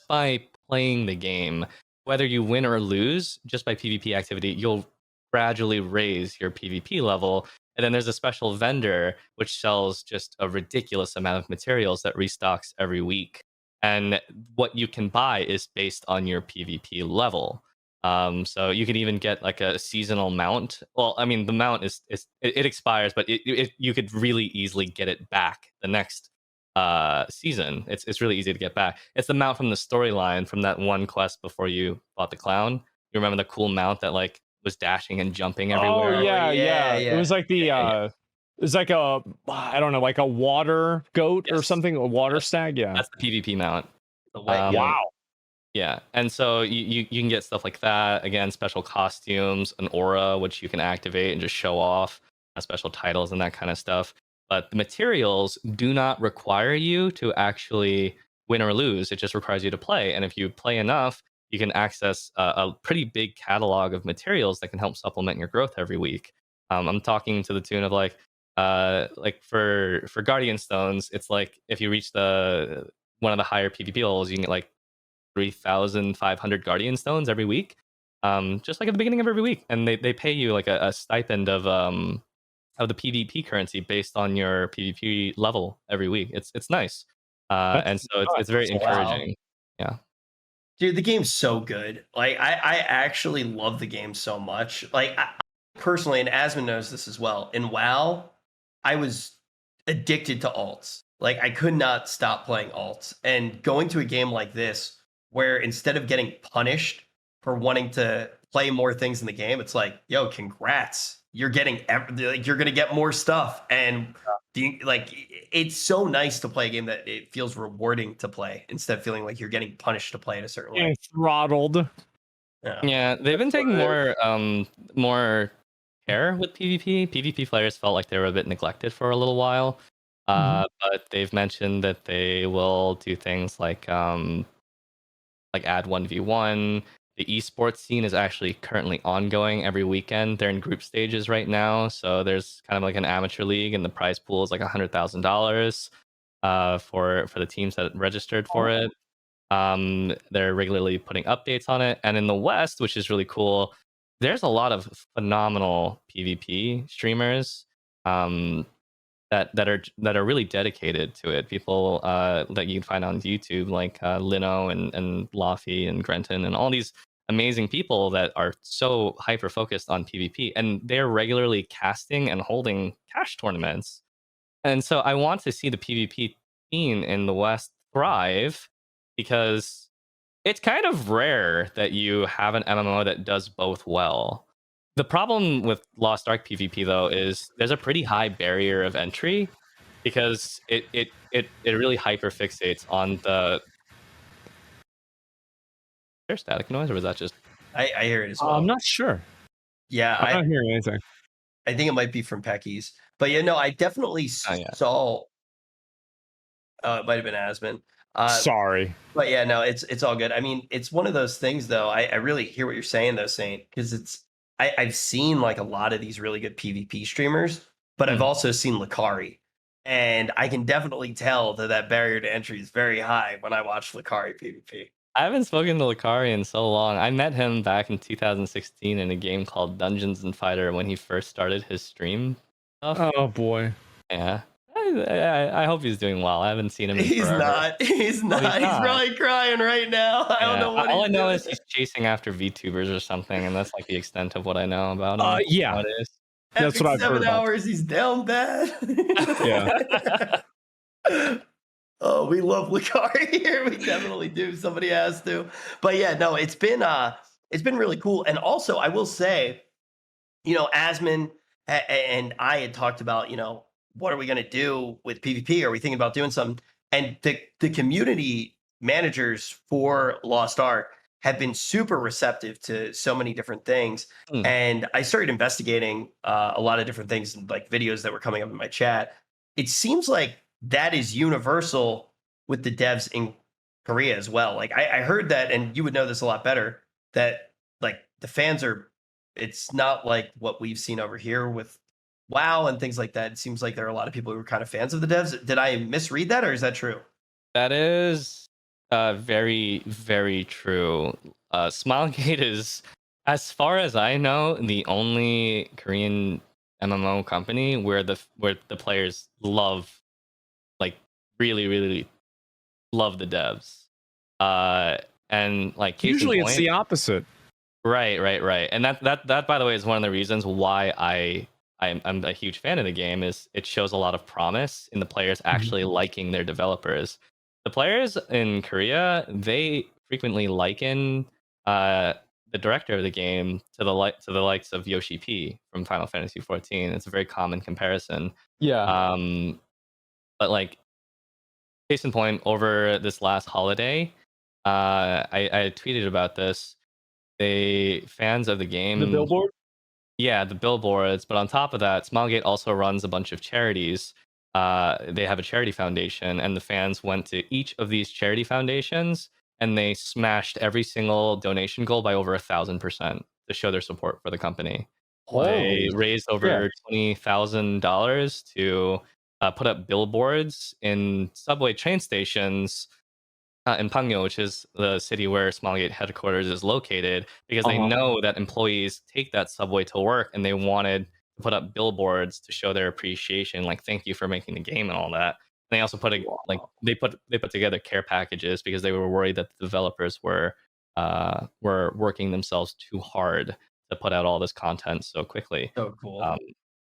by playing the game, whether you win or lose, just by PvP activity, you'll gradually raise your PvP level. And then there's a special vendor which sells just a ridiculous amount of materials that restocks every week. And what you can buy is based on your PvP level. So you can even get like a seasonal mount. Well, I mean, the mount it expires, but you could really easily get it back the next season. It's really easy to get back. It's the mount from the storyline from that one quest before you fought the clown. You remember the cool mount that like was dashing and jumping everywhere? Oh yeah. It was like the it was like a, I don't know, like a water goat or something, a water stag. Yeah, that's the PvP mount. Wow. Yeah, and so you can get stuff like that. Again, special costumes, an aura which you can activate and just show off, special titles and that kind of stuff. But the materials do not require you to actually win or lose. It just requires you to play. And if you play enough, you can access a pretty big catalog of materials that can help supplement your growth every week. I'm talking to the tune of like for Guardian Stones, it's like if you reach one of the higher PvP levels, you can get like 3,500 Guardian Stones every week, just like at the beginning of every week. And they pay you like a stipend of the PvP currency based on your PvP level every week. It's nice. And so it's very encouraging. Yeah. Dude, the game's so good. Like I actually love the game so much. Like I personally, and Asmon knows this as well, in WoW, I was addicted to alts. like I could not stop playing alts. And going to a game like this, where instead of getting punished for wanting to play more things in the game, it's like, yo, congrats, you're getting like you're gonna get more stuff. And like it's so nice to play a game that it feels rewarding to play instead of feeling like you're getting punished to play in a certain way. Getting throttled. Yeah, they've been taking more care with PvP. PvP players felt like they were a bit neglected for a little while. But they've mentioned that they will do things like add 1v1. The esports scene is actually currently ongoing every weekend. They're in group stages right now, so there's kind of like an amateur league, and the prize pool is like $100,000 for the teams that registered for it. They're regularly putting updates on it, and in the West, which is really cool, there's a lot of phenomenal PvP streamers. That are really dedicated to it. People that you can find on YouTube, like Lino and Laffy and Grenton and all these amazing people that are so hyper focused on PvP, and they're regularly casting and holding cash tournaments. And so I want to see the PvP scene in the West thrive, because it's kind of rare that you have an MMO that does both well. The problem with Lost Ark PvP though is there's a pretty high barrier of entry, because it really hyper fixates on the. Is there static noise, or was that just? I hear it as well. I'm not sure. Yeah, I'm not hearing anything. I think it might be from Pecky's, but yeah, no, I definitely saw. It might have been Asmon. Sorry. But yeah, no, it's all good. I mean, it's one of those things though. I really hear what you're saying though, Saint, because I've seen like a lot of these really good PvP streamers, but I've also seen Lakari. And I can definitely tell that barrier to entry is very high when I watch Lakari PvP. I haven't spoken to Lakari in so long. I met him back in 2016 in a game called Dungeons and Fighter when he first started his stream stuff. Oh boy. Yeah. I hope he's doing well. I haven't seen him. He's not. He's not. He's probably crying right now. I don't know what. All I know is he's chasing after VTubers or something, and that's like the extent of what I know about him. Yeah, that's what I've heard. 7 hours. He's down bad. Yeah. Oh, we love Lakari here. We definitely do. Somebody has to. But yeah, no, it's been really cool. And also, I will say, Asmon and I had talked about, what are we going to do with PvP? Are we thinking about doing something? And the community managers for Lost Ark have been super receptive to so many different things. And I started investigating a lot of different things, like videos that were coming up in my chat. It seems like that is universal with the devs in Korea as well. Like I heard that, and you would know this a lot better, that like the fans it's not like what we've seen over here with WoW and things like that. It seems like there are a lot of people who are kind of fans of the devs. Did I misread that, or is that true? That is very, very true. Smilegate is, as far as I know, the only Korean MMO company where the players love, like really, really love the devs. And like usually it's the opposite. Right. And that by the way is one of the reasons why I'm a huge fan of the game. Is it shows a lot of promise in the players actually liking their developers. The players in Korea, they frequently liken the director of the game to the likes of Yoshi P from Final Fantasy 14. It's a very common comparison. Yeah. But like, case in point, over this last holiday, I tweeted about this. Fans of the game, the billboard. Yeah, the billboards. But on top of that, Smilegate also runs a bunch of charities. They have a charity foundation, and the fans went to each of these charity foundations, and they smashed every single donation goal by over 1,000% to show their support for the company. They raised over $20,000 to put up billboards in subway train stations in Pangyo, which is the city where Smilegate headquarters is located, because they know that employees take that subway to work, and they wanted to put up billboards to show their appreciation, like thank you for making the game and all that. And they also they put together care packages because they were worried that the developers were working themselves too hard to put out all this content so quickly. So cool.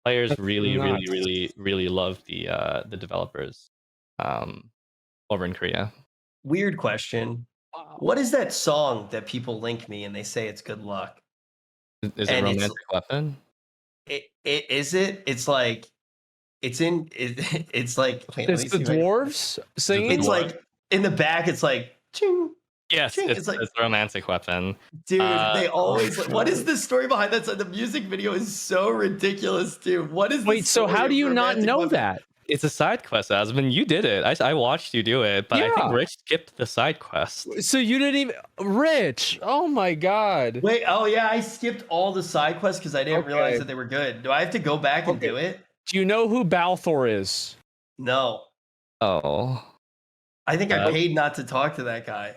Players really love the developers. um, over in Korea. Weird question. Wow. What is that song that people link me and they say it's good luck? Is it And Romantic Weapon? is it? It's like it's like wait, let It's me the see if I can, dwarves The singing. it's dwarf. like in the back it's like ching Yes, ching. It's like it's Romantic Weapon. dude, Uh, they Oh, always what is God. the story behind that? So the music video is so ridiculous, dude. What is the Wait, so how story do of you not Romantic know Weapon? that? it's a side quest, Asmon. You did it. I watched you do it, but I think Yeah. Rich skipped the side quest. So you didn't even Rich. Oh my God. Wait, oh yeah, I skipped all the side quests because I didn't realize Okay. that they were good. Do I have to go back and Okay. do it? Do you know who Balthor is? No. Oh. I think I Uh, paid not to talk to that guy.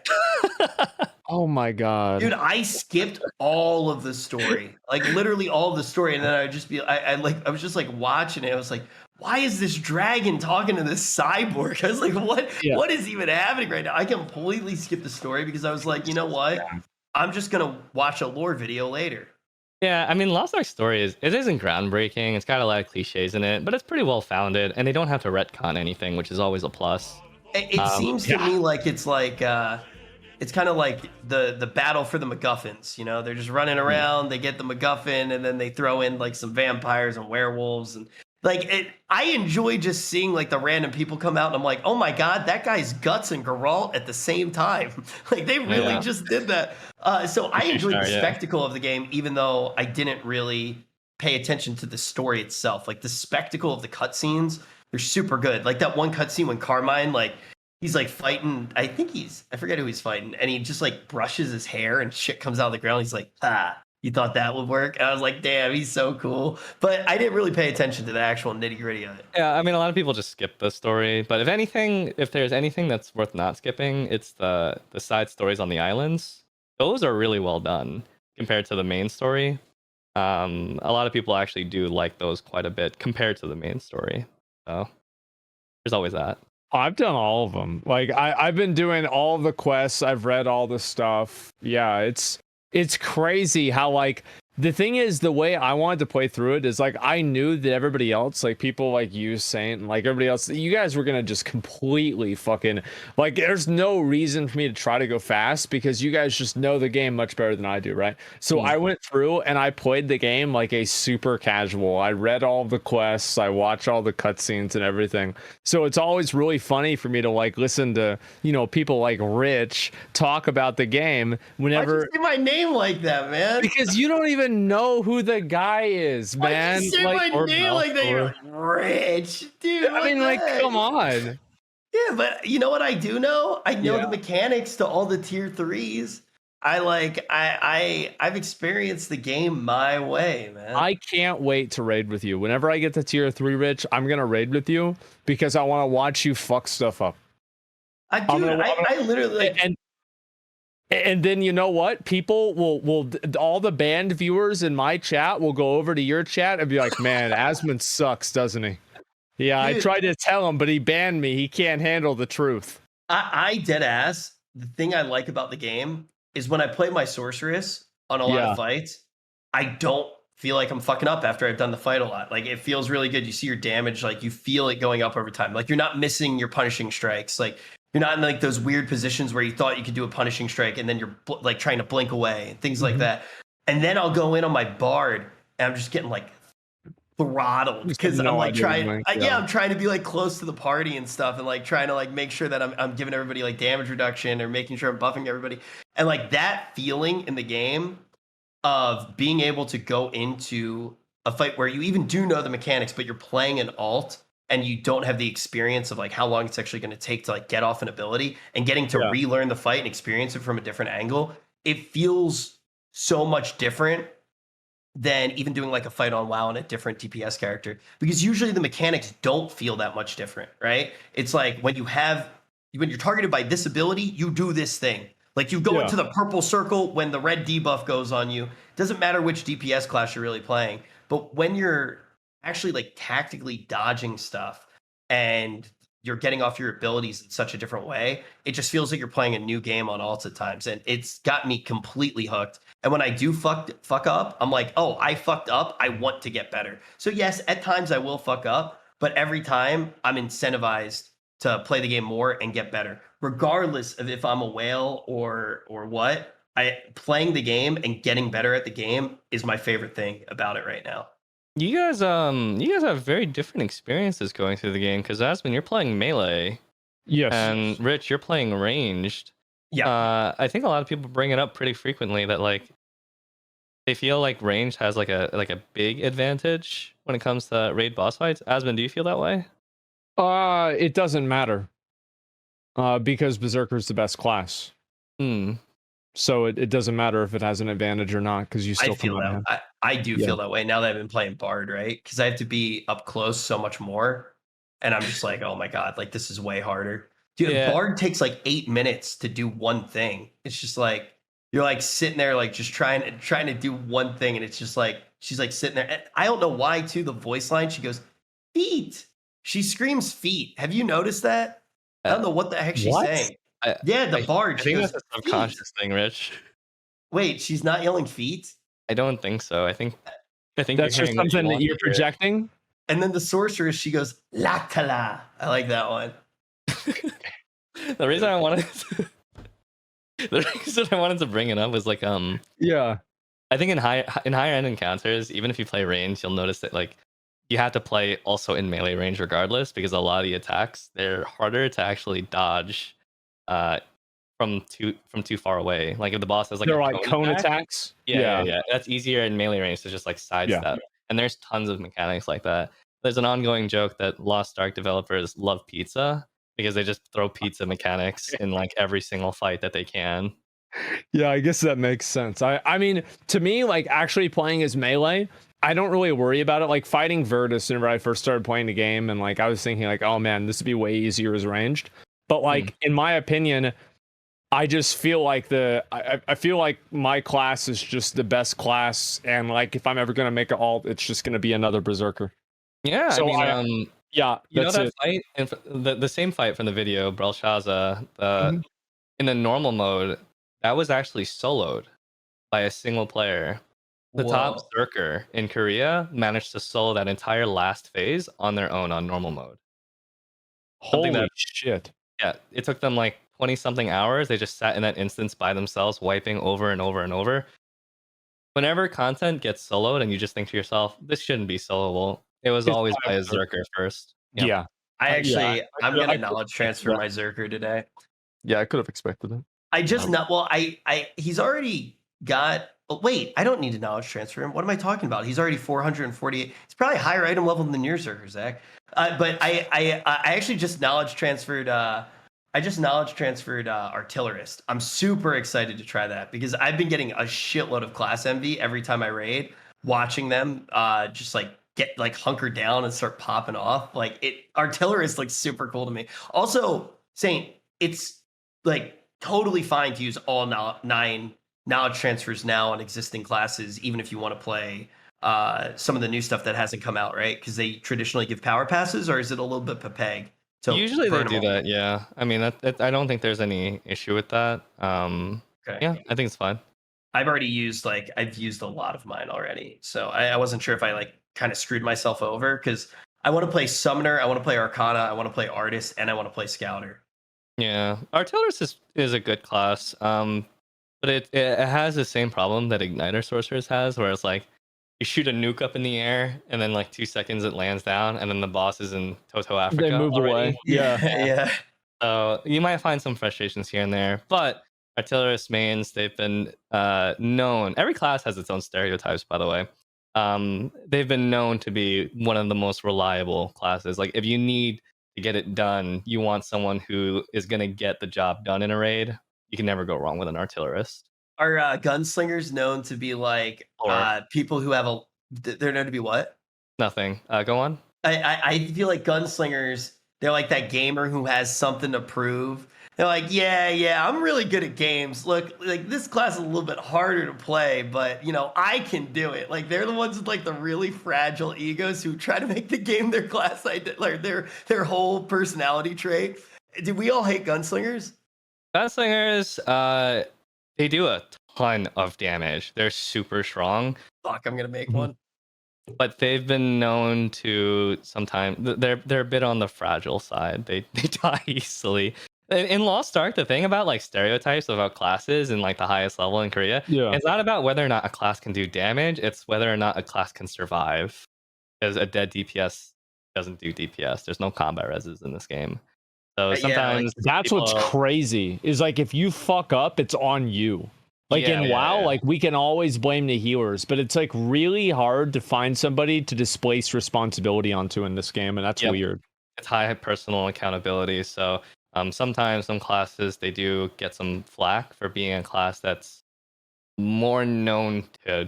Oh my God. Dude, I skipped all of the story, like literally all of the story, and then I would just be, I was just like watching it. I was like, why is this dragon talking to this cyborg? I was like, Yeah. what is even happening right now? I completely skipped the story because I was like, you know what? I'm just gonna watch a lore video later. Yeah, I mean, Lost Ark story it isn't groundbreaking. It's got a lot of cliches in it, but it's pretty well founded, and they don't have to retcon anything, which is always a plus. It seems to Yeah. me like it's kind of like the battle for the MacGuffins. You know, they're just running around. They get the MacGuffin, and then they throw in like some vampires and werewolves, and like it. I enjoy just seeing like the random people come out, and I'm like, oh my god, that guy's Guts and Geralt at the same time. Like they really Yeah. just did that. So I enjoyed the Sure, yeah. spectacle of the game, even though I didn't really pay attention to the story itself. Like the spectacle of the cutscenes, they're super good. Like that one cutscene when Carmine like he's like fighting. I forget who he's fighting, and he just like brushes his hair and shit comes out of the ground. He's like, you thought that would work? And I was like, damn, he's so cool. But I didn't really pay attention to the actual nitty gritty of it. Yeah, I mean, a lot of people just skip the story, but if there's anything that's worth not skipping, it's the side stories on the islands. Those are really well done compared to the main story. A lot of people actually do like those quite a bit compared to the main story. So there's always that. I've done all of them. Like I've been doing all the quests. I've read all the stuff. Yeah, it's crazy how like the thing is the way I wanted to play through it is like I knew that everybody else, like people like you, Saint, and like everybody else, you guys were gonna just completely fucking like there's no reason for me to try to go fast because you guys just know the game much better than I do, right? So I went through and I played the game like a super casual. I read all the quests, I watched all the cutscenes and everything. So it's always really funny for me to like listen to, you know, people like Rich talk about the game whenever Why'd you say my name like that, man? because you don't even know who the guy is, man. Why'd you say Like, my name like that? You're like, Rich, dude. I mean, like, come on. Yeah, but you know what I do know? I know Yeah. the mechanics to all the tier 3s. I've experienced the game my way, man. I can't wait to raid with you. Whenever I get to tier 3, Rich, I'm gonna raid with you because I want to watch you fuck stuff up. I literally like, And then you know what? People will all the banned viewers in my chat will go over to your chat and be like, "Man, Asmon sucks, doesn't he?" Yeah, dude, I tried to tell him, but he banned me. He can't handle the truth. I dead ass. The thing I like about the game is when I play my sorceress on a lot of fights, I don't feel like I'm fucking up after I've done the fight a lot. Like it feels really good. You see your damage, like you feel it going up over time. Like you're not missing your punishing strikes. Like you're not in like those weird positions where you thought you could do a punishing strike and then you're like trying to blink away and things like that. And then I'll go in on my bard and I'm just getting like throttled because I'm like trying. I'm trying to be like close to the party and stuff, and like trying to like make sure that I'm giving everybody like damage reduction or making sure I'm buffing everybody. And like that feeling in the game of being able to go into a fight where you even do know the mechanics, but you're playing an alt and you don't have the experience of like how long it's actually going to take to like get off an ability and getting to relearn the fight and experience it from a different angle. It feels so much different than even doing like a fight on WoW and a different DPS character, because usually the mechanics don't feel that much different, right? It's like when you're targeted by this ability, you do this thing. Like you go into the purple circle when the red debuff goes on you. Doesn't matter which DPS class you're really playing, but when you're actually like tactically dodging stuff and you're getting off your abilities in such a different way, it just feels like you're playing a new game on alts at times, and it's got me completely hooked. And when I do fuck up, I'm like, oh, I fucked up. I want to get better. So yes, at times I will fuck up, but every time I'm incentivized to play the game more and get better, regardless of if I'm a whale or what. Playing the game and getting better at the game is my favorite thing about it right now. You guys have very different experiences going through the game because Asmon, you're playing melee, Yes. and Rich, you're playing ranged. Yeah. I think a lot of people bring it up pretty frequently that like they feel like range has like a big advantage when it comes to raid boss fights. Asmon, do you feel that way? It doesn't matter. Because Berserker's the best class. Hmm. So it doesn't matter if it has an advantage or not, because you still I feel come out that. ahead. I do Yeah. feel that way now that I've been playing Bard, right? Because I have to be up close so much more, and I'm just like, oh my god, like this is way harder. Dude, Yeah. Bard takes like 8 minutes to do one thing. It's just like you're like sitting there, like just trying to do one thing, and it's just like she's like sitting there. And I don't know why too. The voice line, she goes feet. She screams feet. Have you noticed that? I don't know what the heck she's What? saying. Yeah, the Bard. I She think goes that's a feet. subconscious thing, Rich. Wait, she's not yelling feet. I don't think so. I think That's you're just hearing what you something that want you're to hear. projecting. And then the sorceress, she goes, Lactala. I like that one. The reason I wanted to bring it up was like Yeah. I think in higher end encounters, even if you play range, you'll notice that like you have to play also in melee range regardless, because a lot of the attacks, they're harder to actually dodge from too far away. Like if the boss has like They're a like cone attack, attacks. yeah. That's easier in melee range to just like sidestep. And there's tons of mechanics like that. There's an ongoing joke that Lost Ark developers love pizza because they just throw pizza mechanics in like every single fight that they can. Yeah, I guess that makes sense. I mean, to me, like actually playing as melee, I don't really worry about it. Like fighting Virtus whenever I first started playing the game, and like I was thinking like, oh man, this would be way easier as ranged. But like in my opinion, I just feel like I feel like my class is just the best class, and like if I'm ever gonna make an alt, it's just gonna be another Berserker. Yeah, So I mean, yeah, you know that's that it. fight and the same fight from the video, Belshazzar, Mhm. in the normal mode, that was actually soloed by a single player. The top Whoa. Berserker in Korea managed to solo that entire last phase on their own on normal mode. Something Holy that shit! Yeah, it took them like 20 something hours. They just sat in that instance by themselves, wiping over and over and over. Whenever content gets soloed and you just think to yourself, this shouldn't be soloable, it was It's always by by a a Berserker. Zerker first. Yep. Yeah, I actually, I'm I gonna could've knowledge expected transfer that. my Zerker today. Yeah, I could have expected it. I just not well. He's already got. Oh, wait, I don't need to knowledge transfer him. What am I talking about? He's already 448. He's probably a higher item level than your Zerker, Zach. But I actually just knowledge transferred. I just knowledge transferred Artillerist. I'm super excited to try that because I've been getting a shitload of class envy every time I raid. Watching them just like get like hunker down and start popping off. Like Artillerist looks super cool to me. Also, Saint, it's like totally fine to use all 9 knowledge transfers now on existing classes, even if you want to play some of the new stuff that hasn't come out, right? Because they traditionally give power passes, or is it a little bit peg? Usually they do that, yeah. I mean, I don't think there's any issue with that. Okay. Yeah, I think it's fine. I've used a lot of mine already, so I wasn't sure if I like kind of screwed myself over because I want to play Summoner, I want to play Arcana, I want to play Artist, and I want to play Scouter. Yeah, Artillerist is a good class, but it has the same problem that Igniter Sorceress has, where it's like you shoot a nuke up in the air, and then like 2 seconds it lands down, and then the boss is in Toto Africa. They move already. away. Yeah. Yeah. So you might find some frustrations here and there, but Artillerist mains, they've been known. Every class has its own stereotypes, by the way. They've been known to be one of the most reliable classes. Like if you need to get it done, you want someone who is going to get the job done in a raid. You can never go wrong with an Artillerist. Are gunslingers known to be like people who have they're known to be what? Nothing. Go on. I feel like gunslingers, they're like that gamer who has something to prove. They're like, yeah, I'm really good at games. Look, like this class is a little bit harder to play, but you know, I can do it. Like they're the ones with like the really fragile egos who try to make the game their class, like their whole personality trait. Do we all hate gunslingers? Gunslingers, they do a ton of damage. They're super strong. Fuck, I'm gonna make one. but they've been known to sometimes they're a bit on the fragile side. They die easily. In Lost Ark, the thing about like stereotypes about classes in like the highest level in Korea, Yeah. it's not about whether or not a class can do damage. It's whether or not a class can survive. Because a dead DPS doesn't do DPS. There's no combat reses in this game. So Yeah, like sometimes That's what's people, crazy is like if you fuck up, it's on you. Like Yeah, in yeah, WoW, yeah. like we can always blame the healers, but it's like really hard to find somebody to displace responsibility onto in this game, and that's Yep. weird. it's high personal accountability. So sometimes some classes they do get some flack for being a class that's more known to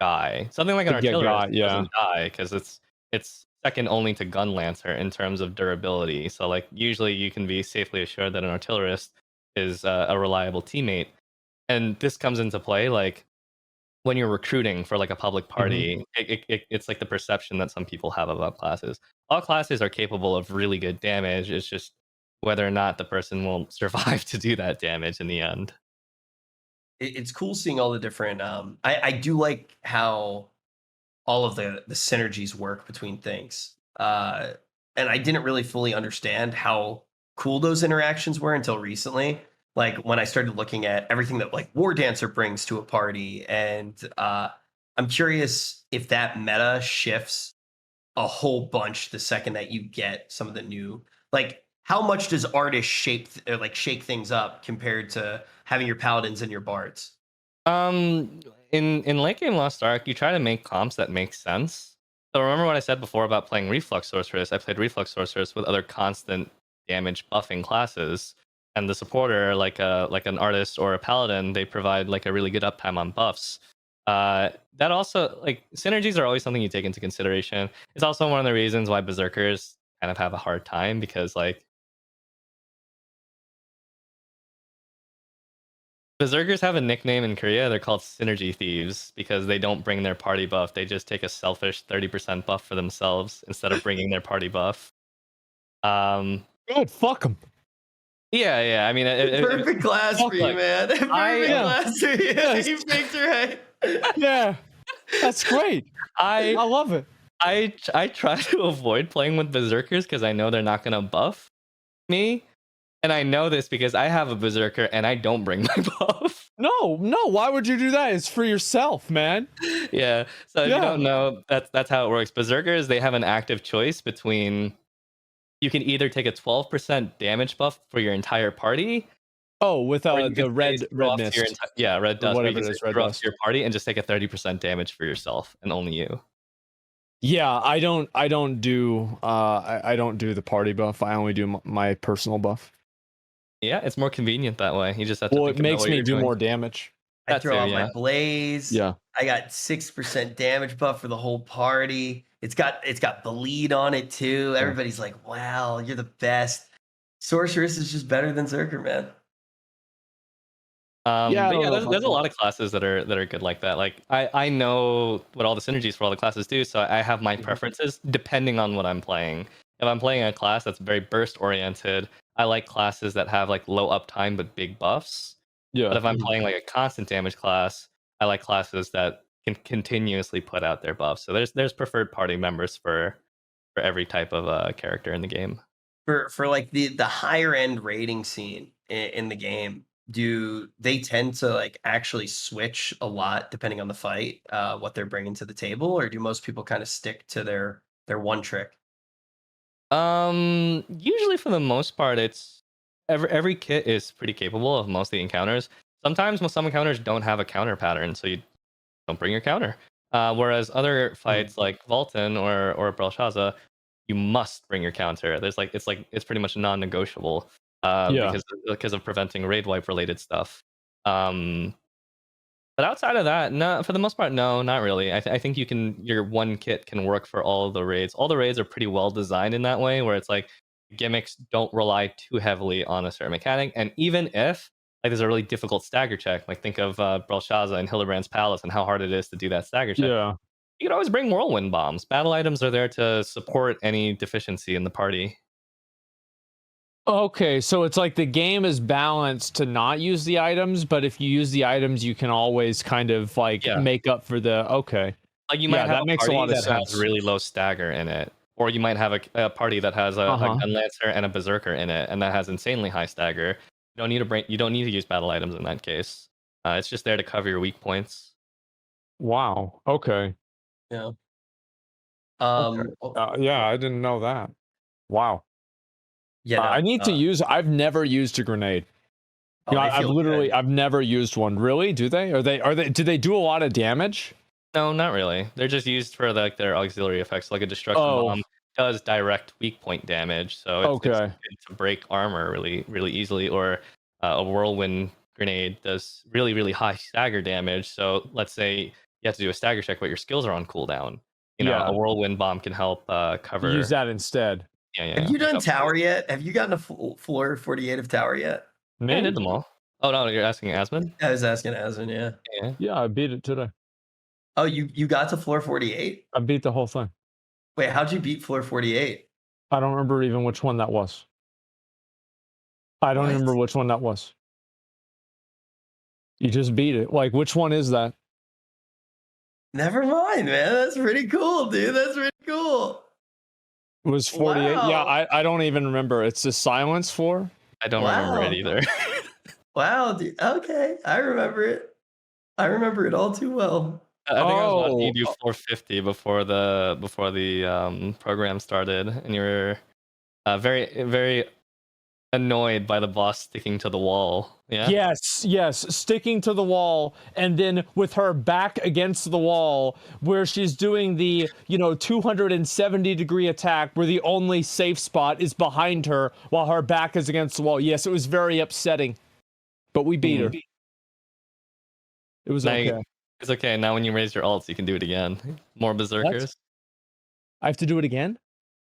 die. Something like an To get artillerist got, yeah. doesn't die because it's second only to gun lancer in terms of durability. So like usually you can be safely assured that an artillerist is a reliable teammate, and this comes into play like when you're recruiting for like a public party. It's like the perception that some people have about classes. All classes are capable of really good damage. It's just whether or not the person will survive to do that damage in the end. it's cool seeing all the different. I do like how all of the synergies work between things. And I didn't really fully understand how cool those interactions were until recently. Like when I started looking at everything that like War Dancer brings to a party, and I'm curious if that meta shifts a whole bunch the second that you get some of the new, like how much does artist shape or like shake things up compared to having your paladins and your bards? Um, in late game Lost Ark, you try to make comps that make sense. So remember what I said before about playing Reflux Sorceress? I played Reflux Sorceress with other constant damage buffing classes, and the supporter, like an artist or a paladin, they provide like a really good uptime on buffs. That also like synergies are always something you take into consideration. It's also one of the reasons why berserkers kind of have a hard time because like berserkers have a nickname in Korea. They're called synergy thieves because they don't bring their party buff. They just take a selfish 30% buff for themselves instead of bringing their party buff. Um, Good, fuck them. yeah. I mean, Perfect class for you, look, man. Perfect Yeah. class for you. Yes. You picked her right. Yeah, that's great. I I love it. I try to avoid playing with berserkers because I know they're not gonna buff me, and I know this because I have a berserker and I don't bring my buff. No, why would you do that? It's for yourself, man. Yeah. So if you Yeah. don't know, that's how it works. Berserkers, they have an active choice between you can either take a 12% damage buff for your entire party, Oh, with or you can the red throw off to your mist, red or dust, or you whatever can it is, red throw off dust. to your party and just take a 30% damage for yourself and only you. Yeah, I don't do I don't do the party buff. I only do my personal buff. Yeah, it's more convenient that way. You just have to Well, think it about makes what me you're do doing. more damage. I That throw too, out my yeah. blaze. Yeah. I got 6% damage buff for the whole party. It's got bleed on it too. Everybody's like, "Wow, you're the best." Sorceress is just better than Zerker, man. Yeah, I But don't yeah, know about there's a that. lot of classes that are good like that. Like I know what all the synergies for all the classes do, so I have my preferences depending on what I'm playing. If I'm playing a class that's very burst oriented, I like classes that have like low uptime but big buffs. Yeah. But if I'm playing like a constant damage class, I like classes that can continuously put out their buffs. So there's preferred party members for every type of character in the game. For like the higher end rating scene in the game, do they tend to like actually switch a lot depending on the fight, what they're bringing to the table, or do most people kind of stick to their one trick? Usually for the most part, it's every kit is pretty capable of most of the encounters. Sometimes some encounters don't have a counter pattern, so you don't bring your counter. Whereas other fights like Vulcan or Belshazzar, you must bring your counter. There's like it's pretty much non-negotiable Yeah. because of preventing raid wipe related stuff. Um, but outside of that, no, for the most part, no, not really. I think your one kit can work for all of the raids. All the raids are pretty well designed in that way, where it's like gimmicks don't rely too heavily on a certain mechanic. And even if like there's a really difficult stagger check, like think of Belshazzar and Hildebrand's Palace and how hard it is to do that stagger check. Yeah. You can always bring whirlwind bombs. Battle items are there to support any deficiency in the party. Okay, so it's like the game is balanced to not use the items, but if you use the items, you can always kind of like Yeah. make up for the okay. Like you might have that a makes a party lot of that has sense. really low stagger in it, or you might have a party that has a gun lancer and a berserker in it, and that has insanely high stagger. You don't need to you don't need to use battle items in that case. It's just there to cover your weak points. Wow. Okay. Yeah. Okay. Yeah, I didn't know that. Wow. Yeah, no, I need to use. I've never used a grenade. oh, they I've feel literally, good. I've never used one. Really? Do they? Are they? Do they do a lot of damage? No, not really. They're just used for like their auxiliary effects. Like a destruction bomb does direct weak point damage, so it's okay. good to break armor really easily. Or a whirlwind grenade does really high stagger damage. So let's say you have to do a stagger check, but your skills are on cooldown. You know, a whirlwind bomb can help cover. Use that instead. Yeah. Have you done tower yet? Have you gotten a floor 48 of tower yet? Me? I did them all. Oh no, you're asking Asmon? I was asking Asmon, yeah. Yeah, I beat it today. Oh, you got to floor 48? I beat the whole thing. Wait, how'd you beat floor 48? I don't remember even which one that was. I don't remember which one that was. You just beat it. Like, which one is that? Never mind, man. That's pretty cool, dude. That's pretty cool. It was 48. Wow. Yeah, I don't even remember. It's the silence floor. I don't remember it either. Wow, dude. Okay, I remember it. I remember it all too well. I think I was watching you do 450 before the program started, and you were very annoyed by the boss sticking to the wall. Yeah. Yes, sticking to the wall, and then with her back against the wall, where she's doing the 270-degree attack, where the only safe spot is behind her while her back is against the wall. Yes, it was very upsetting, but we beat her. It was okay. It's okay. Now when you raise your ults, you can do it again. More berserkers. What? I have to do it again?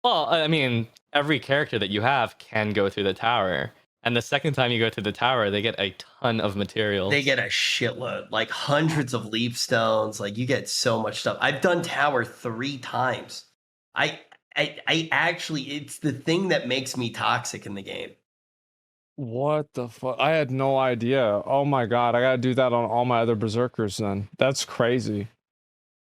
Well, I mean, every character that you have can go through the tower. And the second time you go through the tower, they get a ton of materials. They get a shitload, like hundreds of leaf stones. Like you get so much stuff. I've done tower 3 times. I actually, it's the thing that makes me toxic in the game. What the fuck? I had no idea. Oh my god, I gotta do that on all my other berserkers then. That's crazy.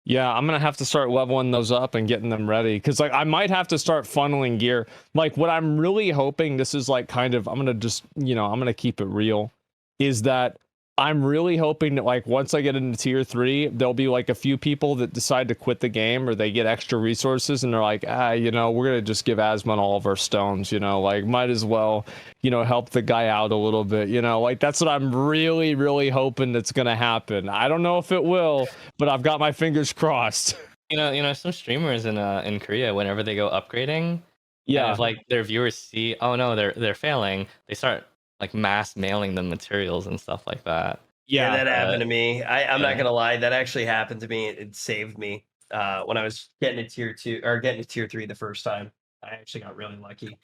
Yeah, I'm gonna have to start leveling those up and getting them ready, because like I might have to start funneling gear. Like what I'm really hoping, this is like kind of, I'm gonna just I'm gonna keep it real, is that I'm really hoping that like once I get into tier 3, there'll be like a few people that decide to quit the game, or they get extra resources and they're like, we're gonna just give Asmon all of our stones, like might as well help the guy out a little bit, like that's what I'm really hoping that's gonna happen. I don't know if it will, but I've got my fingers crossed. Some streamers in Korea, whenever they go upgrading, if like their viewers see, oh no, they're failing, they start like mass mailing them materials and stuff like that. Yeah, that happened to me. I'm not gonna lie, that actually happened to me. It saved me when I was getting to tier 2 or getting to tier 3 the first time. I actually got really lucky.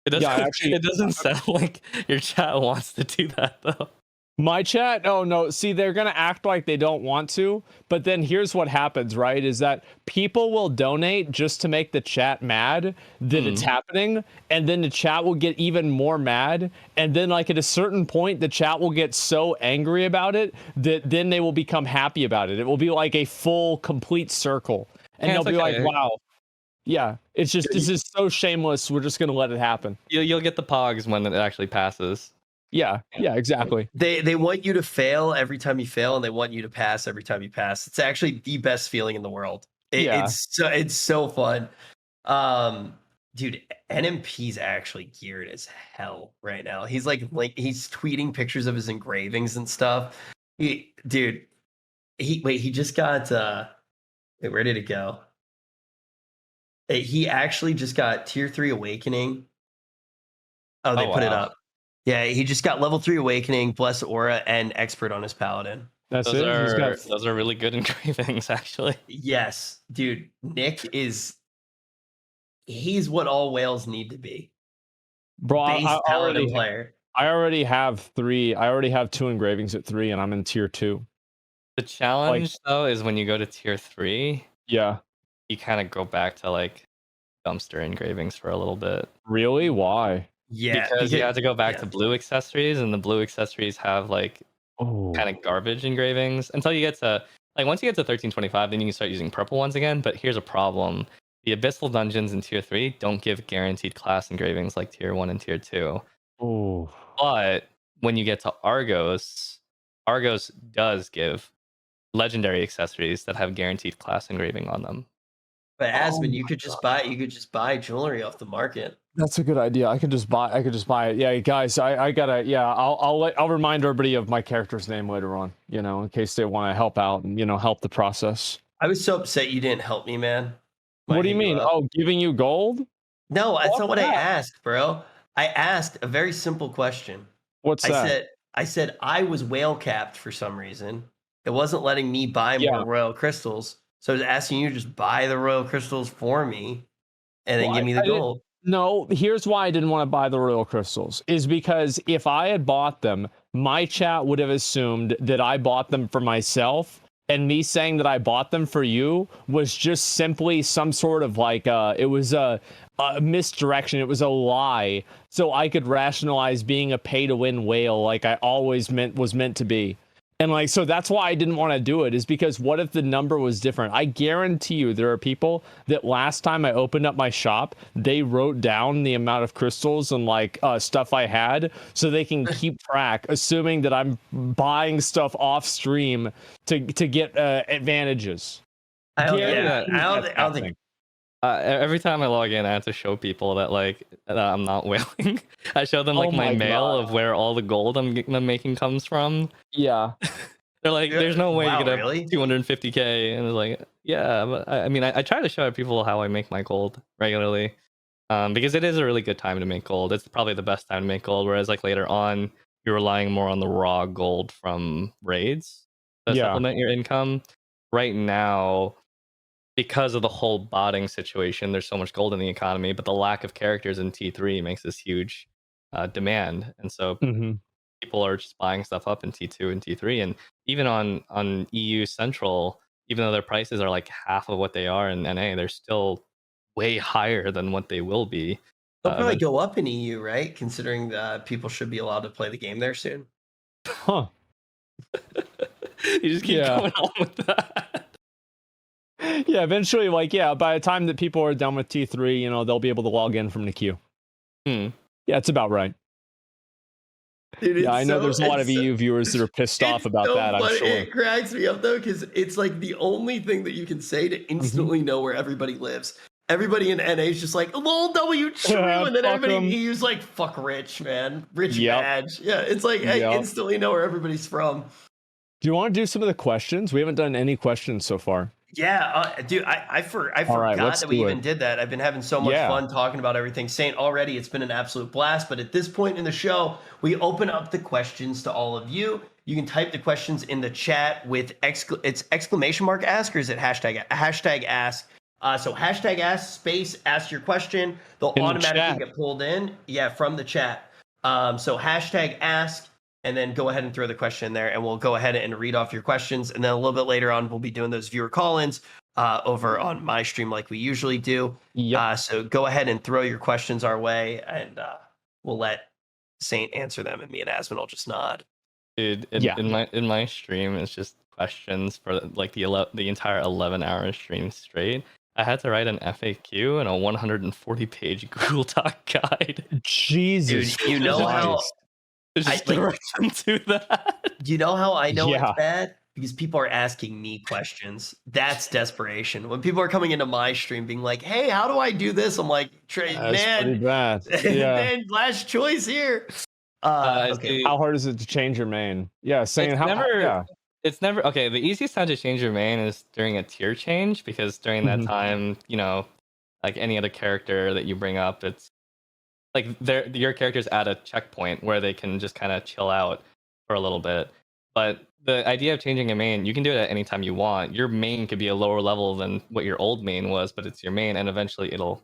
It doesn't sound like your chat wants to do that though. My chat? Oh no, see, they're gonna act like they don't want to, but then here's what happens, right? Is that people will donate just to make the chat mad that it's happening, and then the chat will get even more mad, and then like at a certain point, the chat will get so angry about it that then they will become happy about it. It will be like a full, complete circle, and they'll be like, wow. Yeah, it's just, this is so shameless, we're just gonna let it happen. You'll get the pogs when it actually passes. Yeah, exactly. They want you to fail every time you fail, and they want you to pass every time you pass. It's actually the best feeling in the world. It's so fun. Dude, NMP's actually geared as hell right now. He's like he's tweeting pictures of his engravings and stuff. He just got where did it go? He actually just got tier 3 awakening. Oh, they put it up. Yeah, he just got level 3 awakening, blessed aura, and expert on his paladin. Those are really good engravings, actually. Yes, dude. Nick he's what all whales need to be. Bro, I already have 3. I already have 2 engravings at 3, and I'm in tier 2. The challenge though is when you go to tier 3. Yeah. You kind of go back to like dumpster engravings for a little bit. Really? Why? Yeah, because you have to go back to blue accessories, and the blue accessories have like kind of garbage engravings until you get to like once you get to 1325, then you can start using purple ones again. But here's a problem: the abyssal dungeons in tier 3 don't give guaranteed class engravings like tier 1 and tier 2. Oh, But when you get to Argos, Argos does give legendary accessories that have guaranteed class engraving on them. But Asmon, Oh you could just buy jewelry off the market. that's a good idea. I could just buy it. Yeah, guys, I gotta. Yeah, I'll remind everybody of my character's name later on. You know, in case they want to help out and help the process. I was so upset you didn't help me, man. When What I do you hit mean? up. Oh, giving you gold? No, that's Fuck not what I that. asked, bro. I asked a very simple question. What's that? I said I was whale capped for some reason. It wasn't letting me buy more Yeah. royal crystals. So I was asking you to just buy the royal crystals for me and then Well, give me the gold. No, here's why I didn't want to buy the royal crystals is because if I had bought them, my chat would have assumed that I bought them for myself, and me saying that I bought them for you was just simply some sort of like it was a misdirection. It was a lie, so I could rationalize being a pay to win whale like I always was meant to be. And like, so that's why I didn't want to do it, is because what if the number was different? I guarantee you there are people that last time I opened up my shop, they wrote down the amount of crystals and like stuff I had so they can keep track, assuming that I'm buying stuff off stream to get advantages. I don't Guaranteed think Every time I log in, I have to show people that like that I'm not whaling. I show them like Oh my my mail God. of where all the gold I'm making comes from. Yeah. They're like, Yeah, "There's no way wow, you could have really? 250k," and it's like, "Yeah." But I mean, I try to show people how I make my gold regularly, because it is a really good time to make gold. It's probably the best time to make gold. Whereas like later on, you're relying more on the raw gold from raids to Yeah. supplement your income. Right now, because of the whole botting situation, there's so much gold in the economy, but the lack of characters in T3 makes this huge demand, and so Mm-hmm. people are just buying stuff up in T2 and T3, and even on EU Central, even though their prices are like half of what they are in NA, they're still way higher than what they will be. they'll probably Eventually. go up in EU, right? Considering people should be allowed to play the game there soon. Huh. You just keep Yeah. going on with that. Yeah, eventually, like, yeah, by the time that people are done with T3, they'll be able to log in from the queue. Hmm. Yeah, it's about right. Dude, Yeah, I know there's a lot of EU viewers that are pissed off about so that, I'm funny. sure. It cracks me up though, because it's like the only thing that you can say to instantly know where everybody lives. Everybody in NA is just like, lol, W true, and then Fuck everybody in 'em. EU's like, fuck rich, man. Rich Yep. badge. Yeah, it's like I Yep. instantly know where everybody's from. Do you want to do some of the questions? We haven't done any questions so far. Yeah, dude, I forgot right, let's that we do even it. did that. I've been having so much Yeah. fun talking about everything. Saint, already it's been an absolute blast, but at this point in the show, we open up the questions to all of you. You can type the questions in the chat with it's exclamation mark ask, or is it hashtag ask? So hashtag ask space ask your question. They'll In the automatically chat. get pulled in. Yeah, from the chat. So hashtag ask, and then go ahead and throw the question in there, and we'll go ahead and read off your questions. And then a little bit later on, we'll be doing those viewer call-ins over on my stream like we usually do. Yep. So go ahead and throw your questions our way, and we'll let Saint answer them, and me and Asmon will just nod. Dude, Yeah. in my stream, it's just questions for like the entire 11-hour stream straight. I had to write an FAQ and a 140-page Google Doc guide. Jesus Dude, you know how Christ. Just like- direction to that. you know how I know Yeah. it's bad? Because people are asking me questions. That's desperation. When people are coming into my stream being like, hey, how do I do this? I'm like, That's man, pretty bad. Yeah. man, last choice here. Okay. How hard is it to change your main? Yeah, saying It's how never- yeah. It's never okay. The easiest time to change your main is during a tier change, because during that Mhm. time, like any other character that you bring up, it's like your character's at a checkpoint where they can just kind of chill out for a little bit. But the idea of changing a main, you can do it at any time you want. Your main could be a lower level than what your old main was, but it's your main, and eventually it'll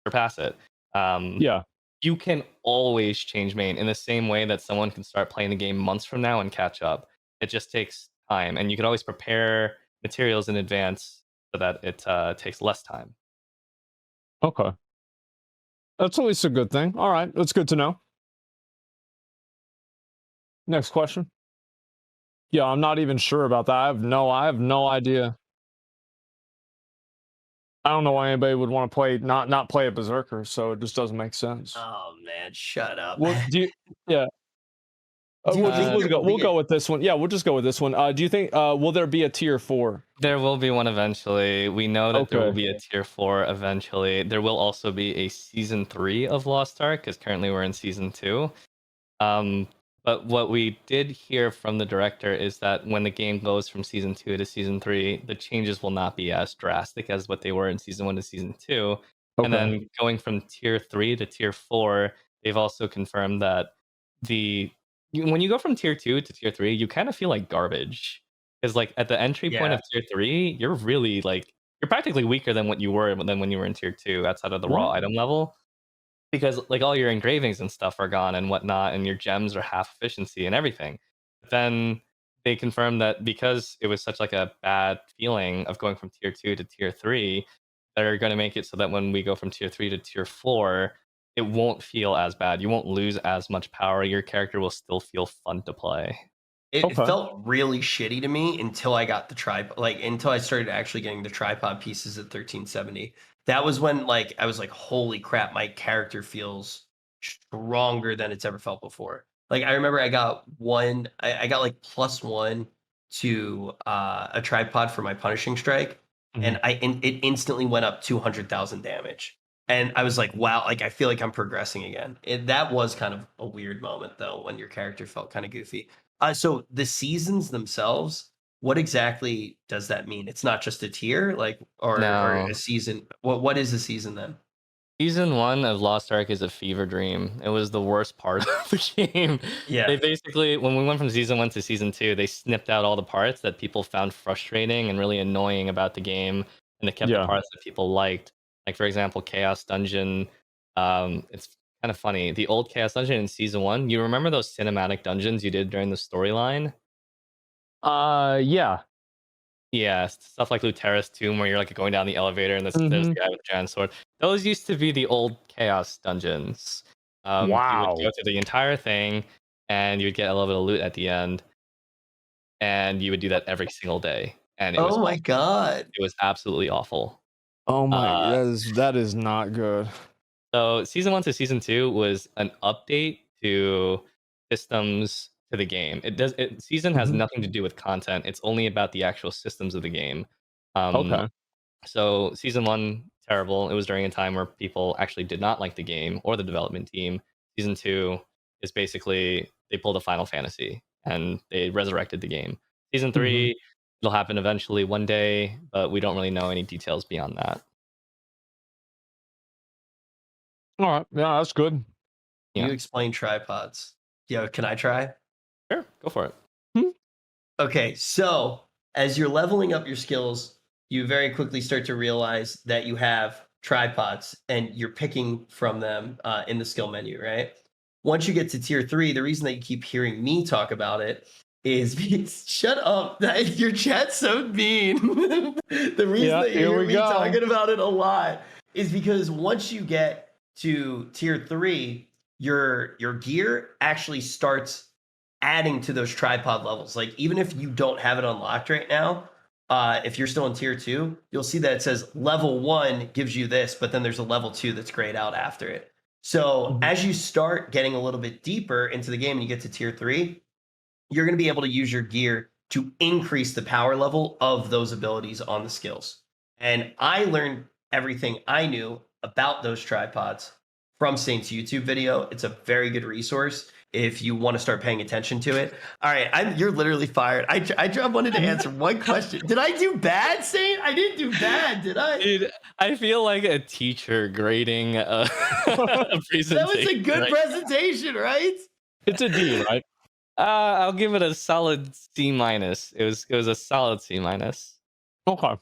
surpass it. Yeah. You can always change main in the same way that someone can start playing the game months from now and catch up. It just takes time, and you can always prepare materials in advance so that it takes less time. Okay. That's at least a good thing. All right, that's good to know. Next question. Yeah, I'm not even sure about that. I have no idea. I don't know why anybody would want to play not play a berserker, so it just doesn't make sense. Oh man, shut up. What do you yeah, Do you think there will we'll be go with this one. Yeah, we'll just go with this one. Do you think will there be a tier 4? There will be one eventually. We know that there will Okay. be a tier 4 eventually. There will also be a season 3 of Lost Ark, because currently we're in season 2. But what we did hear from the director is that when the game goes from season 2 to season 3, the changes will not be as drastic as what they were in season 1 to season 2. And Okay. then going from tier 3 to tier 4, they've also confirmed that when you go from tier 2 to tier 3, you kind of feel like garbage. Because like at the entry point Yeah. of tier 3, you're really like you're practically weaker than what you were than when you were in tier 2 outside of the raw What? item level, because like all your engravings and stuff are gone and whatnot, and your gems are half efficiency and everything. But then they confirmed that because it was such like a bad feeling of going from tier 2 to tier 3, they're going to make it so that when we go from tier 3 to tier 4, it won't feel as bad. You won't lose as much power. Your character will still feel fun to play. It Okay. felt really shitty to me until I got the tripod, like until I started actually getting the tripod pieces at 1370. That was when like I was like, holy crap, my character feels stronger than it's ever felt before. Like I remember I got like +1 to a tripod for my punishing strike, Mhm. and it instantly went up 200,000 damage. And I was like, wow, like I feel like I'm progressing again. That was kind of a weird moment though, when your character felt kind of goofy. So the seasons themselves, what exactly does that mean? It's not just a tier, like, or a No. season. What is a season then? Season 1 of Lost Ark is a fever dream. It was the worst part of the game. Yeah. They basically, when we went from season 1 to season 2, they snipped out all the parts that people found frustrating and really annoying about the game, and they kept the Yeah. parts that people liked. Like, for example, Chaos Dungeon. It's kind of funny. The old Chaos Dungeon in season 1, you remember those cinematic dungeons you did during the storyline? Yeah. Yeah, stuff like Luterra's Tomb, where you're like going down the elevator and there's a Mhm. guy with a giant sword. Those used to be the old Chaos dungeons. You would Wow. go through the entire thing, and you would get a little bit of loot at the end, and you would do that every single day, and it was Oh my awful. god. It was absolutely awful. Oh my, Uh, that is not good. so season 1 to season 2 was an update to systems to the game. Season has Mhm. nothing to do with content. It's only about the actual systems of the game. Um, Okay. So season 1, terrible. It was during a time where people actually did not like the game or the development team. Season 2 is basically they pulled a Final Fantasy and they resurrected the game. Season Mhm. 3, it'll happen eventually one day, but we don't really know any details beyond that. All right. Yeah, that's good. Yeah, You explain tripods. Yo, can I try? sure, go for it. Hmm? Okay, so as you're leveling up your skills, you very quickly start to realize that you have tripods and you're picking from them in the skill menu, right? Once you get to tier 3, the reason that you keep hearing me talk about it is because shut up. Your chat's so mean. The reason Yeah, that you here hear we me go. talking about it a lot is because once you get to tier 3, your gear actually starts adding to those tripod levels. Like even if you don't have it unlocked right now, if you're still in tier 2, you'll see that it says level 1 gives you this, but then there's a level 2 that's grayed out after it. So Mhm. as you start getting a little bit deeper into the game and you get to tier 3, you're going to be able to use your gear to increase the power level of those abilities on the skills. And I learned everything I knew about those tripods from Saint's YouTube video. It's a very good resource if you want to start paying attention to it. All right, you're literally fired. I wanted to answer one question. Did I do bad, Saint? I didn't do bad, did I? Dude, I feel like a teacher grading a That was presentation a good right. presentation, right? It's a D, right? I'll give it a solid C minus. It was a solid C minus. Okay.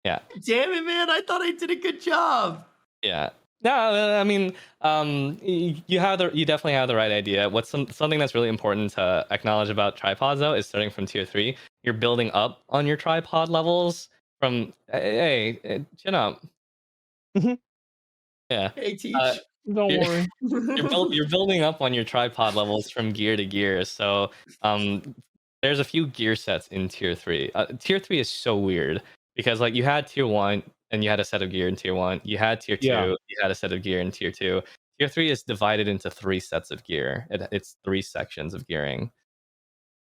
Yeah. Damn it, man. I thought I did a good job. Yeah. No, I mean, you definitely have the right idea. What's something that's really important to acknowledge about tripods though is starting from tier 3, you're building up on your tripod levels from hey, chin up. Mhm. Yeah. Hey, Uh, teach. Don't you're, worry. you're building up on your tripod levels from gear to gear. So there's a few gear sets in tier 3. Tier 3 is so weird because like you had tier 1 and you had a set of gear in tier 1. You had tier 2, Yeah. you had a set of gear in tier 2. Tier 3 is divided into 3 sets of gear. It's 3 sections of gearing.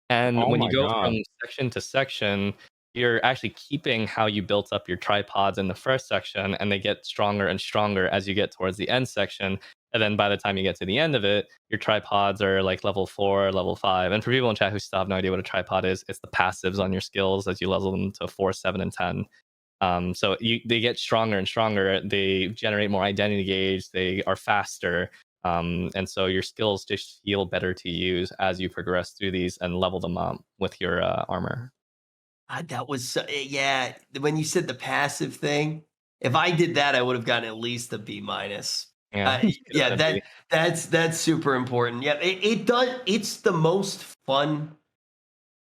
And Oh when you my go from God. section to section, you're actually keeping how you built up your tripods in the first section, and they get stronger and stronger as you get towards the end section. And then by the time you get to the end of it, your tripods are like level 4, level 5. And for people in chat who still have no idea what a tripod is, it's the passives on your skills as you level them to 4, 7, and 10. So they get stronger and stronger. They generate more identity gauge. They are faster. And so your skills just feel better to use as you progress through these and level them up with your armor. That was yeah. When you said the passive thing, if I did that, I would have gotten at least a B minus. Yeah, Yeah, definitely. that's super important. Yeah, it does. It's the most fun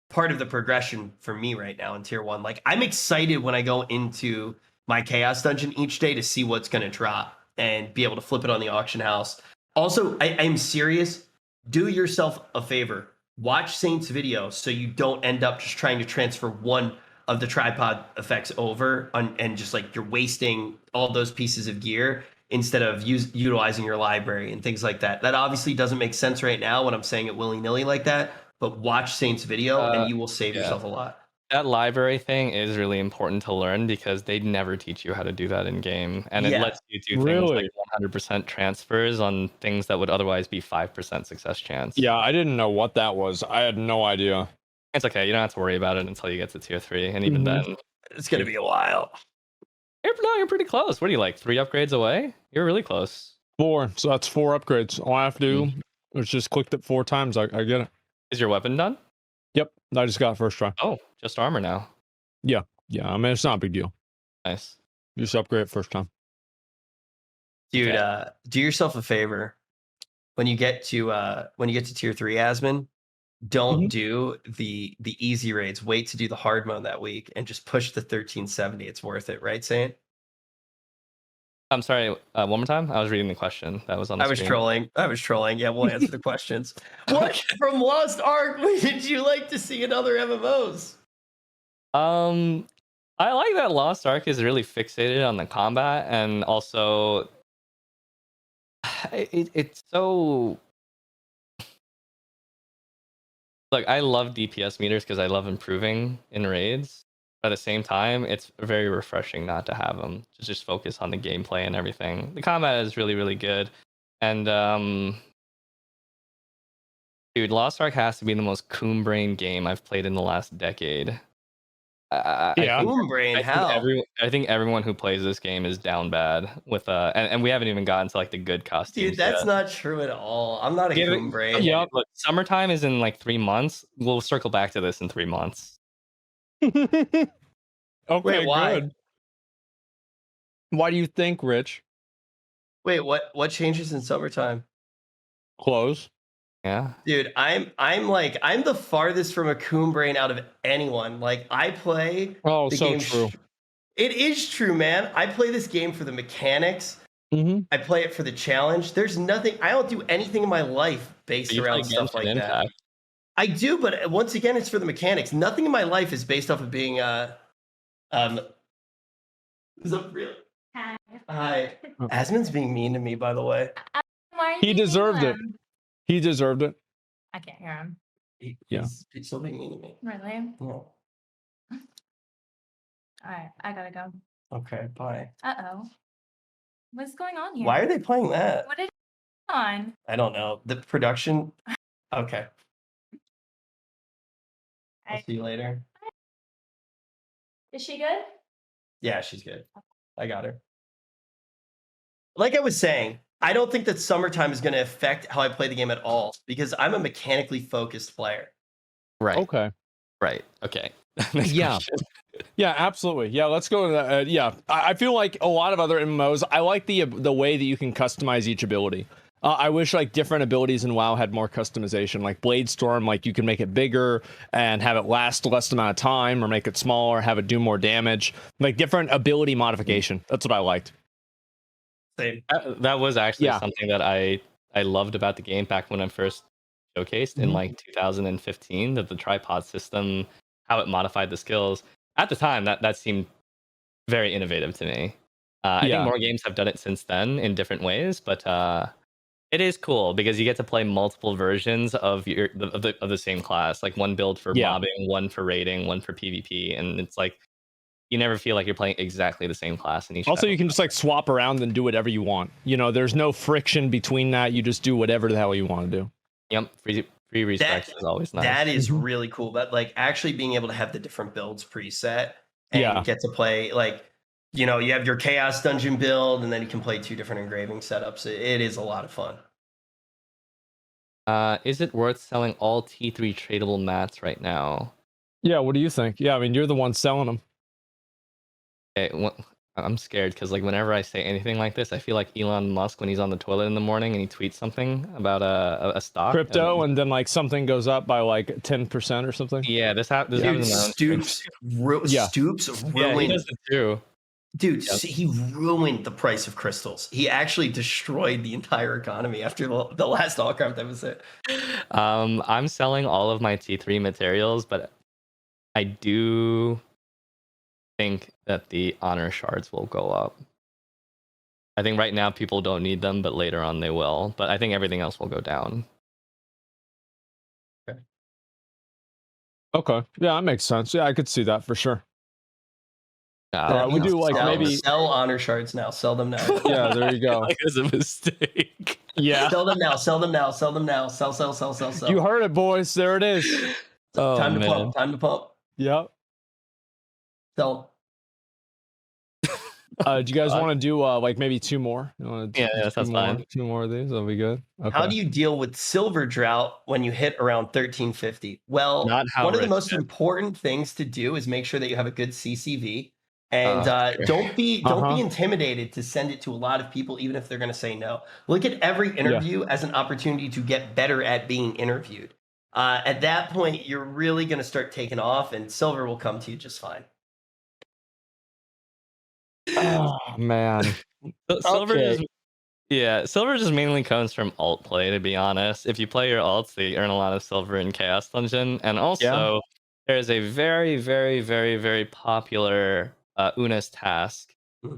part of the progression for me right now in tier 1. Like, I'm excited when I go into my chaos dungeon each day to see what's going to drop and be able to flip it on the auction house. Also, I'm serious. Do yourself a favor. Watch Saint's video so you don't end up just trying to transfer one of the tripod effects over and just like you're wasting all those pieces of gear instead of utilizing your library and things like that. That obviously doesn't make sense right now when I'm saying it willy-nilly like that, but watch Saint's video and you will save yeah. yourself a lot. That library thing is really important to learn because they never teach you how to do that in game, and it lets you do things like 100% transfers on things that would otherwise be 5% success chance. Yeah, I didn't know what that was. I had no idea. It's okay. You don't have to worry about it until you get to tier 3, and even then, it's gonna be a while. You're pretty close. What are you like 3 upgrades away? You're really close. 4, so that's 4 upgrades. All I have to do is just click it 4 times. I get it. Is your weapon done? Yep, I just got it first try. Oh, just armor now. Yeah. I mean, it's not a big deal. Nice. You just upgrade it first time. Dude, do yourself a favor. When you get to tier 3, Asmon, don't do the easy raids. Wait to do the hard mode that week and just push the 1370. It's worth it, right, Saint? I'm sorry, one more time? I was reading the question that was on the screen. I was trolling. Yeah, we'll answer the questions. What from Lost Ark did you like to see in other MMOs? I like that Lost Ark is really fixated on the combat, and also it's so like I love DPS meters because I love improving in raids. At the same time, it's very refreshing not to have them. To just focus on the gameplay and everything. The combat is really, really good. And dude, Lost Ark has to be the most coon brain game I've played in the last decade. Coon brain. I think everyone who plays this game is down bad with and we haven't even gotten to like the good costumes. Dude, that's not true at all. I'm not a coon brain. Yeah, look, summertime is in like 3 months. We'll circle back to this in 3 months. Okay, wait, why? Good. Why do you think, Rich? Wait, what changes in summertime? Clothes. Yeah. Dude, I'm the farthest from a coon brain out of anyone. Like, I play the game true. It is true, man. I play this game for the mechanics. I play it for the challenge. There's nothing. I don't do anything in my life based around stuff like that. I do, but once again, it's for the mechanics. Nothing in my life is based off of being is that real? Hi. Asmon's being mean to me, by the way. He deserved it. He deserved it. I can't hear him. He's still being mean to me. Really? No. All right, I gotta go. Okay, bye. Uh-oh. What's going on here? Why are they playing that? What did it on? I don't know. The production. Okay. I'll see you later. Is she good? Yeah, she's good. I got her. Like I was saying, I don't think that summertime is going to affect how I play the game at all because I'm a mechanically focused player. Right. Okay. Right. Okay. Yeah. Yeah, absolutely. Yeah, let's go to that. Yeah, I feel like a lot of other MMOs, I like the way that you can customize each ability. I wish like different abilities in WoW had more customization. Like Bladestorm, like you can make it bigger and have it last less amount of time, or make it smaller, have it do more damage. Like different ability modification. That's what I liked. Same. That was actually something that I loved about the game back when I first showcased in Mhm. like 2015, that the tripod system, how it modified the skills. At the time, that seemed very innovative to me. I think Yeah. more games have done it since then in different ways, but it is cool because you get to play multiple versions of the same class, like one build for Yeah. mobbing, one for raiding, one for PvP, and it's like you never feel like you're playing exactly the same class in each Also, battle. you can just like swap around and do whatever you want. You know, there's no friction between that. You just do whatever the hell you want to do. Yep, free respects is always nice. That is Mhm. really cool. But like actually being able to have the different builds preset and Yeah. get to play like, you know, you have your chaos dungeon build and then you can play 2 different engraving setups. It is a lot of fun. Is it worth selling all T3 tradable mats right now? Yeah. What do you think? Yeah. I mean, you're the one selling them. Okay, I'm scared because like whenever I say anything like this, I feel like Elon Musk when he's on the toilet in the morning and he tweets something about a stock. Crypto, and then like something goes up by like 10% or something. Yeah, this happens Dude, in my own stream. Yeah. Stoops Yeah, he ruined does it too. Dude, Yep. he ruined the price of crystals. He actually destroyed the entire economy after the last Allcraft episode. I'm selling all of my T3 materials, but I do think that the honor shards will go up. I think right now people don't need them, but later on they will. But I think everything else will go down. Okay. Yeah, that makes sense. Yeah, I could see that for sure. We do like maybe. Sell honor shards now. Sell them now. Yeah, there you go. Like it's a mistake. Yeah. Sell them now. Sell them now. Sell them now. Sell. You heard it, boys. There it is. Oh, Time to man. pump. Time to pump. Yep. Sell. Do you guys want to do like maybe 2 more? You wanna do Yeah, two that's more, fine. 2 more of these. That'll be good. Okay. How do you deal with silver drought when you hit around 1350? Well, Not how one of the rich most it is. important things to do is make sure that you have a good CCV. And Sure. don't be Uh-huh. intimidated to send it to a lot of people, even if they're going to say no. Look at every interview as an opportunity to get better at being interviewed. At that point, you're really going to start taking off, and silver will come to you just fine. Oh man. Silver Okay. is silver just mainly comes from alt play, to be honest. If you play your alts, they earn a lot of silver in Chaos Dungeon. And also there's a very, very, very, very popular Una's task.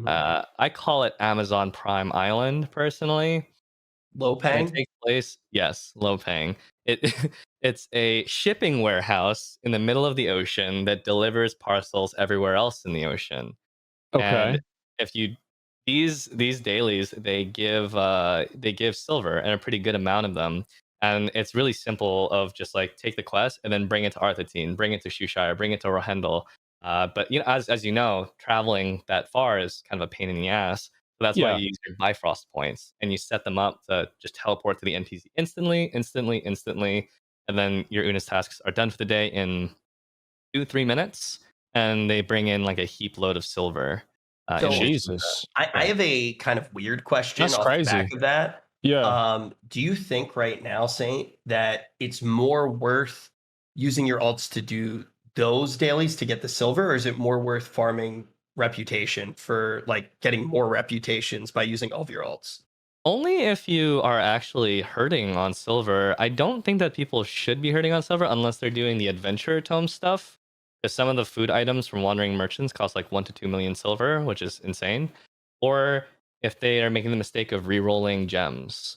I call it Amazon Prime Island personally. Low And paying. it takes place, yes, low paying. It it's a shipping warehouse in the middle of the ocean that delivers parcels everywhere else in the ocean. Okay. And if you these dailies, they give silver and a pretty good amount of them. And it's really simple of just like take the quest and then bring it to Arthatine, bring it to Shushire, bring it to Rohendel. But you know, as you know, traveling that far is kind of a pain in the ass. So that's why Yeah. you use your Bifrost points and you set them up to just teleport to the NPC instantly, and then your Una's tasks are done for the day in 2-3 minutes, and they bring in like a heap load of silver. So- Jesus. I have a kind of weird question That's off crazy. the back of that. Yeah. Do you think right now, Saint, that it's more worth using your alts to do those dailies to get the silver, or is it more worth farming reputation for like getting more reputations by using all of your alts? Only if you are actually hurting on silver. I don't think that people should be hurting on silver unless they're doing the adventure tome stuff. Because some of the food items from wandering merchants cost like 1 to 2 million silver, which is insane. Or if they are making the mistake of re-rolling gems,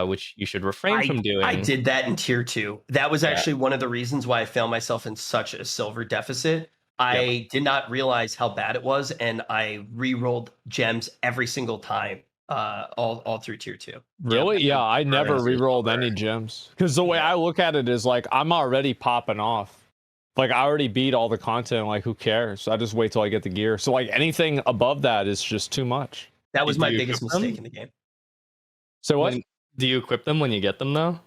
which you should refrain from doing. I did that in tier 2. That was Yeah. actually one of the reasons why I found myself in such a silver deficit. I did not realize how bad it was, and I re-rolled gems every single time, all through tier 2. Really? Yeah, I never Burns or re-rolled silver. any gems. Because the way I look at it is like I'm already popping off. Like I already beat all the content, like who cares? I just wait till I get the gear. So like anything above that is just too much. That was Do my you biggest equip them? mistake in the game. So what? Do you equip them when you get them though?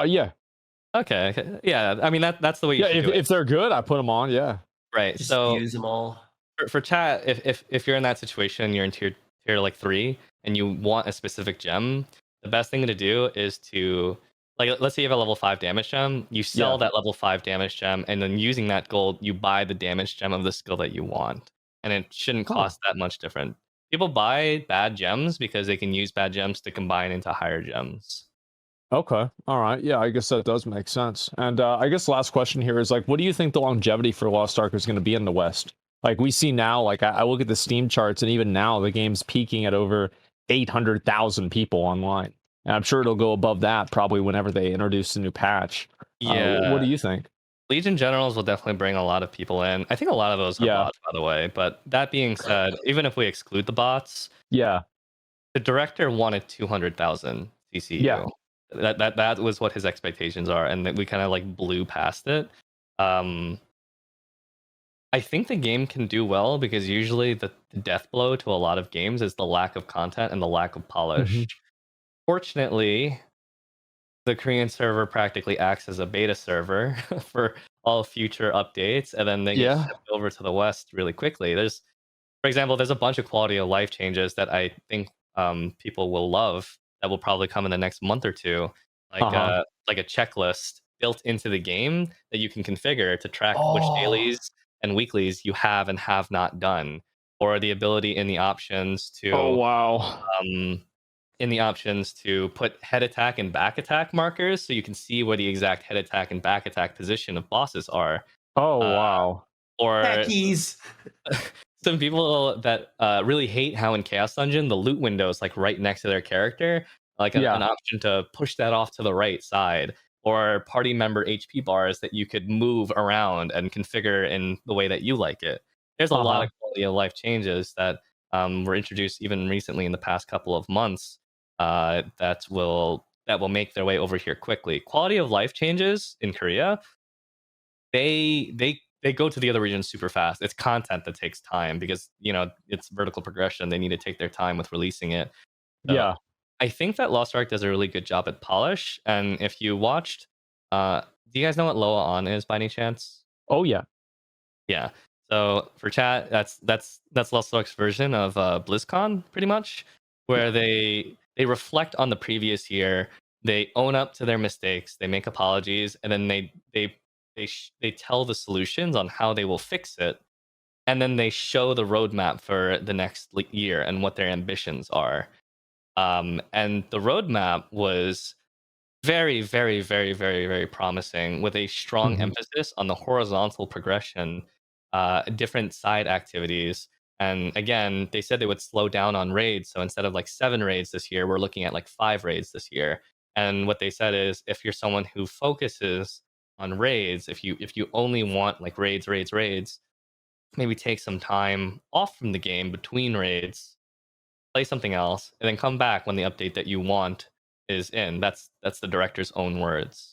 Yeah. Okay. Yeah. I mean that's the way you Yeah, should do it. if they're good, I put them on, yeah. Right. Just So use them all. for chat, if you're in that situation, you're in tier like 3 and you want a specific gem, the best thing to do is to like, let's say you have a level 5 damage gem, you sell Yeah. that level 5 damage gem, and then using that gold you buy the damage gem of the skill that you want, and it shouldn't cost that much different. People buy bad gems because they can use bad gems to combine into higher gems. Okay. All right. Yeah, I guess that does make sense. And I guess last question here is like, what do you think the longevity for Lost Ark is going to be in the West? Like we see now, like I look at the Steam charts, and even now the game's peaking at over 800,000 people online. And I'm sure it'll go above that probably whenever they introduce a new patch. What do Yeah. you think? Legion Generals will definitely bring a lot of people in. I think a lot of those are Yeah. bots, by the way. But that being said, even if we exclude the bots, Yeah. the director wanted 200,000 CCU. Yeah. That was what his expectations are, and that we kind of like blew past it. I think the game can do well because usually the death blow to a lot of games is the lack of content and the lack of polish. Fortunately, the Korean server practically acts as a beta server for all future updates, and then they get Yeah. shipped over to the West really quickly. For example, there's a bunch of quality of life changes that I think people will love that will probably come in the next month or two, like a checklist built into the game that you can configure to track which Oh, dailies and weeklies you have and have not done, or the ability in the options Oh to wow. um, put head attack and back attack markers so you can see where the exact head attack and back attack position of bosses are. Oh Uh, wow. or techies. some people that really hate how in Chaos Dungeon the loot window is like right next to their character, like an Yeah. option to push that off to the right side, or party member HP bars that you could move around and configure in the way that you like it. There's a lot of quality of life changes that were introduced even recently in the past couple of months that will make their way over here quickly. Quality of life changes in Korea, they go to the other regions super fast. It's content that takes time because it's vertical progression. They need to take their time with releasing it. So Yeah. I think that Lost Ark does a really good job at polish. And if you watched, do you guys know what Loa On is by any chance? Oh yeah. Yeah. So for chat, that's Lost Ark's version of BlizzCon, pretty much, where they reflect on the previous year, they own up to their mistakes, they make apologies, and then they tell the solutions on how they will fix it, and then they show the roadmap for the next year and what their ambitions are. And the roadmap was very, very, very, very, very promising with a strong emphasis on the horizontal progression, different side activities. And again, they said they would slow down on raids. So instead of like 7 raids this year, we're looking at like 5 raids this year. And what they said is if you're someone who focuses on raids, if you only want like raids, maybe take some time off from the game between raids, play something else, and then come back when the update that you want is in. That's the director's own words.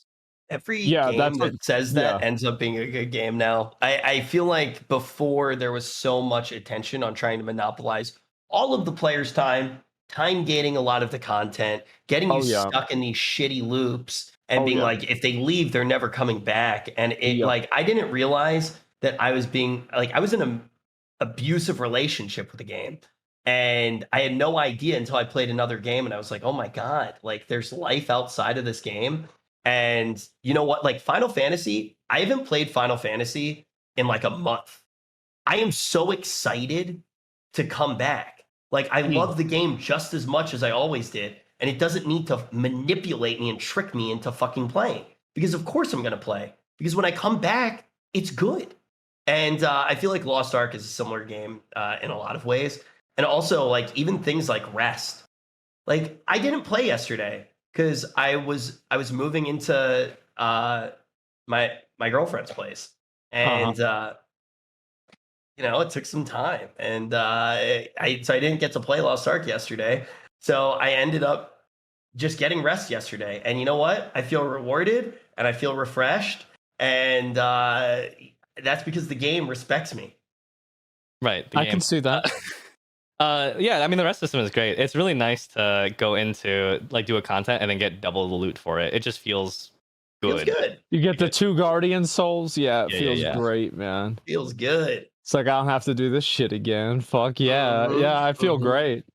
Every Yeah, game that's what that says yeah. that ends up being a good game now. I feel like before there was so much attention on trying to monopolize all of the players' time gating a lot of the content, getting you Oh yeah. stuck in these shitty loops, and Oh being yeah. like, if they leave, they're never coming back. And it Yep. like I didn't realize that I was being like I was in an abusive relationship with the game. And I had no idea until I played another game and I was like, oh my God, like there's life outside of this game. And you know what? Like Final Fantasy, I haven't played Final Fantasy in like a month. I am so excited to come back. Like I love the game just as much as I always did. And it doesn't need to manipulate me and trick me into fucking playing. Because of course I'm going to play. Because when I come back, it's good. And I feel like Lost Ark is a similar game in a lot of ways. And also, like even things like rest. Like I didn't play yesterday because I was moving into my girlfriend's place, and it took some time, and so I didn't get to play Lost Ark yesterday. So I ended up just getting rest yesterday, and you know what? I feel rewarded and I feel refreshed, and that's because the game respects me. Right. I can see that. Yeah, I mean the rest system is great. It's really nice to go into like do a content and then get double the loot for it. It just feels Feels good. good. You get the 2 Guardian Souls. Yeah, it Yeah, feels yeah. great, man. Feels good. It's like I don't have to do this shit again. Fuck yeah. Mhm, Yeah, I feel mhm. great.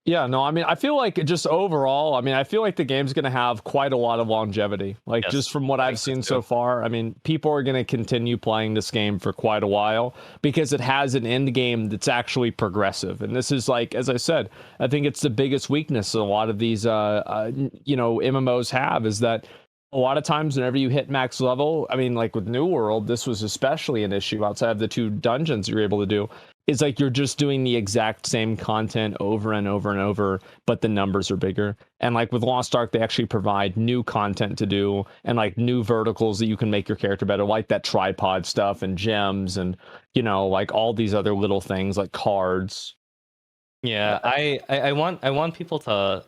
Yeah, no, I mean, I feel like just overall, I mean, I feel like the game's going to have quite a lot of longevity. Like, Yes, just from what I I've think so seen too. so far, I mean, people are going to continue playing this game for quite a while because it has an end game that's actually progressive. And this is like, as I said, I think it's the biggest weakness a lot of these, MMOs have, is that a lot of times whenever you hit max level, I mean, like with New World, this was especially an issue outside of the 2 dungeons you're able to do. It's like you're just doing the exact same content over and over and over, but the numbers are bigger. And like with Lost Ark, they actually provide new content to do and like new verticals that you can make your character better, like that tripod stuff and gems and, like all these other little things like cards. Yeah, I want people to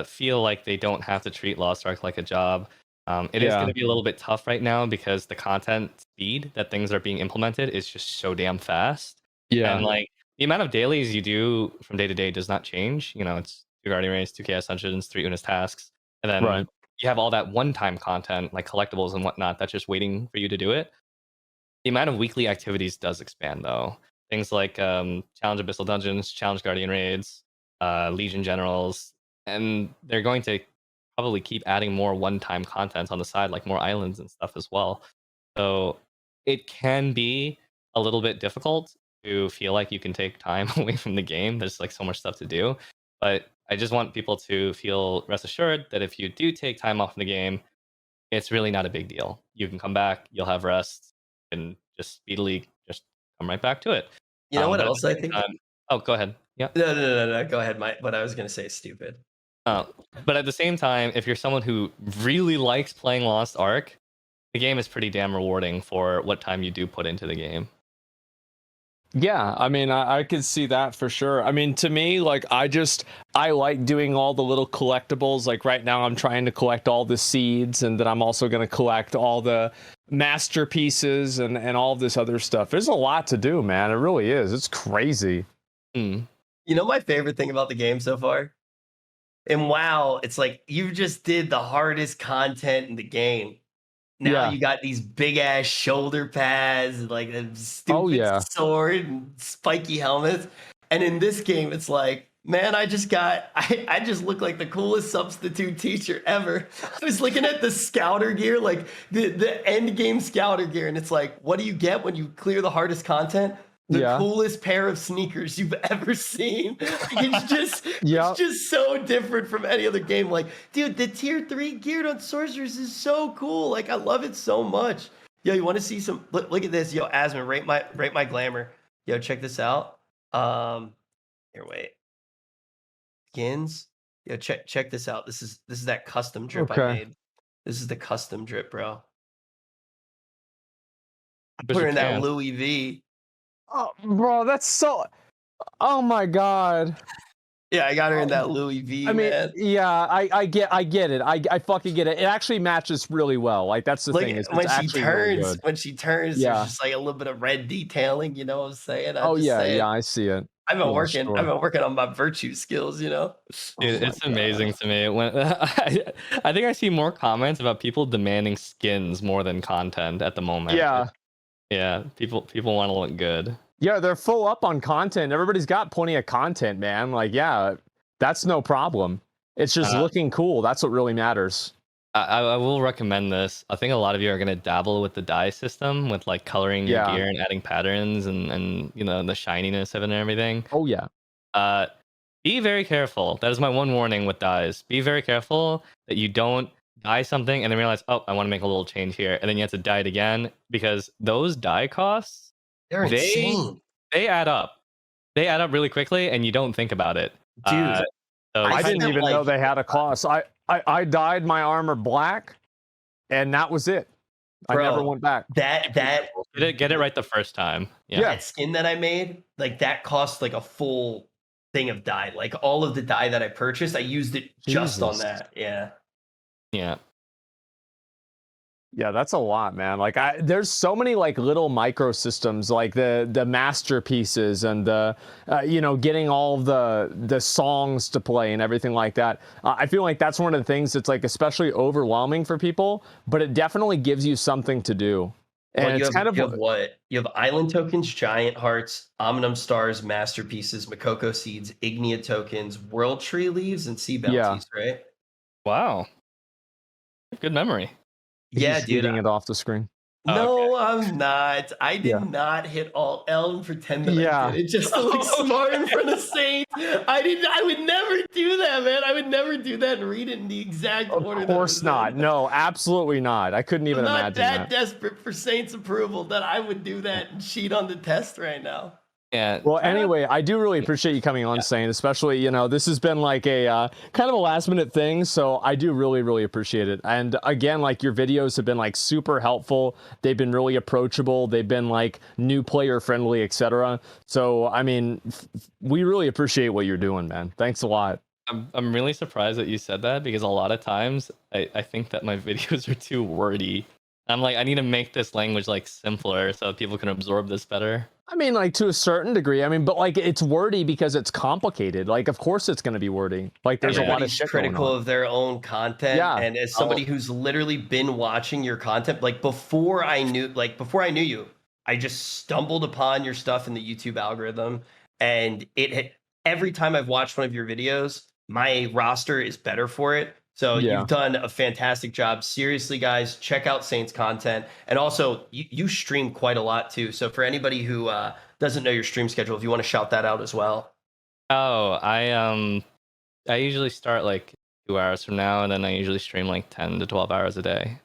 feel like they don't have to treat Lost Ark like a job. It is going Yeah. to be a little bit tough right now because the content speed that things are being implemented is just so damn fast. Yeah. And like the amount of dailies you do from day to day does not change. It's 2 Guardian Raids, 2 Chaos Dungeons, 3 Unis tasks. And then Right. you have all that one-time content like collectibles and whatnot that's just waiting for you to do it. The amount of weekly activities does expand though. Things like Challenge Abyssal Dungeons, Challenge Guardian Raids, Legion Generals, and they're going to probably keep adding more one-time content on the side, like more islands and stuff as well. So it can be a little bit difficult to feel like you can take time away from the game. There's like so much stuff to do. But I just want people to feel rest assured that if you do take time off from the game, it's really not a big deal. You can come back, you'll have rest, and just speedily just come right back to it. You know what But at else the I same think? time, oh, go ahead. Yeah. No. Go ahead. What I was gonna say is stupid. But at the same time, if you're someone who really likes playing Lost Ark, the game is pretty damn rewarding for what time you do put into the game. Yeah, I mean, I could see that for sure. I mean, to me, like, I like doing all the little collectibles. Like, right now, I'm trying to collect all the seeds, and then I'm also going to collect all the masterpieces and all this other stuff. There's a lot to do, man. It really is. It's crazy. Mm. You know my favorite thing about the game so far? And wow, it's like you just did the hardest content in the game. Now Yeah. you got these big ass shoulder pads, and like a stupid Oh, yeah. sword and spiky helmets. And in this game, it's like, man, I just look like the coolest substitute teacher ever. I was looking at the scouter gear, like the end game scouter gear, and it's like, what do you get when you clear the hardest content? The Yeah. coolest pair of sneakers you've ever seen. It's just Yeah. it's just so different from any other game. Like, dude, the tier 3 geared on sorcerers is so cool. Like, I love it so much. Yo, you want to see some look at this. Yo, Asmon, rate my glamour. Yo, check this out. Here, wait. Skins. Yo, check this out. This is that custom drip I Okay. made. This is the custom drip, bro. I Push put her your in that can. Louis V. Oh, bro, that's so. Oh my God. Yeah, I got her in that Louis V, I mean, man. yeah, I get it. I fucking get it. It actually matches really well. Like, that's the Look, thing. Is when it's she actually really turns, good. there's Yeah. just like a little bit of red detailing. You know what I'm saying? I'm Oh just yeah, saying. yeah, I see it. I've been Yeah, working. sure. I've been working on my virtue skills. You know. Dude, my it's amazing God. to me when I think I see more comments about people demanding skins more than content at the moment. Yeah. Yeah, people want to look good. Yeah, they're full up on content. Everybody's got plenty of content, man. Like, yeah, that's no problem. It's just Uh, looking cool. That's what really matters. I will recommend this. I think a lot of you are gonna dabble with the dye system, with like coloring your Yeah. gear and adding patterns and the shininess of it and everything. Oh yeah. Be very careful. That is my one warning with dyes. Be very careful that you don't dye something and then realize, oh, I want to make a little change here, and then you have to dye it again, because those dye costs, They're they insane, they add up. They add up really quickly, and you don't think about it. dude. So I I didn't spent, even know like- they had a cost. I dyed my armor black, and that was it. I Bro, never went back. That get it right the first time. Yeah. Yeah. that skin that I made, like that cost like a full thing of dye. Like all of the dye that I purchased, I used it just on Jesus. that. Yeah. Yeah. Yeah, that's a lot, man. Like, there's so many like little microsystems, like the masterpieces and the getting all the songs to play and everything like that. I feel like that's one of the things that's like especially overwhelming for people, but it definitely gives you something to do. And Well, it's kind of you have what? You have Island Tokens, Giant Hearts, Omnum Stars, Masterpieces, Makoko Seeds, Ignia Tokens, World Tree Leaves, and Sea yeah. Bounties, right? Wow. Good memory. Yeah, He's dude. reading it off the screen. No, I'm not. I Yeah. did not hit Alt L and pretend that Yeah. I did it just to look smart in front of Saint. I would never do that, man. I would never do that and read it in the exact Of order. course not. No, absolutely not. I couldn't even I'm not imagine that that. desperate for Saint's approval that I would do that and cheat on the test right now. Yeah. Well, anyway, I do really appreciate you coming on, Saint, especially, this has been like a kind of a last minute thing. So I do really, really appreciate it. And again, like your videos have been like super helpful. They've been really approachable. They've been like new player friendly, etc. So, I mean, we really appreciate what you're doing, man. Thanks a lot. I'm really surprised that you said that because a lot of times I think that my videos are too wordy. I'm like, I need to make this language like simpler so that people can absorb this better. I mean, like to a certain degree. I mean, but like it's wordy because it's complicated. Like, of course it's going to be wordy. Like, there's a lot of Everybody's shit going critical on. of their own content. Yeah. And as somebody who's literally been watching your content, like before I knew you, I just stumbled upon your stuff in the YouTube algorithm. And every time I've watched one of your videos, my roster is better for it. So Yeah. you've done a fantastic job. Seriously, guys, check out Saint's content. And also, you stream quite a lot too. So for anybody who doesn't know your stream schedule, if you want to shout that out as well. Oh, I usually start like 2 hours from now, and then I usually stream like 10 to 12 hours a day.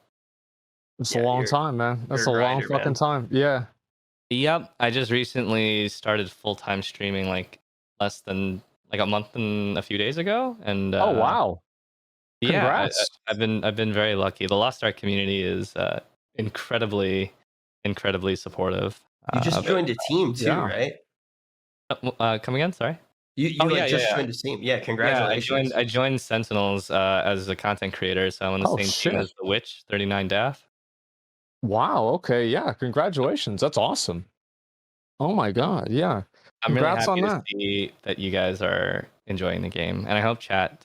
It's Yeah, a long you're- time, man. That's a you're a long grinder, fucking man. time. Yeah. Yep, I just recently started full-time streaming like less than like a month and a few days ago, and Oh wow. yeah, Congrats. I've been very lucky. The Lost Ark community is incredibly supportive. You just of it. joined a team too, Yeah. right? Come again? Sorry. You Oh, like yeah, just yeah. joined a team. Yeah, Yeah, congratulations. I joined Sentinels as a content creator, so I'm on the Oh, same shit. team as the Witch 39 Daff. Wow. Okay. Yeah. Congratulations. That's awesome. Oh my god. Yeah. I'm really Congrats on happy to that. see that you guys are enjoying the game, and I hope chat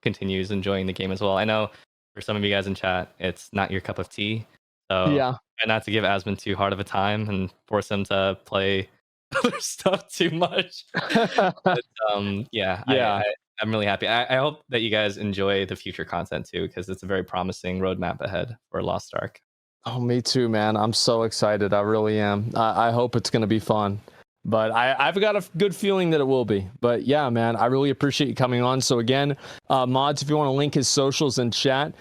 continues enjoying the game as well. I know for some of you guys in chat, it's not your cup of tea, so Yeah. try not to give Asmon too hard of a time and force him to play other stuff too much. But yeah, Yeah. I'm really happy. I hope that you guys enjoy the future content too, because it's a very promising roadmap ahead for Lost Ark. Oh, me too, man. I'm so excited. I really am. I hope it's going to be fun. But I've got a good feeling that it will be. But yeah, man, I really appreciate you coming on. So again, mods, if you want to link his socials in chat,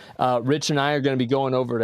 Rich and I are going to be going over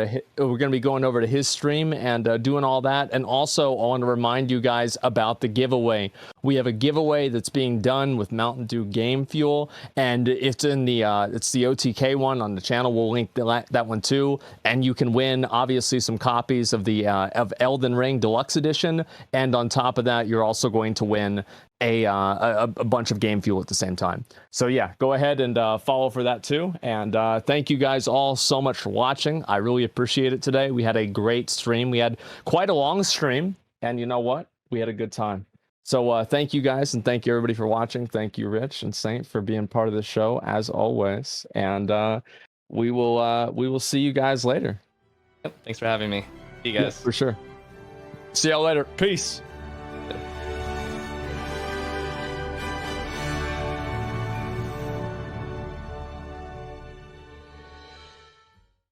to his stream and doing all that. And also, I want to remind you guys about the giveaway. We have a giveaway that's being done with Mountain Dew Game Fuel, and it's in the it's the OTK one on the channel. We'll link that one too, and you can win obviously some copies of the of Elden Ring Deluxe Edition, and on top of that, you're also going to win a bunch of Game Fuel at the same time. So yeah, go ahead and follow for that too. And thank you guys all so much for watching. I really appreciate it today. We had a great stream. We had quite a long stream, and you know what? We had a good time. So thank you guys, and thank you everybody for watching. Thank you, Rich and Saint, for being part of the show as always. And we will see you guys later. Yep, thanks for having me. See you Yeah, guys. for sure. See y'all later. Peace.